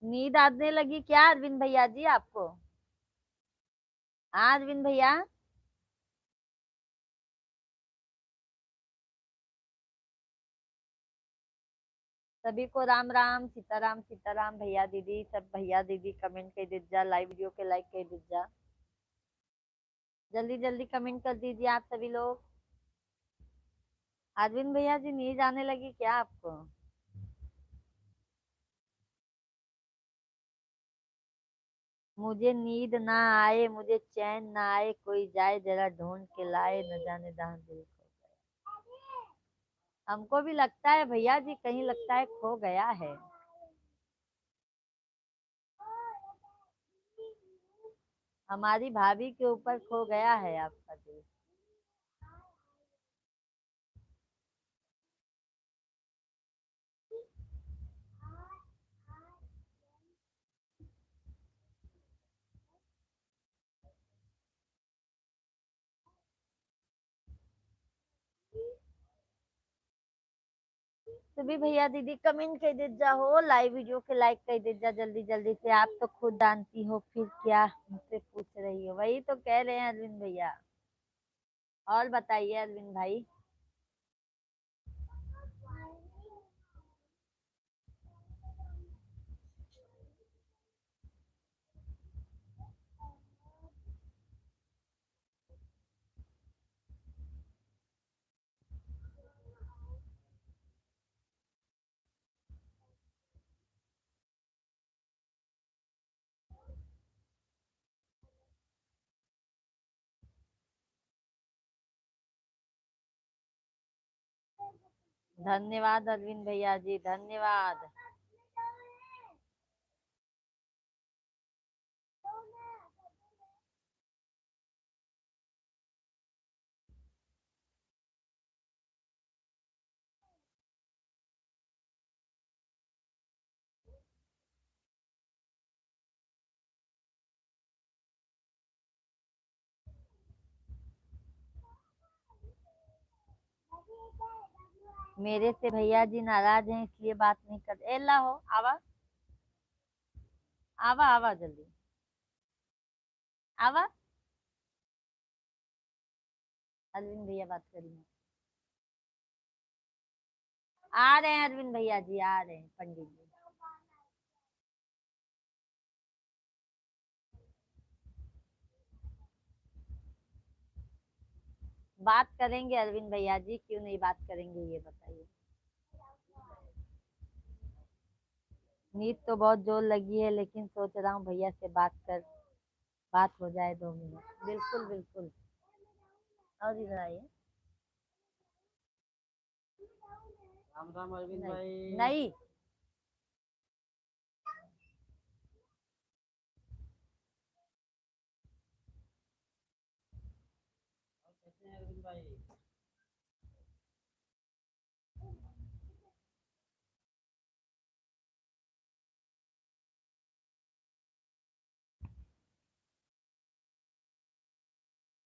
नींद आने लगी क्या अरविंद भैया जी आपको? हाँ अरविंद भैया। सभी को राम राम सीताराम भैया दीदी सब भैया दीदी कमेंट कर दीजिए, लाइव वीडियो के लाइक कर दीजिए, जल्दी जल्दी कमेंट कर दीजिए आप सभी लोग। अरविंद भैया जी नींद आने लगी क्या आपको? मुझे नींद ना आए, मुझे चैन ना आए, कोई जाए जरा ढूंढ के लाए, न जाने कहाँ दिल खो गया। हमको भी लगता है भैया जी, कहीं लगता है खो गया है। हमारी भाभी के ऊपर खो गया है आपका दिल। सभी भैया दीदी कमेंट कर दीजिए हो, लाइव वीडियो के लाइक कर दीजिए जल्दी जल्दी से। आप तो खुद जानती हो, फिर क्या मुझसे पूछ रही हो? वही तो कह रहे हैं अरविंद भैया। और बताइए अरविंद भाई। धन्यवाद अरविंद भैया जी, धन्यवाद। मेरे से भैया जी नाराज हैं इसलिए बात नहीं कर। एला हो आवा, आवा आवा जल्दी आवा। अरविंद भैया बात करिए। आ रहे हैं अरविंद भैया जी, आ रहे हैं पंडित जी। बात करेंगे अरविंद भैया जी, क्यों नहीं बात करेंगे ये बताइए। नींद तो बहुत जोर लगी है, लेकिन सोच रहा हूँ भैया से बात हो जाए 2 मिनट। बिल्कुल बिल्कुल। और इधर आइए। राम राम अरविंद नहीं भाई। नहीं। और कैसे हैं अरविंद भाई?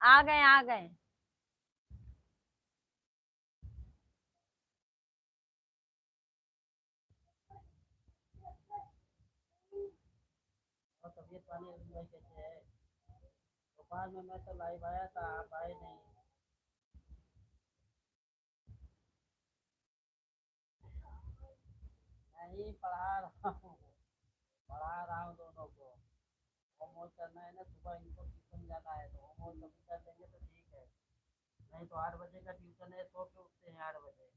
आ गए आ गए। और तबीयत पानी अरविंद भाई कैसे है? दोपहर में मैं तो लाइव आया था, आप आए नहीं। नहीं पढ़ा रहा हूँ, पढ़ा रहा हूँ दोनों को। होमवर्क करना है ना, सुबह इनको ट्यूशन जाना है, तो होमवर्क अभी कर लेंगे तो ठीक है। नहीं तो 8 बजे का ट्यूशन है, सो के उठते हैं 8 बजे।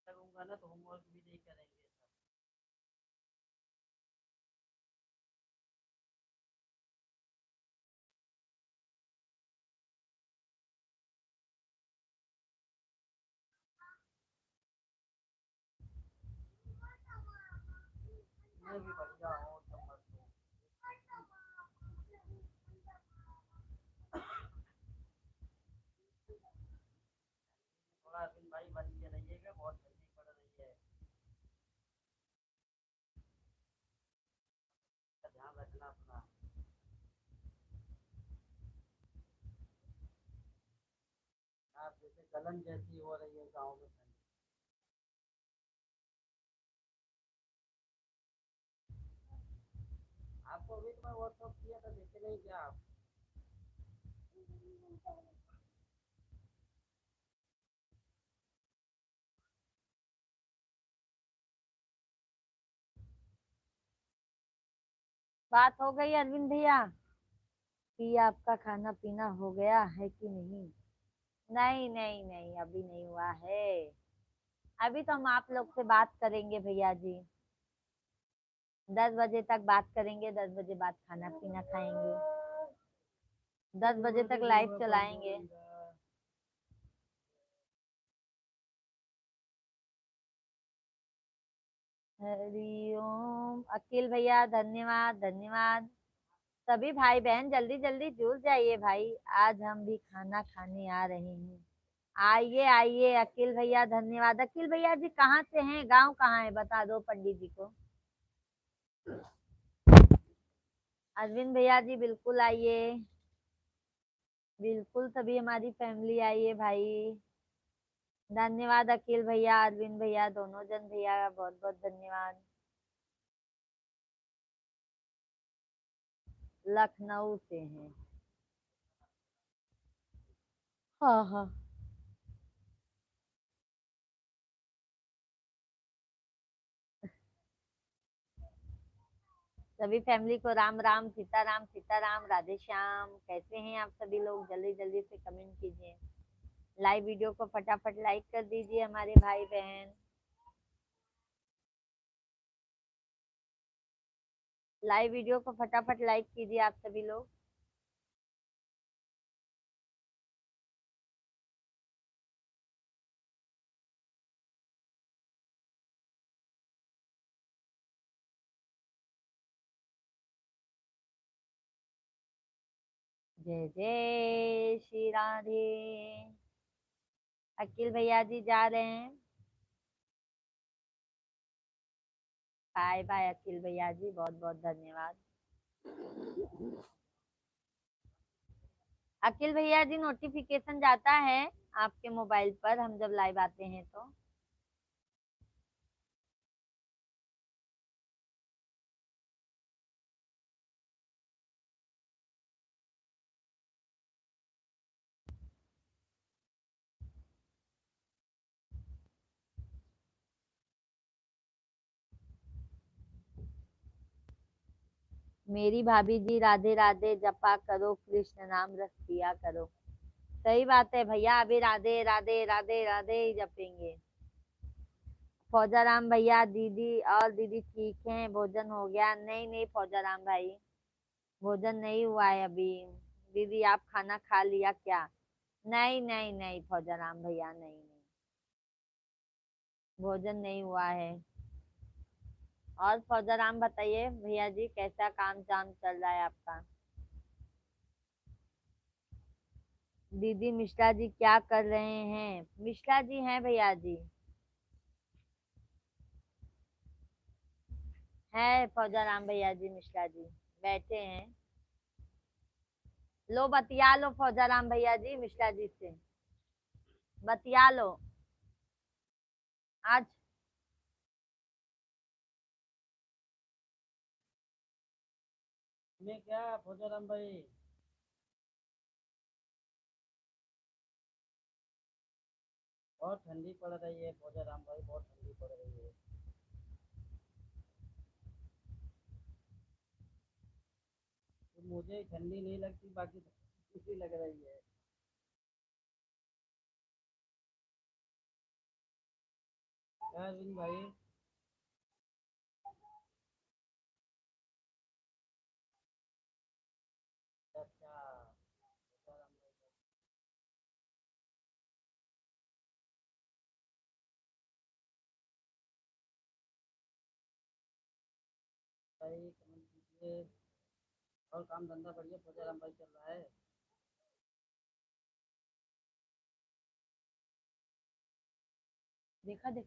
करूँगा ना तो होमवर्क भी नहीं करेंगे सब। मैं भी बढ़िया हूँ, सब मस्त हूँ। थोड़ा अरविंद भाई बन के रहिएगा, बहुत गर्मी पड़ रही है, इसका ध्यान रखना अपना। आप जैसे गलन जैसी हो रही है गाँव में ठंड। कब किया था देखे नहीं क्या आप? बात हो गई अरविंद भैया कि आपका खाना पीना हो गया है कि नहीं? नहीं नहीं नहीं, अभी नहीं हुआ है। अभी तो हम आप लोग से बात करेंगे भैया जी। 10 बजे तक बात करेंगे, 10 बजे बाद खाना पीना खाएंगे। 10 बजे तक लाइव चलाएंगे। हरिओम अखिल भैया, धन्यवाद धन्यवाद। सभी भाई बहन जल्दी जल्दी जुड़ जाइए भाई, आज हम भी खाना खाने आ रहे हैं। आइए आइए अखिल भैया, धन्यवाद। अखिल भैया जी कहाँ से हैं, गांव कहाँ है, बता दो पंडित जी को। अरविंद भैया जी बिल्कुल आइए, बिल्कुल सभी हमारी फैमिली आइए भाई। धन्यवाद अखिल भैया, अरविंद भैया, दोनों जन भैया का बहुत बहुत धन्यवाद। लखनऊ से हैं। हाँ हाँ। सभी फैमिली को राम राम, सीताराम सीताराम, राधे श्याम। कैसे हैं आप सभी लोग? जल्दी जल्दी से कमेंट कीजिए। लाइव वीडियो को फटाफट लाइक कर दीजिए हमारे भाई बहन। लाइव वीडियो को फटाफट लाइक कीजिए आप सभी लोग। जय जय श्री राधे। अखिल भैया जी जा रहे हैं। बाय बाय अखिल भैया जी, बहुत बहुत धन्यवाद। अखिल भैया जी नोटिफिकेशन जाता है आपके मोबाइल पर हम जब लाइव आते हैं तो। मेरी भाभी जी राधे राधे, जपा करो कृष्ण नाम, रस पिया करो। सही बात है भैया, अभी राधे राधे राधे राधे ही जपेंगे। फौजाराम भैया, दीदी और दीदी ठीक हैं, भोजन हो गया? नहीं नहीं फौजाराम भाई, भोजन नहीं हुआ है अभी। दीदी आप खाना खा लिया क्या? नहीं नहीं नहीं फौजाराम भैया, नहीं नहीं, भोजन नहीं हुआ है। और फौजाराम बताइए भैया जी, कैसा काम चाम चल रहा है आपका? दीदी मिश्रा जी क्या कर रहे हैं? मिश्रा जी हैं भैया जी, है फौजाराम भैया जी, मिश्रा जी बैठे हैं। लो बतिया लो फौजाराम भैया जी मिश्रा जी से, बतिया लो आज। मैं क्या भोजाराम भाई? बहुत ठंडी पड़ रही है भोजाराम भाई, बहुत ठंडी पड़ रही है। तो मुझे ठंडी नहीं लगती, बाकी ठंडी लग रही है। क्या अरविंद भाई? अच्छा भोजाराम भाई भाई कमेंट कीजिए। और काम धंधा बढ़िया भोजाराम भाई चल रहा है? देखा देख।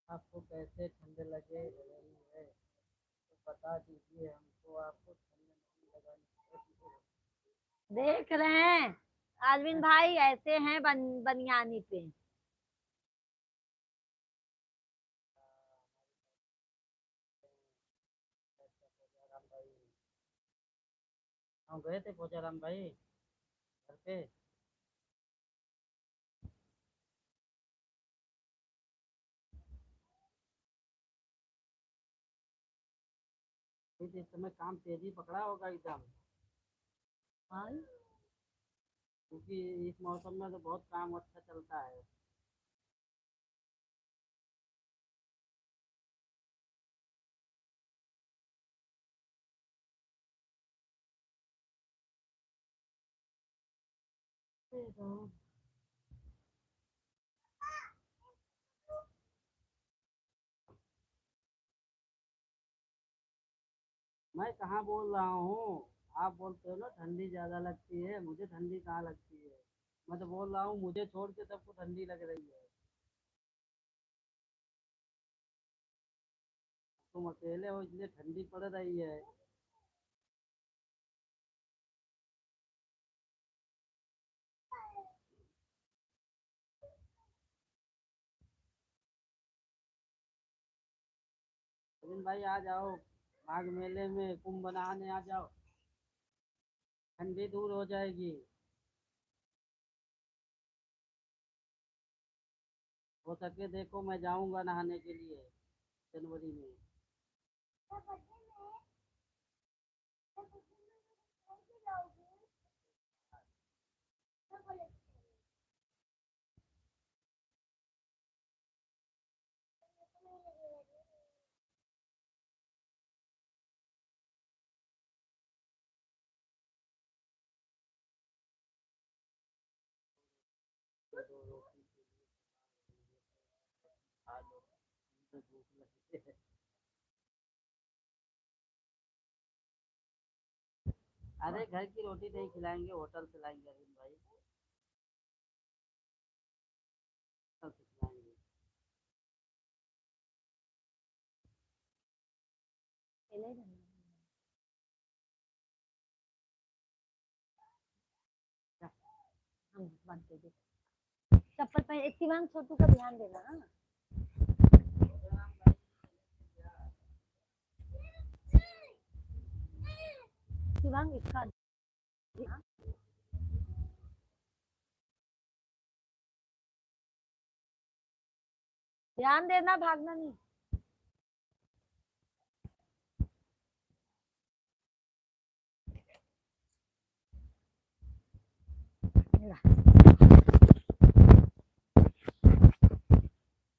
आपको कैसे ठंड लगे रही है तो बता दीजिए हमको, आपको ठंड नहीं लगानी है। देख रहे हैं अरविंद भाई, ऐसे हैं बनियानी पे। हम गए थे भोजाराम भाई घर पे। इस समय काम तेजी पकड़ा होगा एकदम, हाँ क्योंकि इस मौसम में तो बहुत काम अच्छा चलता है। मैं कहाँ बोल रहा हूँ, आप बोलते हो ना ठंडी ज्यादा लगती है, मुझे ठंडी कहाँ लगती है। मैं तो बोल रहा हूँ मुझे छोड़ के सबको ठंडी लग रही है। तुम अकेले हो इसलिए ठंडी पड़ रही है। लेकिन भाई आ जाओ, माघ मेले में कुंभ नहाने आ जाओ, ठंडी दूर हो जाएगी। हो सके देखो मैं जाऊंगा नहाने के लिए जनवरी में। दो रोटी खा लो, मुझे भूख लगी है। अरे घर की रोटी नहीं खिलाएंगे, होटल से लाएंगे अरविंद भाई, होटल से खिलाएंगे। अकेले रहना। क्या? हम बंद कर दे चप्पल पहन शिवांग छोटू का ध्यान देना हाँ? शिवांग इसका ध्यान- ध्यान देना भागना नहीं।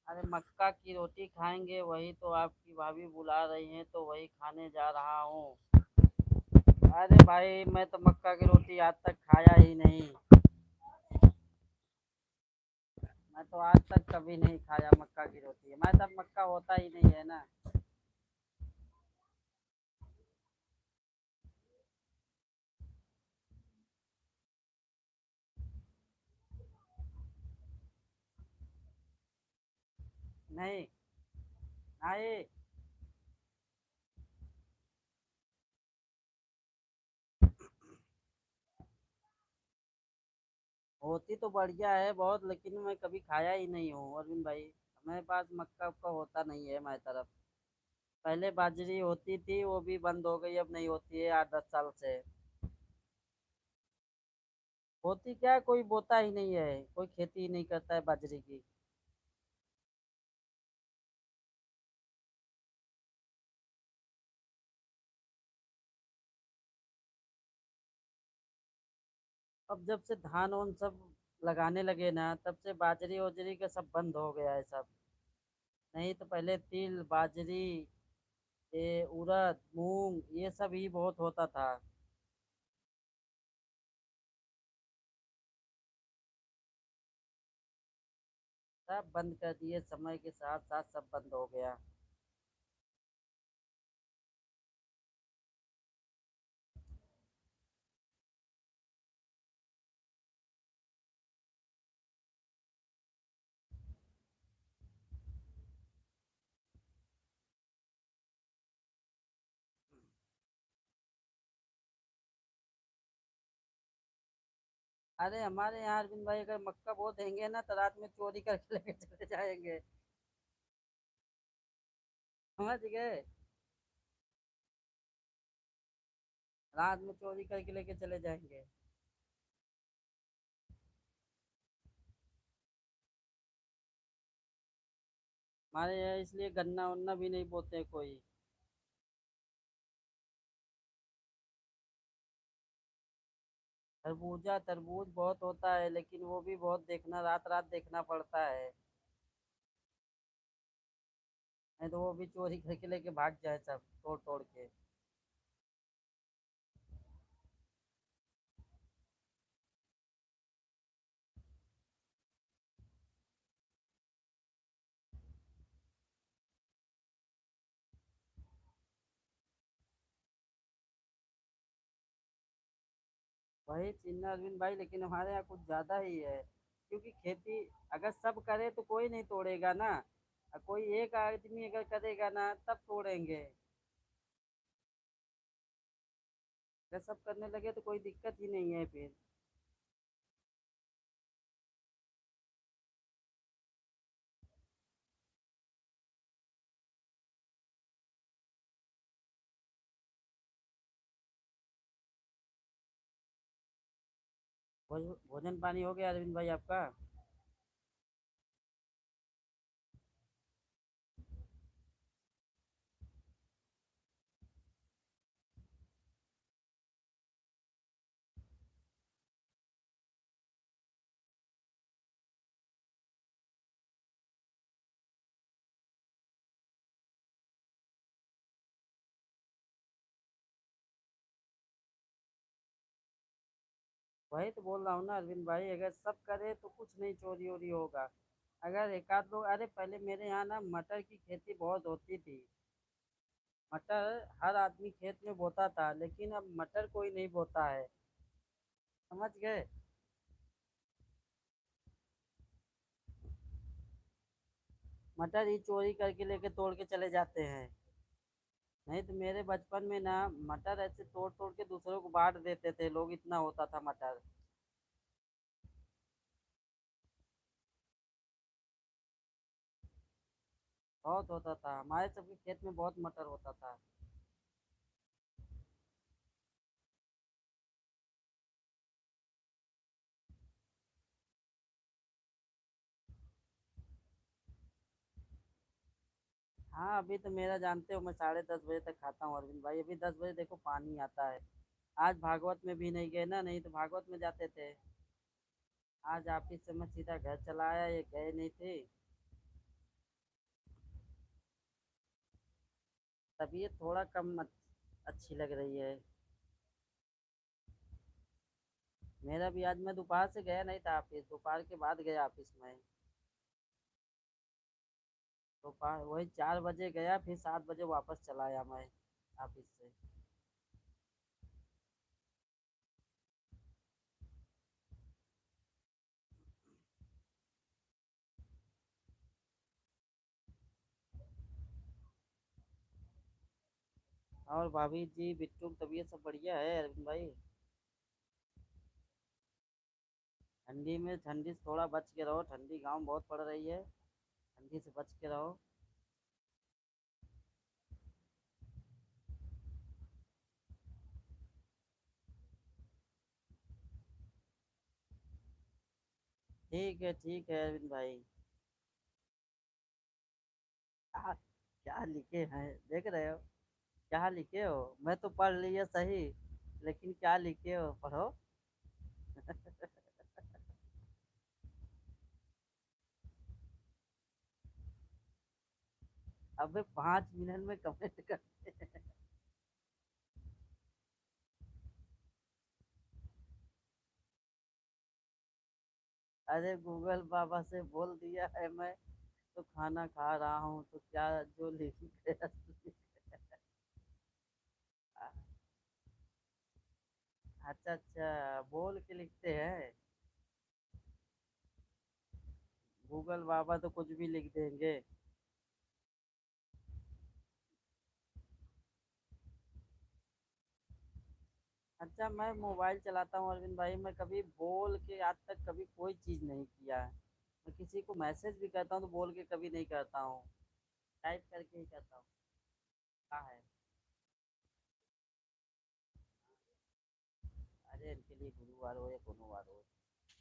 अरे मक्का की रोटी खाएंगे, वही तो आपकी भाभी बुला रही हैं तो वही खाने जा रहा हूँ। अरे भाई मैं तो मक्का की रोटी आज तक खाया ही नहीं, मैं तो आज तक कभी नहीं खाया मक्का की रोटी, हमारे साथ मक्का होता ही नहीं है ना। नहीं नहीं, होती तो बढ़िया है बहुत, लेकिन मैं कभी खाया ही नहीं हूँ अरविंद भाई। हमारे पास मक्का उक्का होता नहीं है हमारी तरफ। पहले बाजरी होती थी, वो भी बंद हो गई, अब नहीं होती है 8-10 साल से। होती क्या है, कोई बोता ही नहीं है, कोई खेती ही नहीं करता है बाजरे की। अब जब से धान वान सब लगाने लगे ना, तब से बाजरी वाजरी का सब बंद हो गया है सब। नहीं तो पहले तिल बाजरी, ये उड़द मूंग ये सब ही बहुत होता था। सब बंद कर दिए, समय के साथ साथ सब बंद हो गया। अरे हमारे यहाँ अरविंद भाई अगर मक्का बो देंगे ना तो रात में चोरी करके लेके चले जाएंगे। समझ गए। रात में चोरी करके लेके चले जाएंगे। हमारे यहाँ इसलिए गन्ना वन्ना भी नहीं बोते कोई। खरबूजा तरबूज बहुत होता है, लेकिन वो भी बहुत देखना, रात रात देखना पड़ता है, नहीं तो वो भी चोरी करके लेके भाग जाए सब तोड़ तोड़ के। वही चिन्ना अरविंद भाई, लेकिन हमारे यहाँ कुछ ज्यादा ही है, क्योंकि खेती अगर सब करे तो कोई नहीं तोड़ेगा ना, कोई एक आदमी अगर करेगा ना तब तोड़ेंगे। अगर सब करने लगे तो कोई दिक्कत ही नहीं है फिर। भोजन पानी हो गया अरविंद भाई आपका? वही तो बोल रहा हूँ ना अरविंद भाई, अगर सब करे तो कुछ नहीं चोरी वोरी होगा। अगर एक आध लोग, अरे पहले मेरे यहाँ ना मटर की खेती बहुत होती थी। मटर हर आदमी खेत में बोता था, लेकिन अब मटर कोई नहीं बोता है। समझ गए? मटर ही चोरी करके लेके तोड़ के चले जाते हैं। नहीं तो मेरे बचपन में ना मटर ऐसे तोड़ तोड़ के दूसरों को बांट देते थे लोग, इतना होता था मटर। बहुत होता था, हमारे सबके खेत में बहुत मटर होता था। हाँ अभी तो मेरा जानते हो, मैं 10:30 बजे तक खाता हूँ अरविंद भाई। अभी 10 बजे देखो पानी आता है। आज भागवत में भी नहीं गए ना, नहीं तो भागवत में जाते थे। आज ऑफिस से मैं सीधा घर चला आया, ये गए नहीं थे। तबीयत थोड़ा कम अच्छी लग रही है। मेरा भी आज, मैं दोपहर से गया नहीं था ऑफिस, दोपहर के बाद गया ऑफिस में। दोपहर वही 4 बजे गया, फिर 7 बजे वापस चला आया मैं ऑफिस से। और भाभी जी बिट्टू की तबीयत सब बढ़िया है अरविंद भाई? ठंडी में, ठंडी से थोड़ा बच के रहो, ठंडी गाँव में बहुत पड़ रही है, ठंडी से बच के रहो। ठीक है अरविंद भाई। क्या लिखे हैं देख रहे हो? क्या लिखे हो? मैं तो पढ़ लिया सही, लेकिन क्या लिखे हो पढ़ो। अबे 5 मिनट में कमेंट करते हैं। अरे गूगल बाबा से बोल दिया है मैं, तो खाना खा रहा हूँ, तो क्या जो लिख गया सो लिख गया। अच्छा अच्छा, बोल के लिखते हैं। गूगल बाबा तो कुछ भी लिख देंगे। अच्छा, मैं मोबाइल चलाता हूँ अरविंद भाई, मैं कभी बोल के आज तक कभी कोई चीज़ नहीं किया है। मैं किसी को मैसेज भी करता हूँ तो बोल के कभी नहीं करता हूँ, टाइप करके ही करता हूँ। क्या है? बार हो या कोनो बार हो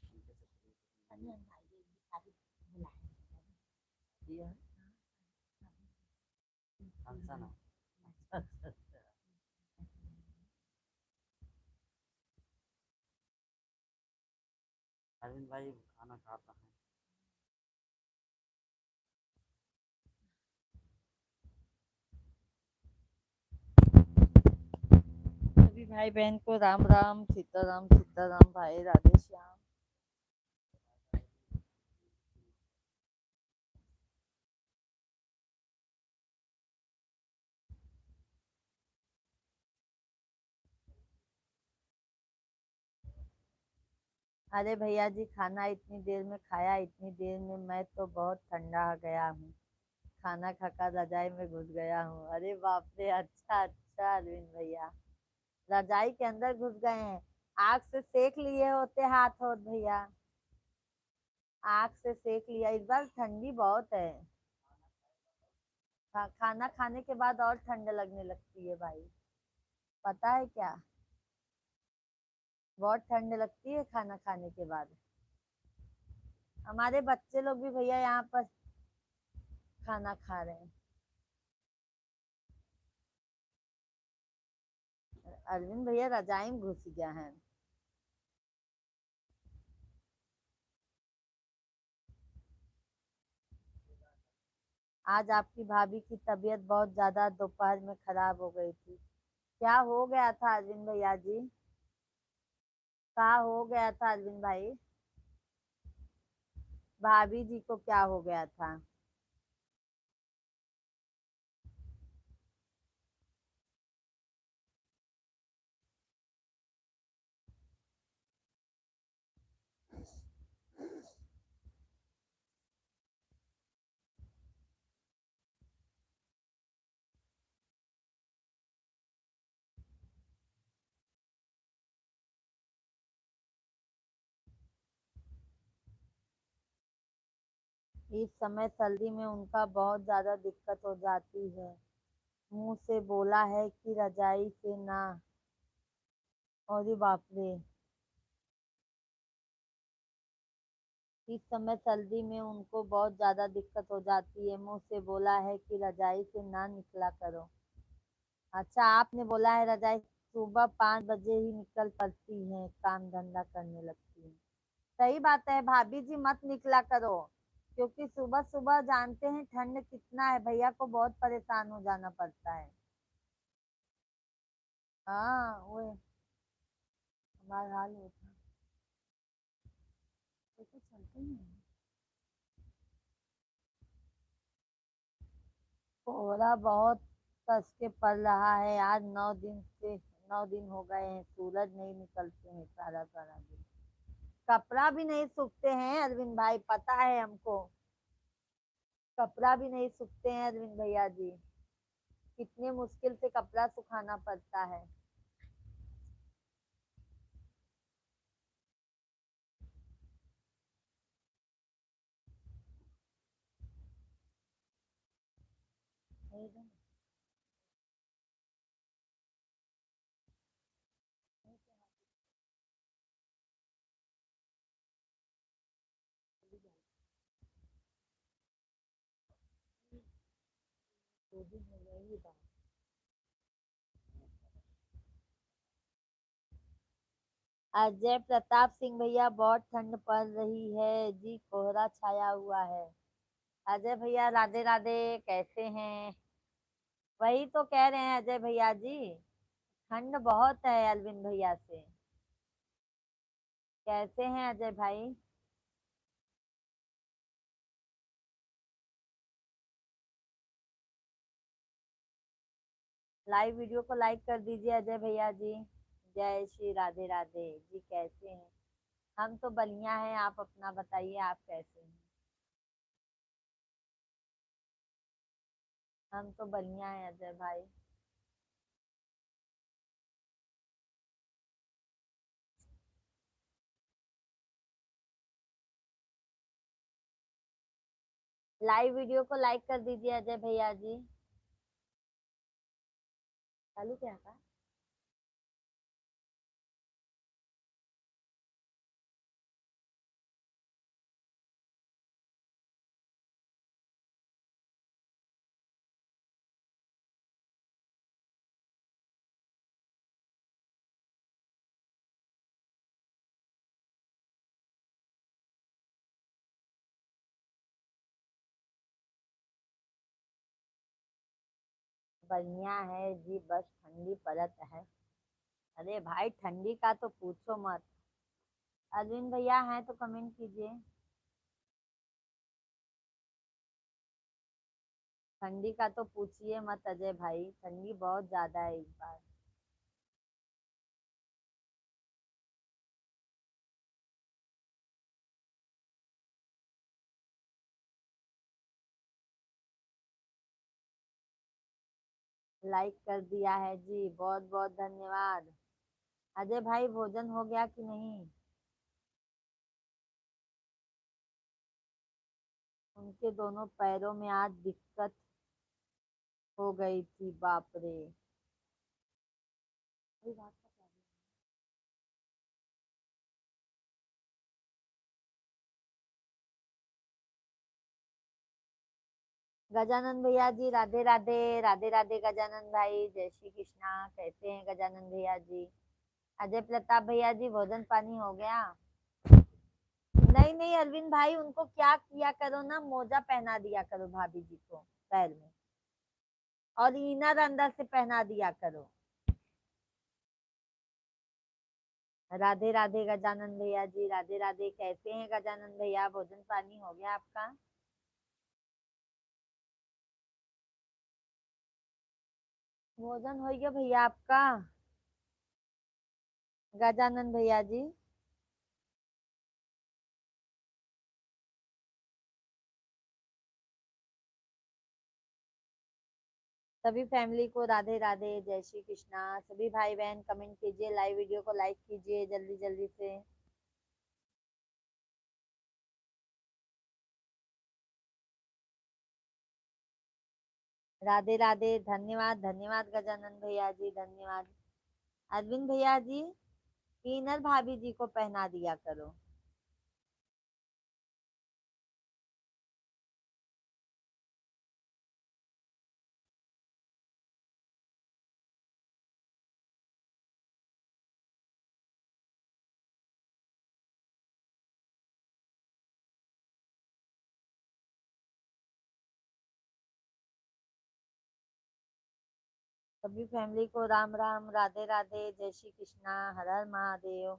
उनके से अनियन भाई जी भी शादी बुलाए दिया है फंक्शन है अच्छा अच्छा अरविंद भाई खाना खाता है सभी भाई बहन को राम राम सीताराम भाई राधे श्याम। अरे भैया जी खाना इतनी देर में खाया, इतनी देर में मैं तो बहुत ठंडा आ गया हूँ। खाना खाकर रजाई में घुस गया हूँ। अरे बाप रे, अच्छा अच्छा अरविंद भैया रजाई के अंदर घुस गए हैं। आग से सेक लिए होते हाथ होत भैया, आग से सेक लिया। इस बार ठंडी बहुत है। खाना खाने के बाद और ठंड लगने लगती है भाई, पता है क्या? बहुत ठंड लगती है खाना खाने के बाद। हमारे बच्चे लोग भी भैया यहाँ पर खाना खा रहे हैं। अरविंद भैया रजाई में घुस गया है। आज आपकी भाभी की तबीयत बहुत ज्यादा दोपहर में खराब हो गई थी। क्या हो गया था अरविंद भैया जी? क्या हो गया था अरविंद भाई? भाभी जी को क्या हो गया था? इस समय सर्दी में उनका बहुत ज्यादा दिक्कत हो जाती है। मुंह से बोला है कि रजाई से ना। अरे बाप रे, इस समय सर्दी में उनको बहुत ज्यादा दिक्कत हो जाती है। मुंह से बोला है कि रजाई से ना निकला करो। अच्छा, आपने बोला है रजाई सुबह 5 बजे ही निकल पड़ती है, काम धंधा करने लगती है। सही बात है भाभी जी, मत निकला करो, क्योंकि सुबह सुबह जानते हैं ठंड कितना है, भैया को बहुत परेशान हो जाना पड़ता है। हाँ वो हमारा हाल होता है। तो चलते ही हैं। कोहरा बहुत कस के पड़ रहा है। आज 9 दिन से 9 दिन हो गए हैं, सूरज नहीं निकलते हैं सारा सारा दिन। कपड़ा भी नहीं सूखते हैं अरविंद भाई, पता है हमको। कपड़ा भी नहीं सूखते हैं अरविंद भैया जी, कितने मुश्किल से कपड़ा सुखाना पड़ता है। अजय प्रताप सिंह भैया, बहुत ठंड पड़ रही है जी, कोहरा छाया हुआ है। अजय भैया राधे राधे, कैसे हैं? वही तो कह रहे हैं अजय भैया जी, ठंड बहुत है अरविंद भैया से। कैसे हैं अजय भाई? लाइव वीडियो को लाइक कर दीजिए अजय भैया जी। जय श्री राधे राधे जी, कैसे हैं? हम तो बढ़िया हैं, आप अपना बताइए, आप कैसे हैं? हम तो बढ़िया हैं अजय भाई। लाइव वीडियो को लाइक कर दीजिए अजय भैया जी। चालू क्या था? बढ़िया है जी, बस ठंडी पड़त है। अरे भाई ठंडी का तो पूछो मत। अरविंद भैया हैं तो कमेंट कीजिए। ठंडी का तो पूछिए मत अजय भाई, ठंडी बहुत ज्यादा है इस बार। लाइक कर दिया है जी, बहुत बहुत धन्यवाद। अजय भाई भोजन हो गया कि नहीं? उनके दोनों पैरों में आज दिक्कत हो गई थी, बाप रे। अरे बात का क्या है? गजानन भैया जी राधे राधे। राधे राधे गजानन भाई, जय श्री कृष्णा। कैसे हैं गजानन भैया जी? अजय प्रताप भैया जी भोजन पानी हो गया? नहीं नहीं अरविंद भाई, उनको क्या किया करो ना, मोजा पहना दिया करो भाभी जी को पैर में, और इनर अंदर से पहना दिया करो। राधे राधे गजानन भैया जी, राधे राधे। कैसे हैं गजानन भैया? भोजन पानी हो गया आपका? भोजन हो गया भैया आपका? गजानन भैया जी। सभी फैमिली को राधे राधे, जय श्री कृष्णा। सभी भाई बहन कमेंट कीजिए, लाइव वीडियो को लाइक कीजिए जल्दी जल्दी से। राधे राधे, धन्यवाद धन्यवाद गजानन भैया जी, धन्यवाद। अरविंद भैया जी, इनर भाभी जी को पहना दिया करो। सभी फैमिली को राम राम, राधे राधे, जय श्री कृष्णा, हर हर महादेव।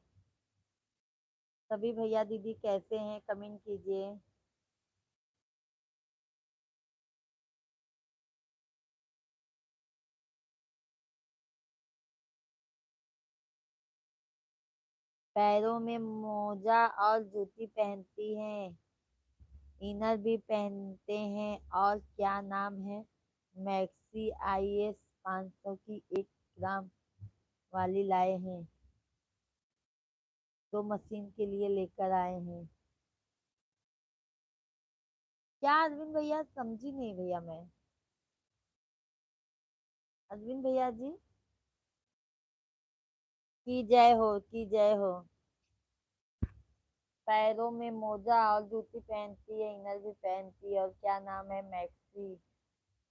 सभी भैया दीदी कैसे हैं? कमेंट कीजिए। पैरों में मोजा और जूती पहनती हैं, इनर भी पहनते हैं, और क्या नाम है, मैक्सी IS 500 की 1 ग्राम वाली लाए हैं, तो मशीन के लिए लेकर आए हैं। क्या अरविंद भैया? समझी नहीं भैया मैं। अरविंद भैया जी की जय हो, की जय हो। पैरों में मोजा और जूती पहनती है, इनर भी पहनती है, और क्या नाम है, मैक्सी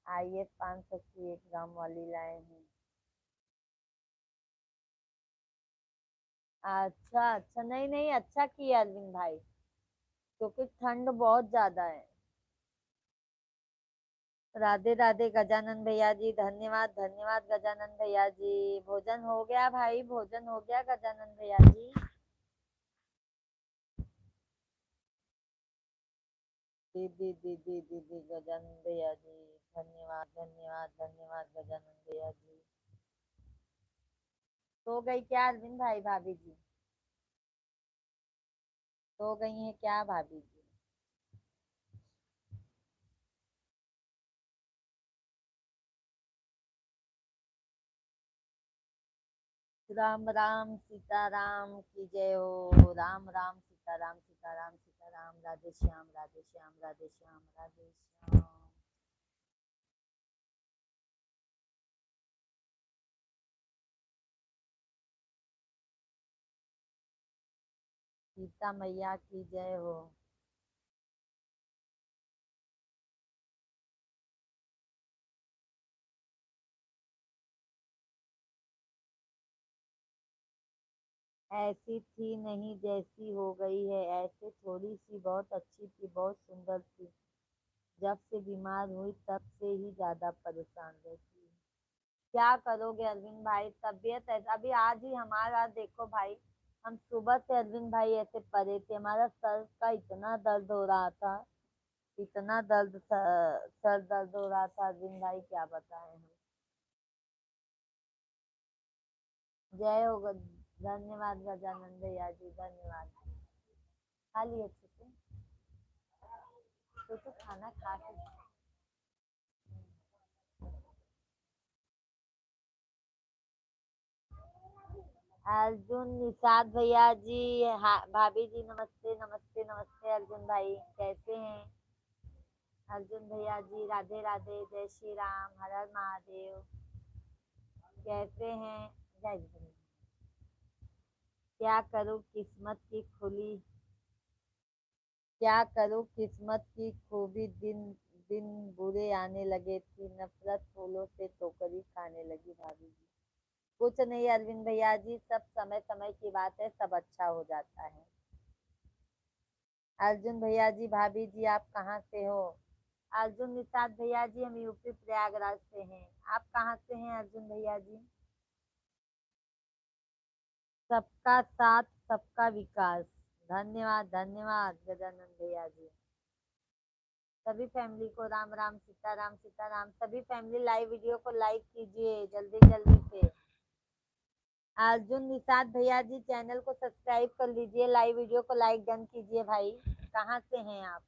IS 500 की 1 ग्राम वाली लाए हैं। अच्छा अच्छा, नहीं नहीं, अच्छा किया अरविंद भाई, क्योंकि ठंड बहुत ज्यादा है। राधे राधे गजानन भैया जी, धन्यवाद धन्यवाद गजानन भैया जी। भोजन हो गया भाई, भोजन हो गया गजानन भैया जी। दीदी दीदी दीदी गजानन भैया जी, धन्यवाद धन्यवाद धन्यवाद गजानन भैया जी। सो गई क्या अरविंद भाई भाभी जी? सो गई हैं क्या भाभी जी? राम राम सीताराम की जय हो। राम राम सीताराम, सीताराम सीताराम, राधे श्याम राधे श्याम राधे श्याम राधे श्याम। सीता मैया की जय हो। ऐसी थी नहीं जैसी हो गई है, ऐसे थोड़ी सी, बहुत अच्छी थी, बहुत सुंदर थी। जब से बीमार हुई तब से ही ज्यादा परेशान रहती है। क्या करोगे अरविंद भाई, तबीयत है अभी। आज ही हमारा देखो भाई, हम सुबह से अरविंद भाई ऐसे पड़े थे, हमारा सर का इतना दर्द हो रहा था, इतना सर दर्द हो रहा था अरविंद भाई, क्या बताएं हम। जय हो धन्यवाद गजानंद भैया जी, धन्यवाद। खा लिए अच्छे से, तो खाना खा के। अर्जुन निषाद भैया जी, हाँ भाभी जी, नमस्ते नमस्ते नमस्ते। अर्जुन भाई कैसे हैं? अर्जुन भैया जी राधे राधे, जय श्री राम, हर हर महादेव। कैसे हैं? जय जय। क्या करूं किस्मत की खुली, क्या करूं किस्मत की खूबी, दिन दिन बुरे आने लगे थी, नफरत फूलों से टोकरी खाने लगी भाभी जी। कुछ नहीं अरविंद भैया जी, सब समय समय की बात है, सब अच्छा हो जाता है। अर्जुन भैया जी, भाभी जी आप कहाँ से हो? अर्जुन निषाद भैया जी, हम यूपी प्रयागराज से हैं। आप कहाँ से हैं अर्जुन भैया जी? सबका साथ सबका विकास। धन्यवाद धन्यवाद गजानंद भैया जी। सभी फैमिली को राम राम, सीताराम सीताराम। सभी फैमिली लाइव वीडियो को लाइक कीजिए जल्दी जल्दी से। अर्जुन निषाद भैया जी चैनल को सब्सक्राइब कर लीजिए, लाइव वीडियो को लाइक डन कीजिए भाई। कहाँ से हैं आप?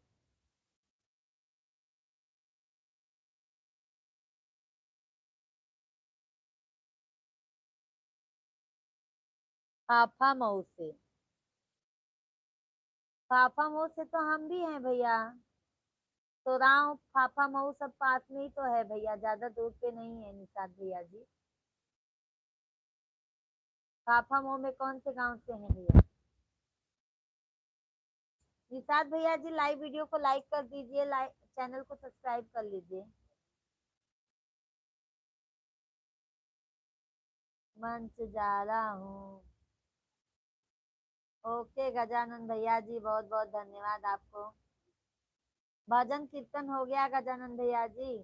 फाफा मऊ से। फाफा मऊ से तो हम भी हैं भैया। तो राव फाफा मऊ सब पास में ही तो है भैया, ज्यादा दूर पे नहीं है निषाद भैया जी। फाफा मऊ में कौन से गांव से हैं भैया? निषाद भैया जी लाइव वीडियो को लाइक कर दीजिए, लाइक चैनल को सब्सक्राइब कर लीजिए। मंच जा रहा हूँ। ओके गजानन भैया जी, बहुत बहुत धन्यवाद आपको। भजन कीर्तन हो गया गजानन भैया जी।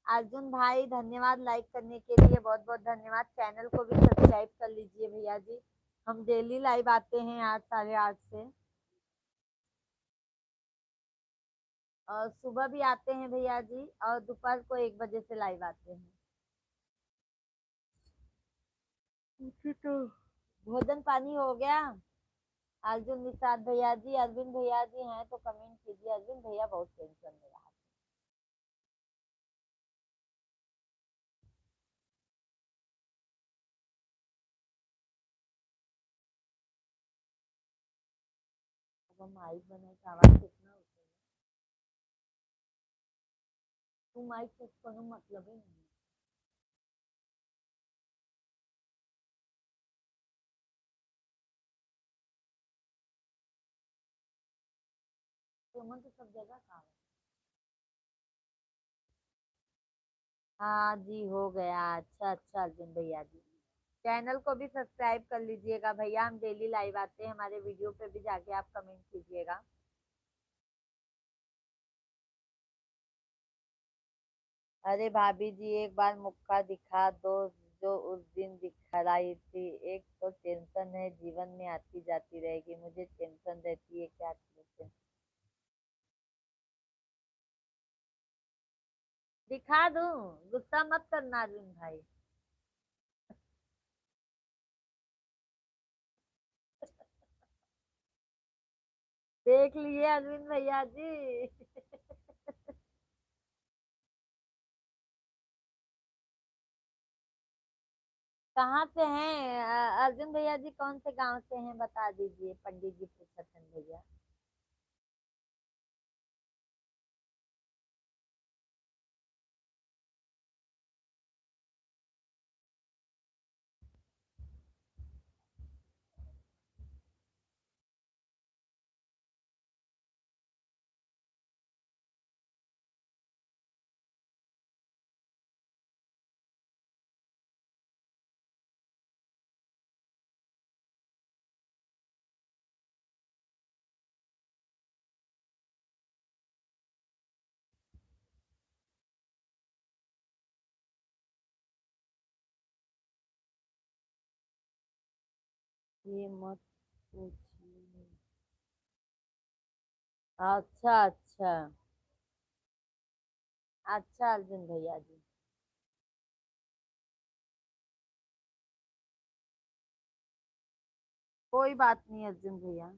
अर्जुन भाई धन्यवाद लाइक करने के लिए, बहुत बहुत धन्यवाद। चैनल को भी सब्सक्राइब कर लीजिए भैया जी। हम डेली लाइव आते हैं 8 साढ़े 8 से, और सुबह भी आते हैं भैया जी, और दोपहर को 1 बजे से लाइव आते हैं। तो भोजन पानी हो गया? अर्जुन निषाद भैया जी, अरविंद भैया जी हैं तो कमेंट कीजिए। अरविंद भैया बहुत टेंशन में रहा। अब हम माइक बनाए तो आवाज कितना होता है? तू माइक से कोनो मतलब ही नहीं। सुमन तो सब जगह काम है। हाँ जी हो गया। अच्छा अच्छा अर्जुन भैया जी, चैनल को भी सब्सक्राइब कर लीजिएगा भैया। हम डेली लाइव आते हैं, हमारे वीडियो पे भी जाके आप कमेंट कीजिएगा। अरे भाभी जी एक बार मुक्का दिखा दो, जो उस दिन दिखलाई थी। एक तो टेंशन है जीवन में आती जाती रहेगी, मुझे टेंशन रहती है, क्या करूं? दिखा दूं? गुस्सा मत करना अर्जुन भाई। देख लिए अरविंद भैया जी। कहाँ से हैं अर्जुन भैया जी, कौन से गांव से हैं बता दीजिए, पंडित जी पूछते हैं भैया। ये मत पूछिए। अच्छा अच्छा। अच्छा अर्जुन भैया जी। कोई बात नहीं अर्जुन भैया।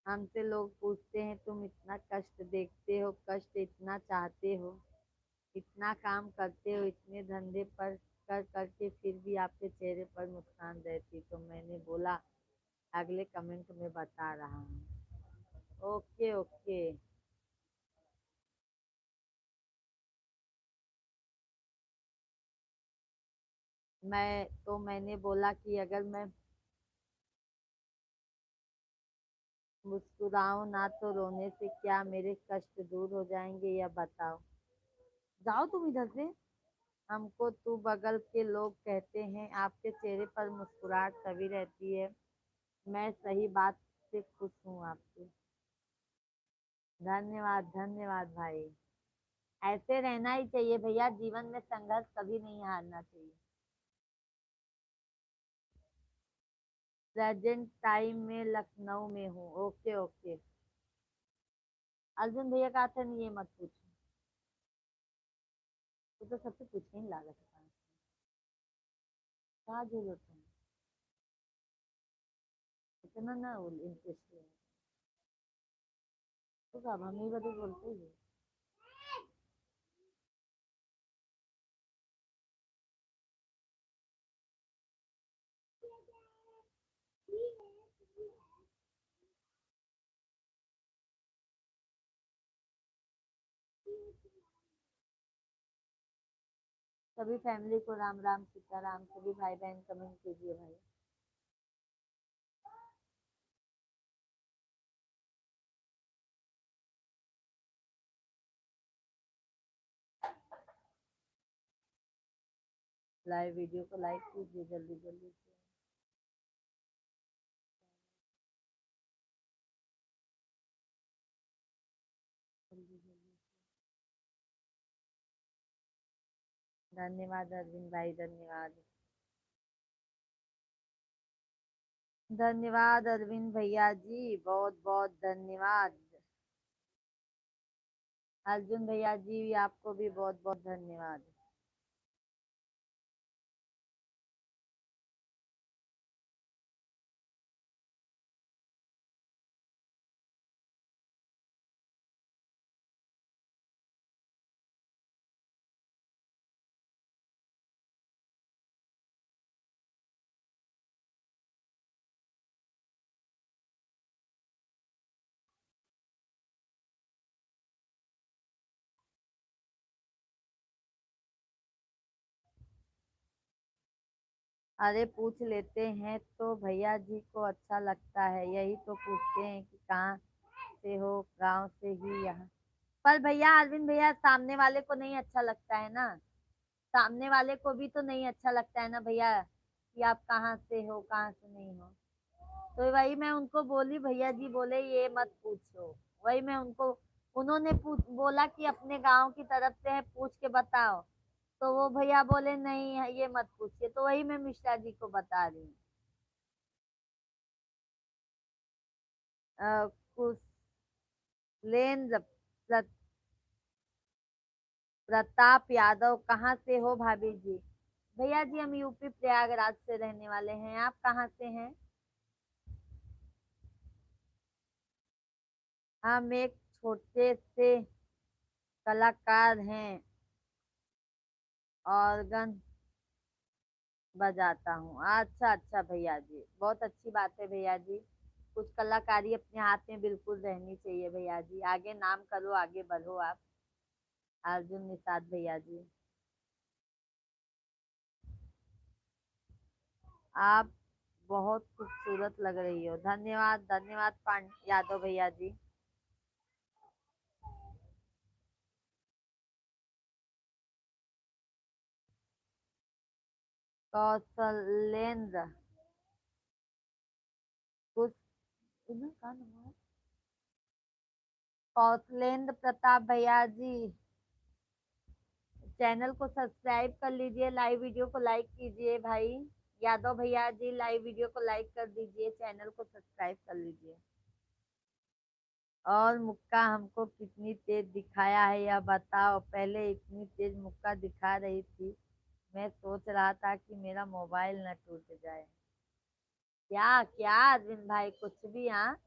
हमसे लोग पूछते हैं तुम इतना कष्ट देखते हो, कष्ट इतना चाहते हो, इतना काम करते हो, इतने धंधे पर कर करके फिर भी आपके चेहरे पर मुस्कान रहती, तो मैंने बोला अगले कमेंट में बता रहा हूँ। Okay okay. मैंने बोला कि अगर मैं मुस्कुराऊं ना तो रोने से क्या मेरे कष्ट दूर हो जाएंगे, या बताओ। जाओ तुम इधर से। हमको तू बगल के लोग कहते हैं आपके चेहरे पर मुस्कुराहट तभी रहती है। मैं सही बात से खुश हूँ आपसे। धन्यवाद धन्यवाद भाई। ऐसे रहना ही चाहिए भैया, जीवन में संघर्ष कभी नहीं हारना चाहिए। प्रेजेंट टाइम में लखनऊ में हूँ। Okay okay. अर्जुन भैया का था नहीं, ये मत पूछो। तो सबसे पूछने ही लागत है। कहाँ जरूरत है इतना ना इंटरेस्ट है। तो अब हम ही बड़े बोलते ही हैं। सभी फैमिली को राम राम सीता राम, सभी भाई बहन कमेंट कीजिए भाई। लाइव वीडियो को लाइक कीजिए जल्दी जल्दी से। जल्दी जल्दी। धन्यवाद अरविंद भाई, धन्यवाद। धन्यवाद अरविंद भैया जी, बहुत बहुत धन्यवाद। अर्जुन भैया जी आपको भी बहुत बहुत धन्यवाद। अरे पूछ लेते हैं तो भैया जी को अच्छा लगता है, यही तो पूछते हैं कि कहाँ से हो, गांव से ही यहाँ। पर भैया अरविंद भैया सामने वाले को नहीं अच्छा लगता है ना। सामने वाले को भी तो नहीं अच्छा लगता है ना भैया, कि आप कहाँ से हो कहाँ से नहीं हो। तो वही मैं उनको बोली, भैया जी बोले ये मत पूछो। वही मैं उनको, उन्होंने बोला कि अपने गांव की तरफ से है, पूछ के बताओ। तो वो भैया बोले नहीं ये मत पूछिए, तो वही मैं मिश्रा जी को बता रही हूँ। कुशलेंद्र प्रताप यादव, कहाँ से हो भाभी जी। भैया जी हम यूपी प्रयागराज से रहने वाले हैं, आप कहाँ से हैं। हम एक छोटे से कलाकार हैं, ऑर्गन बजाता हूँ। अच्छा अच्छा भैया जी, बहुत अच्छी बात है भैया जी। कुछ कलाकारी अपने हाथ में बिल्कुल रहनी चाहिए भैया जी, आगे नाम करो आगे बढ़ो आप। अर्जुन निषाद भैया जी, आप बहुत खूबसूरत लग रही हो। धन्यवाद धन्यवाद पांड यादव भैया जी। कौशलेंद्र कुछ इधर का नाम है? कौशलेंद्र प्रताप भैया जी, चैनल को सब्सक्राइब कर लीजिए, लाइव वीडियो को लाइक कीजिए भाई। यादव भैया जी लाइव वीडियो को लाइक कर दीजिए, चैनल को सब्सक्राइब कर लीजिए। और मुक्का हमको कितनी तेज दिखाया है यह बताओ। पहले इतनी तेज मुक्का दिखा रही थी, मैं सोच रहा था कि मेरा मोबाइल न टूट जाए। क्या क्या अरविंद भाई, कुछ भी? हाँ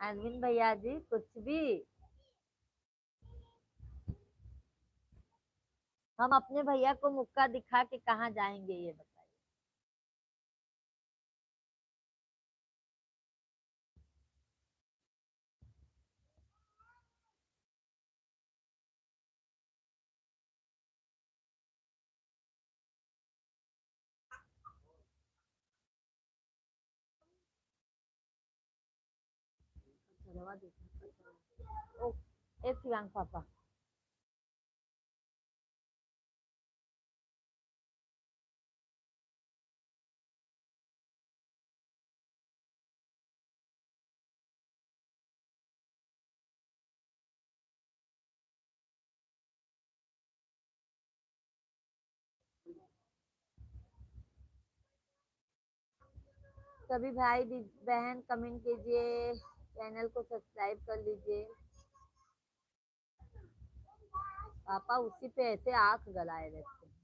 अरविंद भैया जी, कुछ भी। हम अपने भैया को मुक्का दिखा के कहाँ जाएंगे ये बताइए। ओ, ए शिवांग पापा, सभी भाई बहन कमेंट कीजिए, चैनल को सब्सक्राइब कर लीजिए। पापा उसी पे ऐसे आंख गलाए रहते हैं।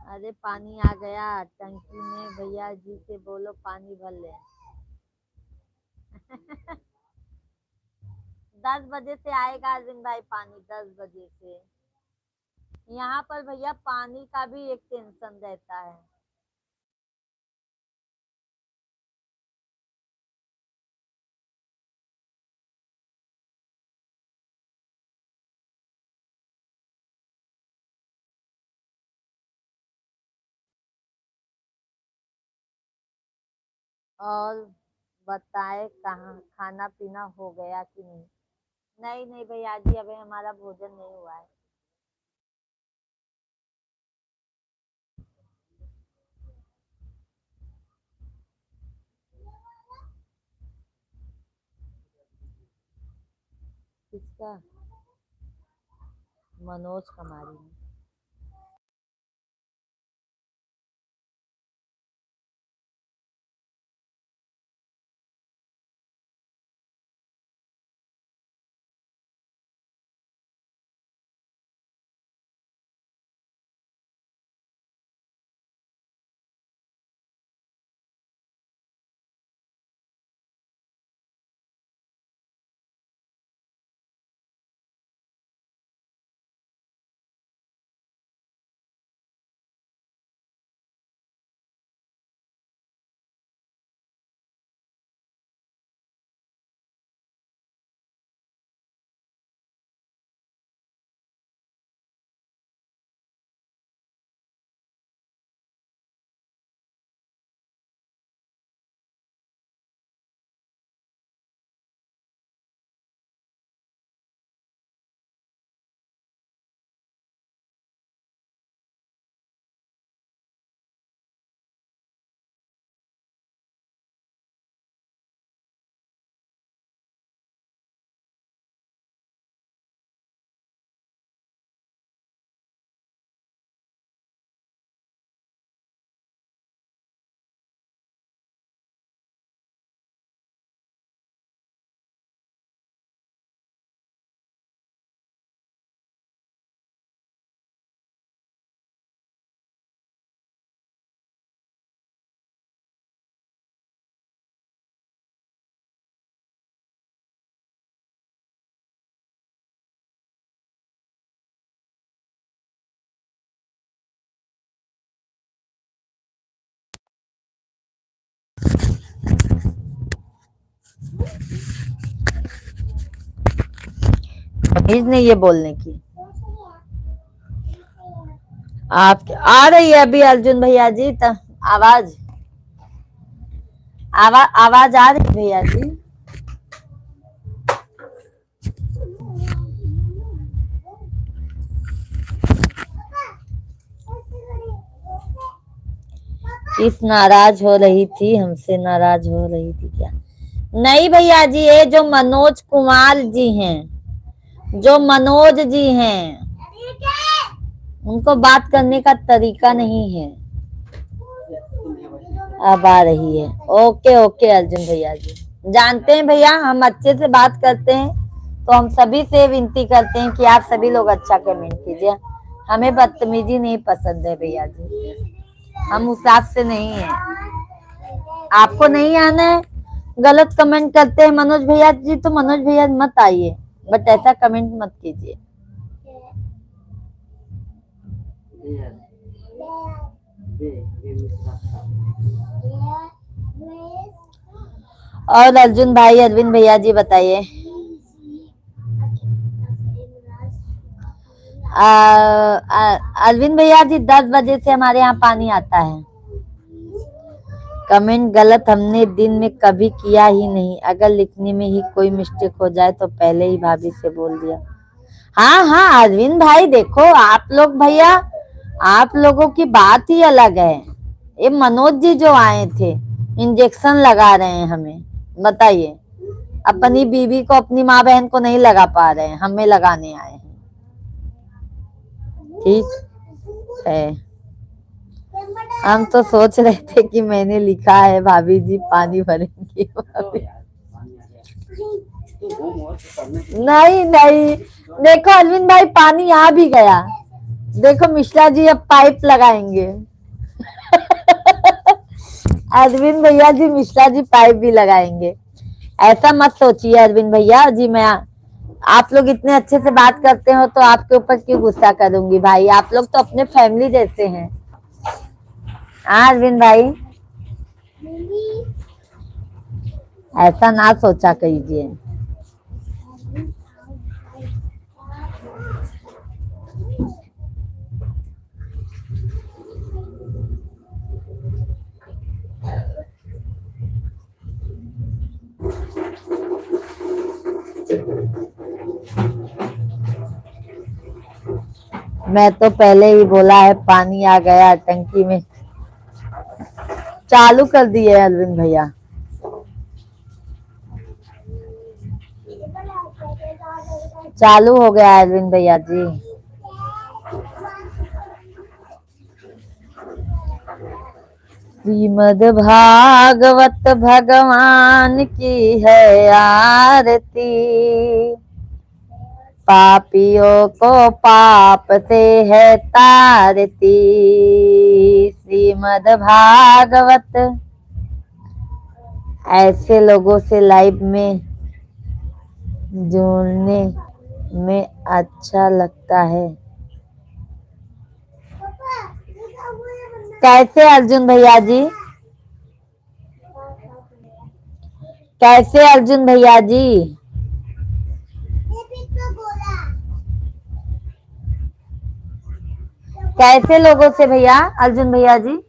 अरे पानी आ गया टंकी में, भैया जी से बोलो पानी भर ले। 10 बजे से आएगा अरविंद भाई पानी, 10 बजे से। यहाँ पर भैया पानी का भी एक टेंशन रहता है। और बताए कहाँ खाना पीना हो गया कि नहीं? नहीं नहीं भैया जी, अभी हमारा भोजन नहीं हुआ है। किसका? मनोज कुमारी ने। तमीज नहीं है बोलने की। आप आ रही है अभी अर्जुन भैया जी, आवाज आवाज आ रही है भैया जी। किस नाराज हो रही थी? हमसे नाराज हो रही थी क्या? नहीं भैया जी, ये जो मनोज कुमार जी हैं जो मनोज जी हैं उनको बात करने का तरीका नहीं है। अब आ रही है। ओके ओके अर्जुन भैया जी, जानते हैं भैया हम अच्छे से बात करते हैं, तो हम सभी से विनती करते हैं कि आप सभी लोग अच्छा कमेंट कीजिए। हमें बदतमीजी नहीं पसंद है भैया जी, हम उस हिसाब से नहीं है। आपको नहीं आना है, गलत कमेंट करते हैं मनोज भैया जी, तो मनोज भैया मत आइए, बट ऐसा कमेंट मत कीजिए। और अर्जुन भाई अरविंद भैया जी बताइए। अरविंद भैया जी 10 बजे से हमारे यहाँ पानी आता है। कमेंट गलत हमने दिन में कभी किया ही नहीं, अगर लिखने में ही कोई मिस्टेक हो जाए तो पहले ही भाभी से बोल दिया। हाँ हाँ अरविंद भाई देखो, आप लोग भैया आप लोगों की बात ही अलग है। ये मनोज जी जो आए थे इंजेक्शन लगा रहे हैं हमें, बताइए, अपनी बीवी को अपनी माँ बहन को नहीं लगा पा रहे हैं, हमें लगाने आए हैं। ठीक है, हम तो सोच रहे थे कि मैंने लिखा है भाभी जी पानी भरेंगी। नहीं नहीं, देखो अरविंद भाई पानी आ भी गया, देखो मिश्रा जी अब पाइप लगाएंगे। अरविंद भैया जी मिश्रा जी पाइप भी लगाएंगे, ऐसा मत सोचिए अरविंद भैया जी। मैं आप लोग इतने अच्छे से बात करते हो तो आपके ऊपर क्यों गुस्सा करूंगी भाई, आप लोग तो अपने फैमिली जैसे हैं। हाँ अरविंद भाई, ऐसा ना सोचा कीजिए। मैं तो पहले ही बोला है पानी आ गया टंकी में, चालू कर दिए अरविंद भैया। चालू हो गया अरविंद भैया जी। श्रीमद् भागवत भगवान की है आरती, पापियों को पाप से है तारती। श्रीमद् भागवत, ऐसे लोगों से लाइव में जुड़ने में अच्छा लगता है। कैसे अर्जुन भैया जी, कैसे अर्जुन भैया जी, कैसे लोगों से भैया अर्जुन भैया जी।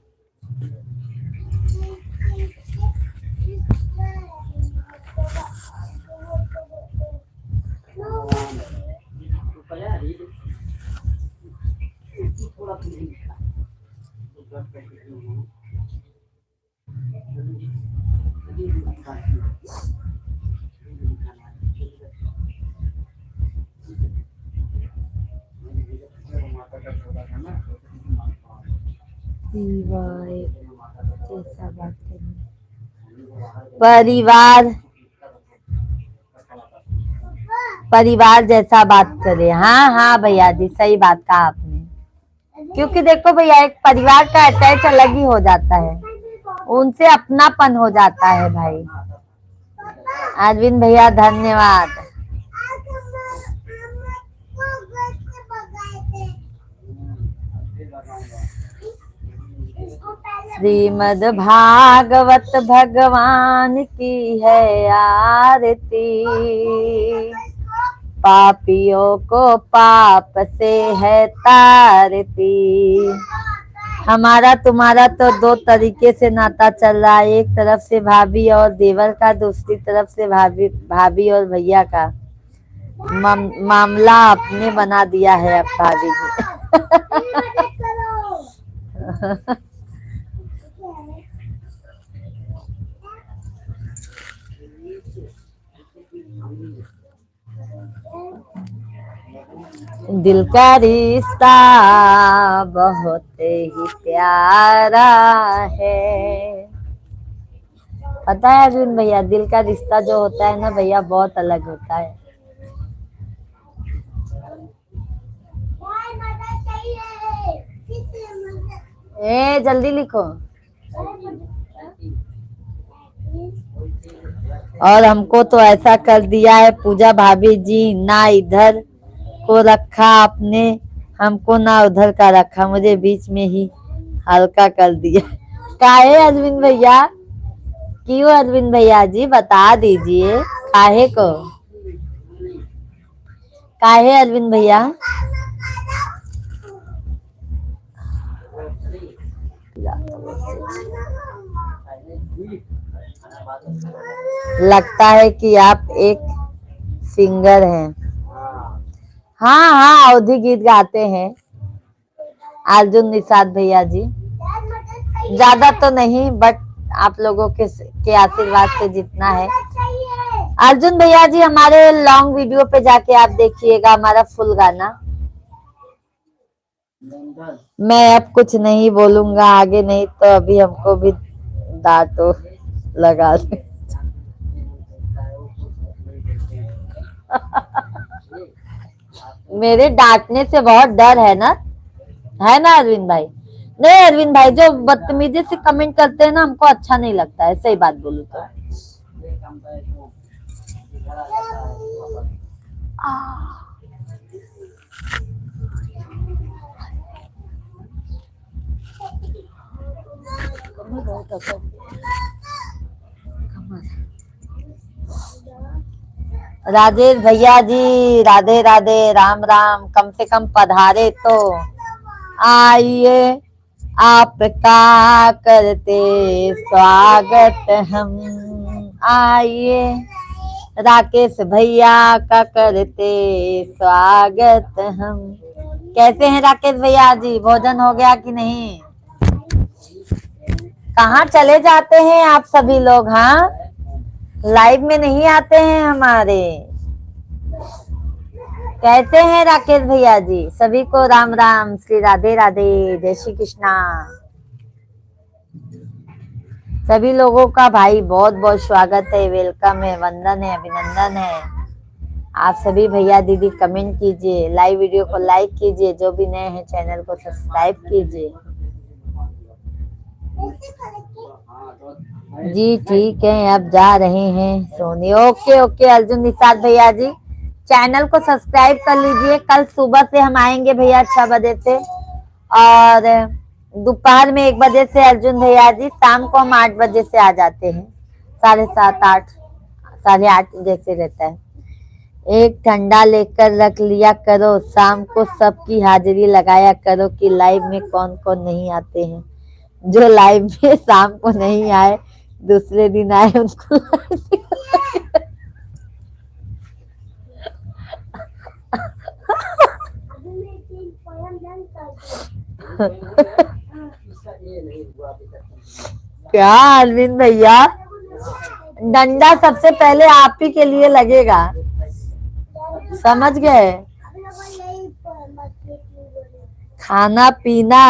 परिवार परिवार जैसा बात करे। हाँ हाँ भैया जी सही बात कहा आपने, क्योंकि देखो भैया एक परिवार का अटैच अलग ही हो जाता है, उनसे अपनापन हो जाता है भाई। अरविंद भैया धन्यवाद। श्रीमद् भागवत भगवान की है आरती, पापियों को पाप से है तारती। हमारा तुम्हारा तो दो तरीके से नाता चल रहा है, एक तरफ से भाभी और देवर का, दूसरी तरफ से भाभी और भैया का। मामला आपने बना दिया है अब भाभी जी। दिल का रिश्ता बहुत ही प्यारा है। पता है अर्जुन भैया, दिल का रिश्ता जो होता है ना भैया, बहुत अलग होता है। ए जल्दी लिखो। और हमको तो ऐसा कर दिया है पूजा भाभी जी, ना इधर को रखा आपने हमको, ना उधर का रखा, मुझे बीच में ही हल्का कर दिया। काहे अरविंद भैया, क्यों अरविंद भैया जी बता दीजिए, काहे को, काहे अरविंद भैया? लगता है कि आप एक सिंगर हैं। हाँ हाँ, अवधि गीत गाते हैं अर्जुन निषाद भैया जी। ज्यादा तो नहीं, बट आप लोगों के आशीर्वाद से जितना है। अर्जुन भैया जी हमारे लॉन्ग वीडियो पे जाके आप देखिएगा हमारा फुल गाना। मैं अब कुछ नहीं बोलूंगा आगे, नहीं तो अभी हमको भी डांटो लगा दे। मेरे डांटने से बहुत डर है ना अरविंद भाई? नहीं अरविंद भाई, जो बदतमीजी से कमेंट करते हैं ना, हमको अच्छा नहीं लगता है, सही बात बोलूं तो। राजेश भैया जी राधे राधे, राम राम। कम से कम पधारे तो आइए, आपका करते स्वागत हम। आइए, राकेश भैया का करते स्वागत हम। कैसे हैं राकेश भैया जी, भोजन हो गया कि नहीं? कहाँ चले जाते हैं आप सभी लोग? हाँ, लाइव में नहीं आते हैं हमारे। कैसे हैं राकेश भैया जी? सभी को राम राम, श्री राधे राधे, जय श्री कृष्णा। सभी लोगों का भाई बहुत बहुत स्वागत है, वेलकम है, वंदन है, अभिनंदन है। आप सभी भैया दीदी कमेंट कीजिए, लाइव वीडियो को लाइक कीजिए, जो भी नए हैं चैनल को सब्सक्राइब कीजिए। जी ठीक है, अब जा रहे हैं सोने। ओके ओके अर्जुन निषाद भैया जी, चैनल को सब्सक्राइब कर लीजिए। कल सुबह से हम आएंगे भैया 6 बजे से, और दोपहर में 1 बजे से अर्जुन भैया जी, शाम को हम 8 बजे से आ जाते हैं, 7:30 8 8:30 जैसे रहता है। एक ठंडा लेकर रख लिया करो, शाम को सबकी हाजिरी लगाया करो कि लाइव में कौन कौन नहीं आते हैं। जो लाइव में शाम को नहीं आए, दूसरे दिन आए, उनको क्या अरविंद भैया, डंडा सबसे पहले आप ही के लिए लगेगा, समझ गए? खाना पीना,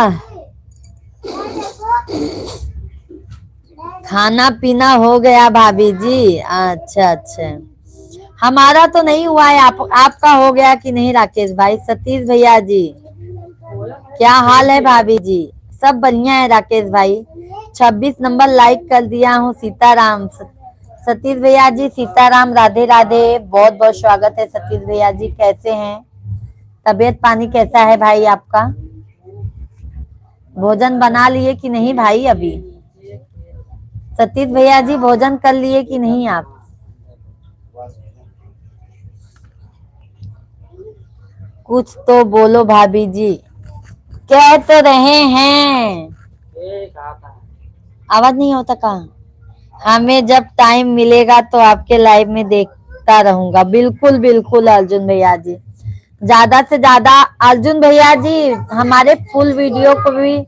खाना पीना हो गया भाभी जी? अच्छा अच्छा, हमारा तो नहीं हुआ है, आपका हो गया कि नहीं राकेश भाई? सतीश भैया जी क्या हाल है? भाभी जी सब बढ़िया है? राकेश भाई 26 नंबर लाइक कर दिया हूँ। सीताराम सतीश भैया जी, सीताराम, राधे राधे, बहुत बहुत स्वागत है सतीश भैया जी। कैसे हैं, तबीयत पानी कैसा है भाई आपका? भोजन बना लिए कि नहीं भाई अभी? सतीश भैया जी भोजन कर लिए कि नहीं आप? कुछ तो बोलो भाभी जी, कह तो रहे हैं। आवाज नहीं होता कहाँ? हमें जब टाइम मिलेगा तो आपके लाइव में देखता रहूंगा। बिल्कुल बिल्कुल अर्जुन भैया जी, ज्यादा से ज्यादा अर्जुन भैया जी हमारे फुल वीडियो को भी,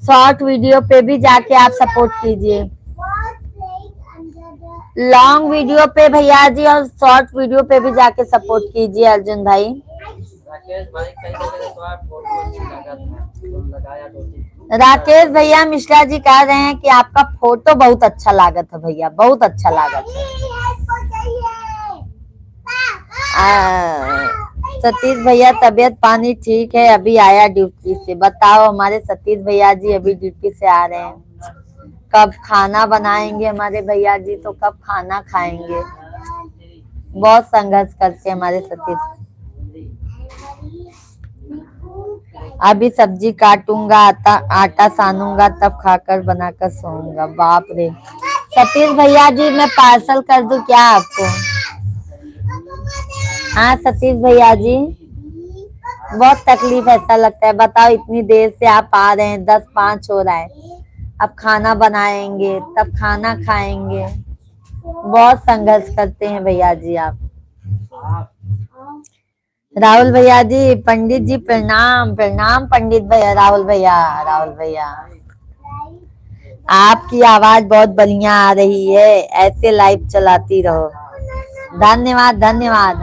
शॉर्ट वीडियो पे भी जाके आप सपोर्ट कीजिए। लॉन्ग वीडियो पे भैया जी और शॉर्ट वीडियो पे भी जाके सपोर्ट कीजिए अर्जुन भाई। राकेश भाई कई जगह तो आप फोटो अच्छी लगा था, तुम लगाया 2-3। राकेश भैया मिश्रा जी कह रहे हैं कि आपका फोटो बहुत अच्छा लागत है भैया, बहुत अच्छा लागत है। सतीश भैया तबीयत पानी ठीक है, अभी आया ड्यूटी से। बताओ हमारे सतीश भैया जी अभी ड्यूटी से आ रहे हैं, कब खाना बनाएंगे हमारे भैया जी, तो कब खाना खाएंगे। बहुत संघर्ष करते हैं हमारे सतीश। अभी सब्जी काटूंगा, आटा सानूंगा, तब खाकर बनाकर सोऊंगा। बाप रे सतीश भैया जी, मैं पार्सल कर दूं क्या आपको? हाँ सतीश भैया जी, बहुत तकलीफ ऐसा लगता है। बताओ इतनी देर से आप आ रहे हैं, 10:05 हो रहा है, अब खाना बनाएंगे तब खाना खाएंगे। बहुत संघर्ष करते हैं भैया जी आप। राहुल भैया जी, पंडित जी प्रणाम प्रणाम। पंडित भैया, राहुल भैया, राहुल भैया आपकी आवाज बहुत बढ़िया आ रही है, ऐसे लाइव चलाती रहो। धन्यवाद धन्यवाद।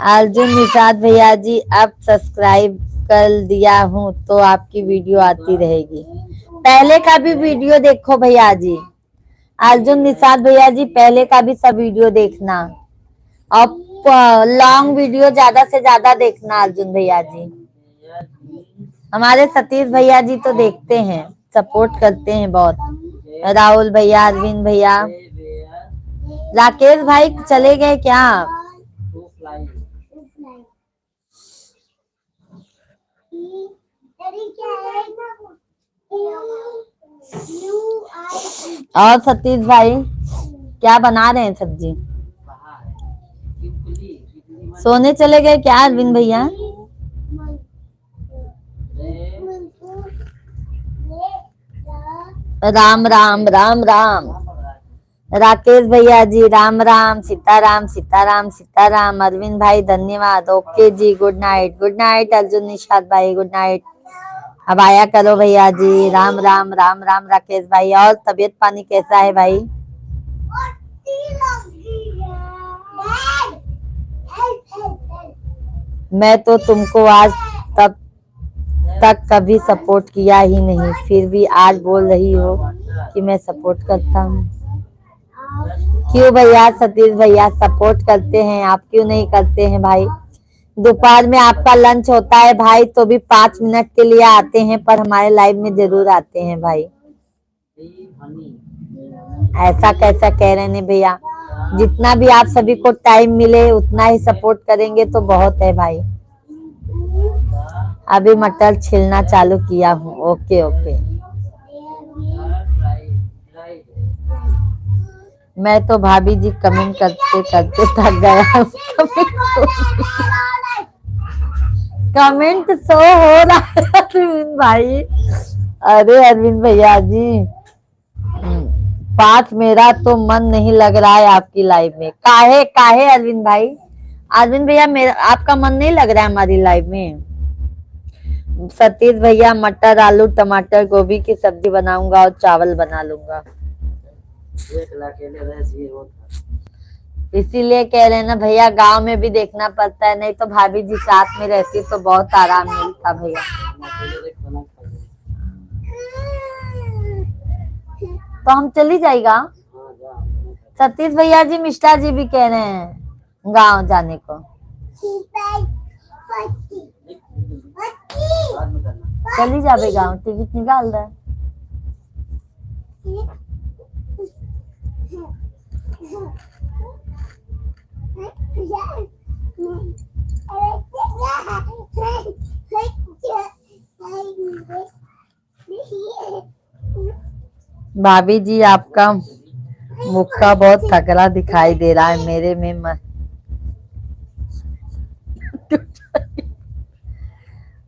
अर्जुन निषाद भैया जी, अब सब्सक्राइब कर दिया हूँ तो आपकी वीडियो आती रहेगी। पहले का भी वीडियो देखो भैया जी। अर्जुन निषाद भैया जी, पहले का भी सब वीडियो देखना और लॉन्ग वीडियो ज्यादा से ज्यादा देखना। अर्जुन भैया जी, हमारे सतीश भैया जी तो देखते हैं, सपोर्ट करते हैं बहुत। राहुल भैया, अरविंद भैया, राकेश भाई चले गए क्या? और सतीश भाई क्या बना रहे हैं सब्जी? सोने चले गए क्या अरविंद भैया? राम राम राम राम। राकेश भैया जी राम राम, सीताराम सीताराम सीताराम। अरविंद भाई धन्यवाद, ओके जी, good night good night. Arjun Nishad भाई गुड नाइट। अब आया करो भैया जी, राम राम राम राम। राकेश भाई और तबीयत पानी कैसा है भाई? मैं तो तुमको आज तब तक कभी सपोर्ट किया ही नहीं, फिर भी आज बोल रही हो कि मैं सपोर्ट करता हूँ। क्यों भैया? सतीश भैया सपोर्ट करते हैं, आप क्यों नहीं करते हैं भाई? दोपहर में आपका लंच होता है भाई, तो भी 5 मिनट के लिए आते हैं, पर हमारे लाइव में जरूर आते हैं भाई। ऐसा कैसा कह रहे हैं भैया? जितना भी आप सभी को टाइम मिले उतना ही सपोर्ट करेंगे तो बहुत है भाई। अभी मटर छिलना चालू किया हूँ। Okay okay. मैं तो भाभी जी कमेंट करते करते थक गया। कमेंट शो हो रहा है अरविंद भाई। अरे अरविंद भैया जी, पास मेरा तो मन नहीं लग रहा है आपकी लाइव में। काहे काहे अरविंद भाई? अरविंद भैया मेरा आपका मन नहीं लग रहा है हमारी लाइव में? सतीश भैया मटर आलू टमाटर गोभी की सब्जी बनाऊंगा और चावल बना लूंगा। इसीलिए कह रहे हैं ना भैया, गांव में भी देखना पड़ता है, नहीं तो भाभी जी साथ में रहती तो बहुत आराम मिलता भैया। तो हम चली जाएगा। सतीश भैया जी मिश्रा जी भी कह रहे हैं गांव जाने को। चली जावे गांव, टिकट निकाल रहा है। भाभी जी आपका मुक्का बहुत तगड़ा दिखाई दे रहा है मेरे में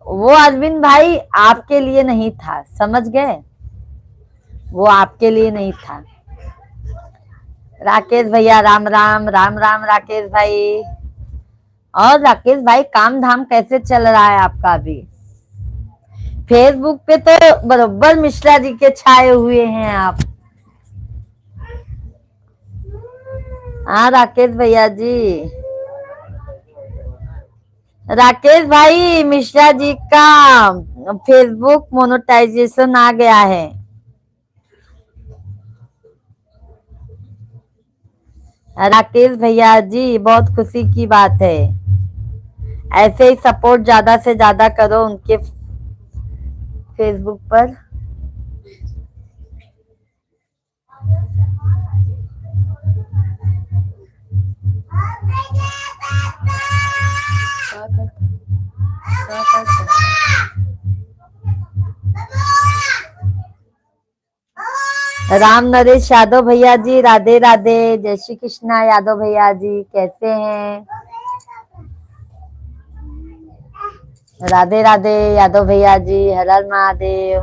वो अरविंद भाई आपके लिए नहीं था, समझ गए? वो आपके लिए नहीं था। राकेश भैया राम राम राम राम। राकेश भाई, और राकेश भाई काम धाम कैसे चल रहा है आपका? अभी फेसबुक पे तो बरोबर मिश्रा जी के छाए हुए हैं आप। हाँ राकेश भैया जी, राकेश भाई, मिश्रा जी का फेसबुक मोनेटाइजेशन आ गया है। राकेश भैया जी, बहुत खुशी की बात है। ऐसे ही सपोर्ट ज्यादा से ज्यादा करो उनके फेसबुक पर। राम नरेश यादव भैया जी, राधे राधे। जय श्री कृष्णा यादव भैया जी, कैसे हैं? राधे राधे यादव भैया जी, हर हर महादेव।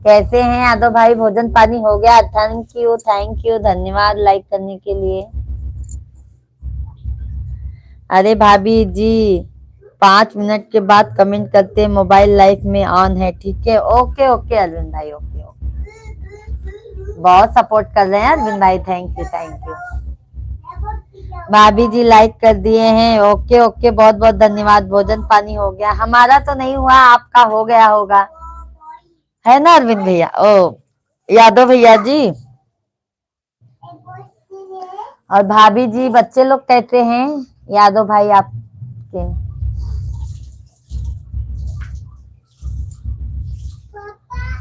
कैसे हैं यादव भाई? भोजन पानी हो गया? थैंक यू, धन्यवाद लाइक करने के लिए। अरे भाभी जी, 5 मिनट के बाद कमेंट करते, मोबाइल लाइफ में ऑन है, ठीक है? ओके ओके अरविंद भाई, ओके ओके। बहुत सपोर्ट कर रहे हैं अरविंद भाई, थैंक यू थैंक यू। भाभी जी लाइक कर दिए हैं, ओके ओके, बहुत बहुत धन्यवाद। भोजन पानी हो गया? हमारा तो नहीं हुआ, आपका हो गया होगा, है ना अरविंद भैया? ओ यादव भैया जी। और भाभी जी, बच्चे लोग कहते हैं यादव भाई आपके?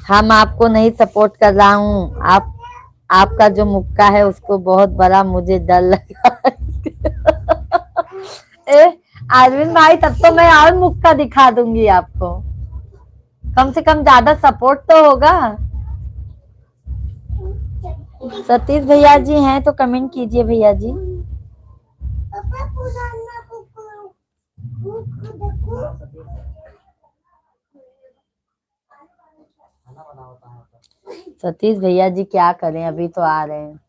हम आपको नहीं सपोर्ट कर रहा हूँ, आप आपका जो मुक्का है उसको बहुत बड़ा मुझे डर लगा। ए अरविंद भाई, तब तो मैं और मुक्का दिखा दूंगी आपको। कम से कम ज्यादा सपोर्ट तो होगा। सतीश भैया जी हैं तो कमेंट कीजिए भैया जी। खाना बना होता है तो सतीश भैया जी क्या करें, अभी तो आ रहे हैं।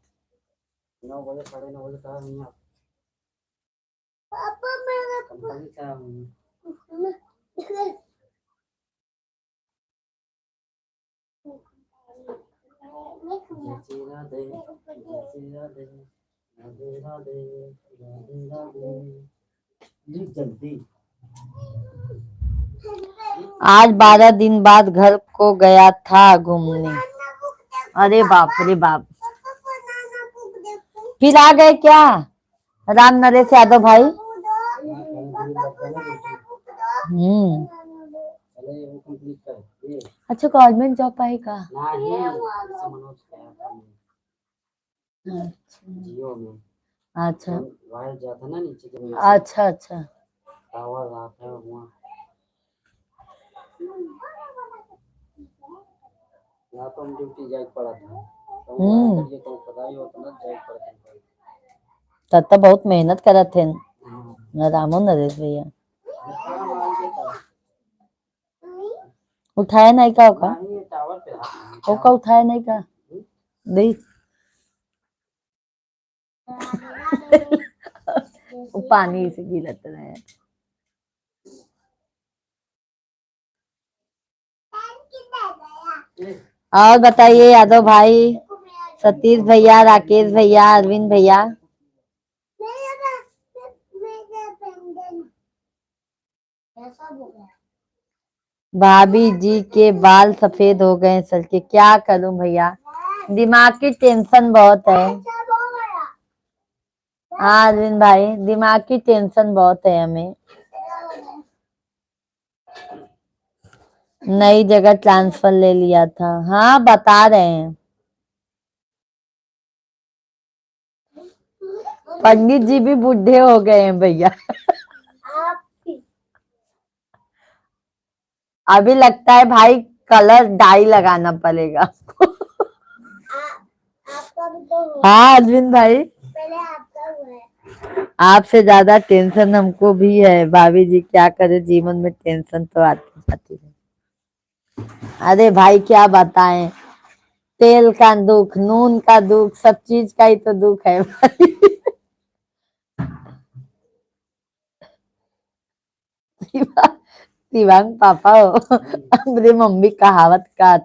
9 बजे 9:30 बजे कहा नहीं आप कंपनी से आया हूँ। जय राधे जय राधे राधे राधे राधे राधे। जी जल्दी। आज 12 दिन बाद घर को गया था घूमने। अरे बाप रे बाप, फिर आ गए क्या राम नरेश यादव भाई? हम्म। पहले वो कंप्लीट कर ये अच्छा, गवर्नमेंट जॉब पाएगा? नहीं मनोज का काम है अच्छा जियो में। अच्छा वायर जाता ना नीचे जमीन से अच्छा अच्छा। टावर आता है वहाँ। यहाँ तो हम ड्यूटी जाग पड़ा था तो वायर करिए तो पता ही होता ना जाग पड़ा था। तब तो बहुत मेहनत करत थे हाँ रामो नरेश भैया। काम आ गया था। उठाया नहीं का ओका? नहीं ये टावर पे ओका उठाया नहीं का? नहीं। वो पानी से गिरत रहे। और बताइए यादव भाई, सतीश भैया, राकेश भैया, अरविंद भैया। भाभी जी के बाल सफेद हो गए सर के, क्या करूं भैया, दिमाग की टेंशन बहुत है। हाँ अरविंद भाई, दिमाग की टेंशन बहुत है हमें। नई जगह ट्रांसफर ले लिया था, हाँ बता रहे हैं। पंडित जी भी बूढ़े हो गए हैं भैया। अभी लगता है भाई कलर डाई लगाना पड़ेगा। हाँ अरविंद भाई, आपसे ज्यादा टेंशन हमको भी है भाभी जी, क्या करे, जीवन में टेंशन तो आती जाती है। अरे भाई क्या बताएं, तेल का दुख, नून का दुख, सब चीज का ही तो दुख है भाई। शिवांग पापा हो, मेरी मम्मी कहावत का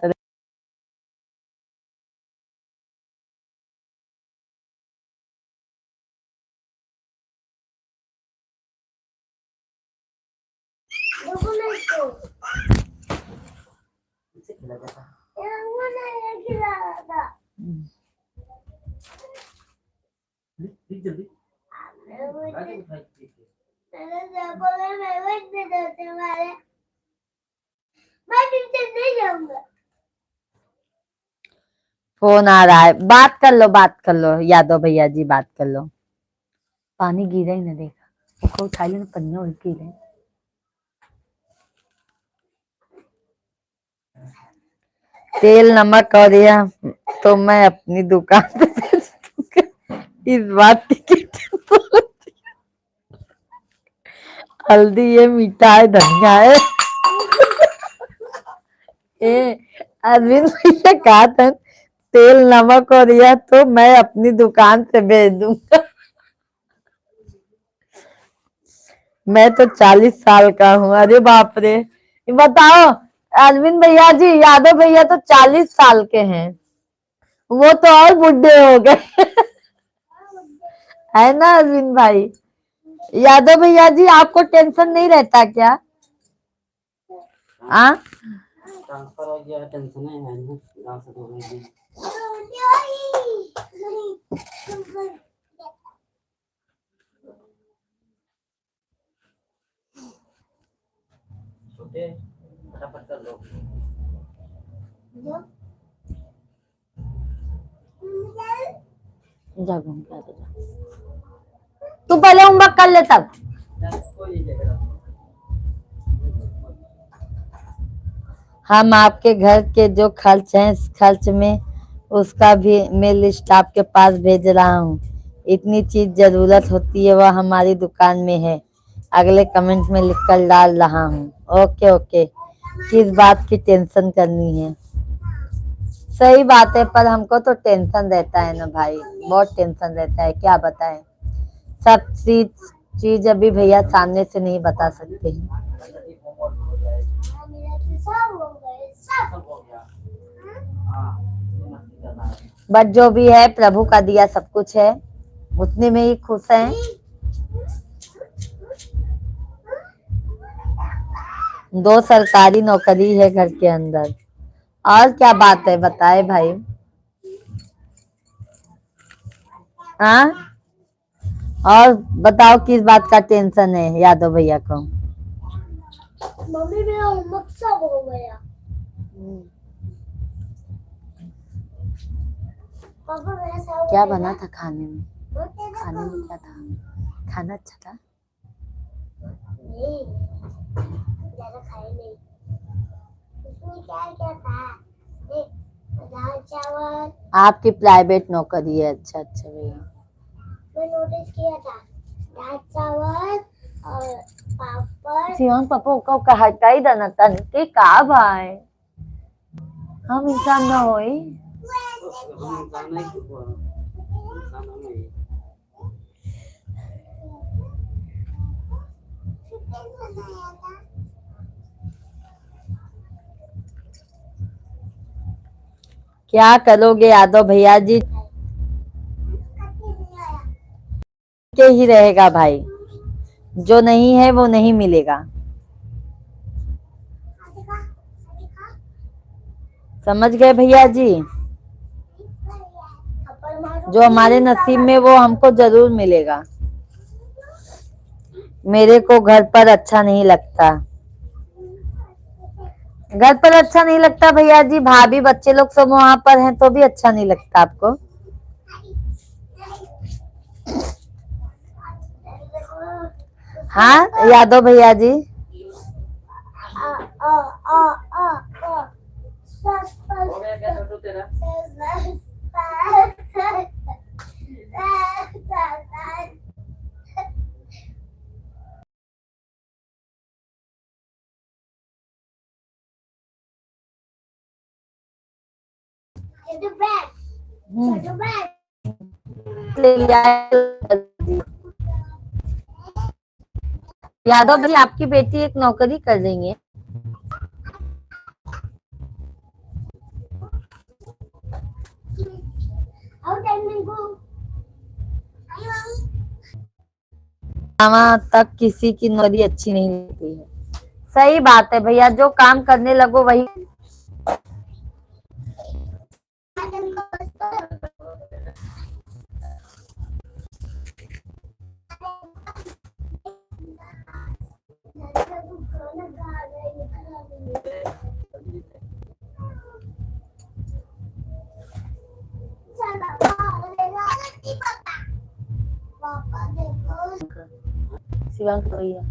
फोन आ रहा है, बात कर लो यादव भैया जी, बात कर लो। पानी गिरा ही ना, देखा उसको उठा लेना, पन्ना उल्टी है। तेल नमक और यह तो मैं अपनी दुकान पे बेच दूंगा। इस बात की हल्दी है, मीठा है, धनिया है। ए अरविंद भैया कहा था, तेल नमक और यह तो मैं अपनी दुकान से बेच दूंगा। मैं तो 40 साल का हूँ। अरे बाप रे, बताओ अरविंद भैया जी, यादव भैया तो 40 साल के हैं, वो तो और बुढ़े हो गए। है ना अरविंद भाई? यादव भैया जी, आपको टेंशन नहीं रहता क्या? आ ट्रांसफर हो गया, टेंशन है ना, गाँव से दूर है। छोटे फटाफट कर लो। जा घूम के आ जा। तू पहले होमवर्क कर ले तब। हम आपके घर के जो खर्च हैं, इस खर्च में उसका भी मैं लिस्ट आपके पास भेज रहा हूँ। इतनी चीज जरूरत होती है वह हमारी दुकान में है, अगले कमेंट में लिख कर डाल रहा हूँ। ओके ओके, किस बात की टेंशन करनी है? सही बात है, पर हमको तो टेंशन रहता है ना भाई, बहुत टेंशन रहता है, क्या बताएं। सब चीज अभी भैया सामने से नहीं बता सकते हैं। बट जो भी है प्रभु का दिया सब कुछ है, उतने में ही खुश हैं। दो सरकारी नौकरी है घर के अंदर, और क्या बात है बताए भाई। हाँ, और बताओ किस बात का टेंशन है यादव भैया को? मम्मी मेरा होमवर्क सब हो गया। क्या बना था खाने में? खाने में क्या था? खाना अच्छा था? नहीं, ज़्यादा खाए नहीं। उसमें क्या क्या था? दाल चावल। आपकी प्राइवेट नौकरी है, अच्छा अच्छा भैया, मैं नोटिस किया था। दाल चावल और पापड़। शिवांग पापा का हटाई देना तन के का भाई, हम इंसान ना होई। क्या करोगे यादव भैया जी, के ही रहेगा भाई, जो नहीं है वो नहीं मिलेगा। समझ गए भैया जी? जो हमारे नसीब में वो हमको जरूर मिलेगा। मेरे को घर पर अच्छा नहीं लगता, घर पर अच्छा नहीं लगता भैया जी, भाभी बच्चे लोग सब वहां पर हैं तो भी अच्छा नहीं लगता आपको? हाँ यादव भैया जी, हो गया क्या छोटू तेरा? यादव भाई आपकी बेटी एक नौकरी कर देंगे। वहां तक किसी की नौकरी अच्छी नहीं लगती है। सही बात है भैया, जो काम करने लगो वही। शिवांश वही है,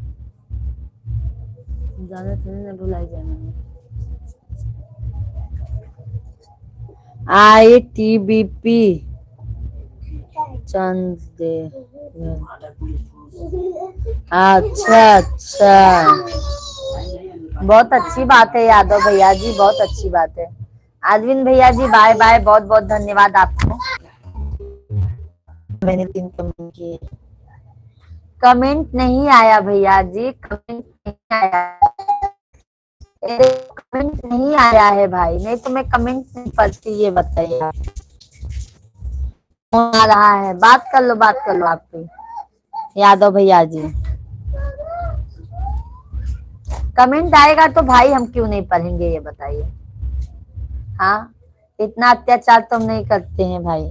ज्यादा थोड़ी ना भुलाई जाए मैंने। ITBP चंद दे। अच्छा अच्छा, बहुत अच्छी बात है यादव भैया जी, बहुत अच्छी बात है। आदविन भैया जी बाय बाय, बहुत बहुत धन्यवाद आपको। मैंने 3 कमेंट किए। कमेंट नहीं आया भैया जी, कमेंट नहीं आया, कमेंट नहीं आया है भाई, नहीं तो मैं कमेंट नहीं पढ़ती, ये बताइए आप। फोन आ रहा है, बात कर लो, बात कर लो आपकी यादव भैया जी। कमेंट आएगा तो भाई हम क्यों नहीं पढ़ेंगे, ये बताइए। हाँ, इतना अत्याचार तो हम नहीं करते हैं भाई।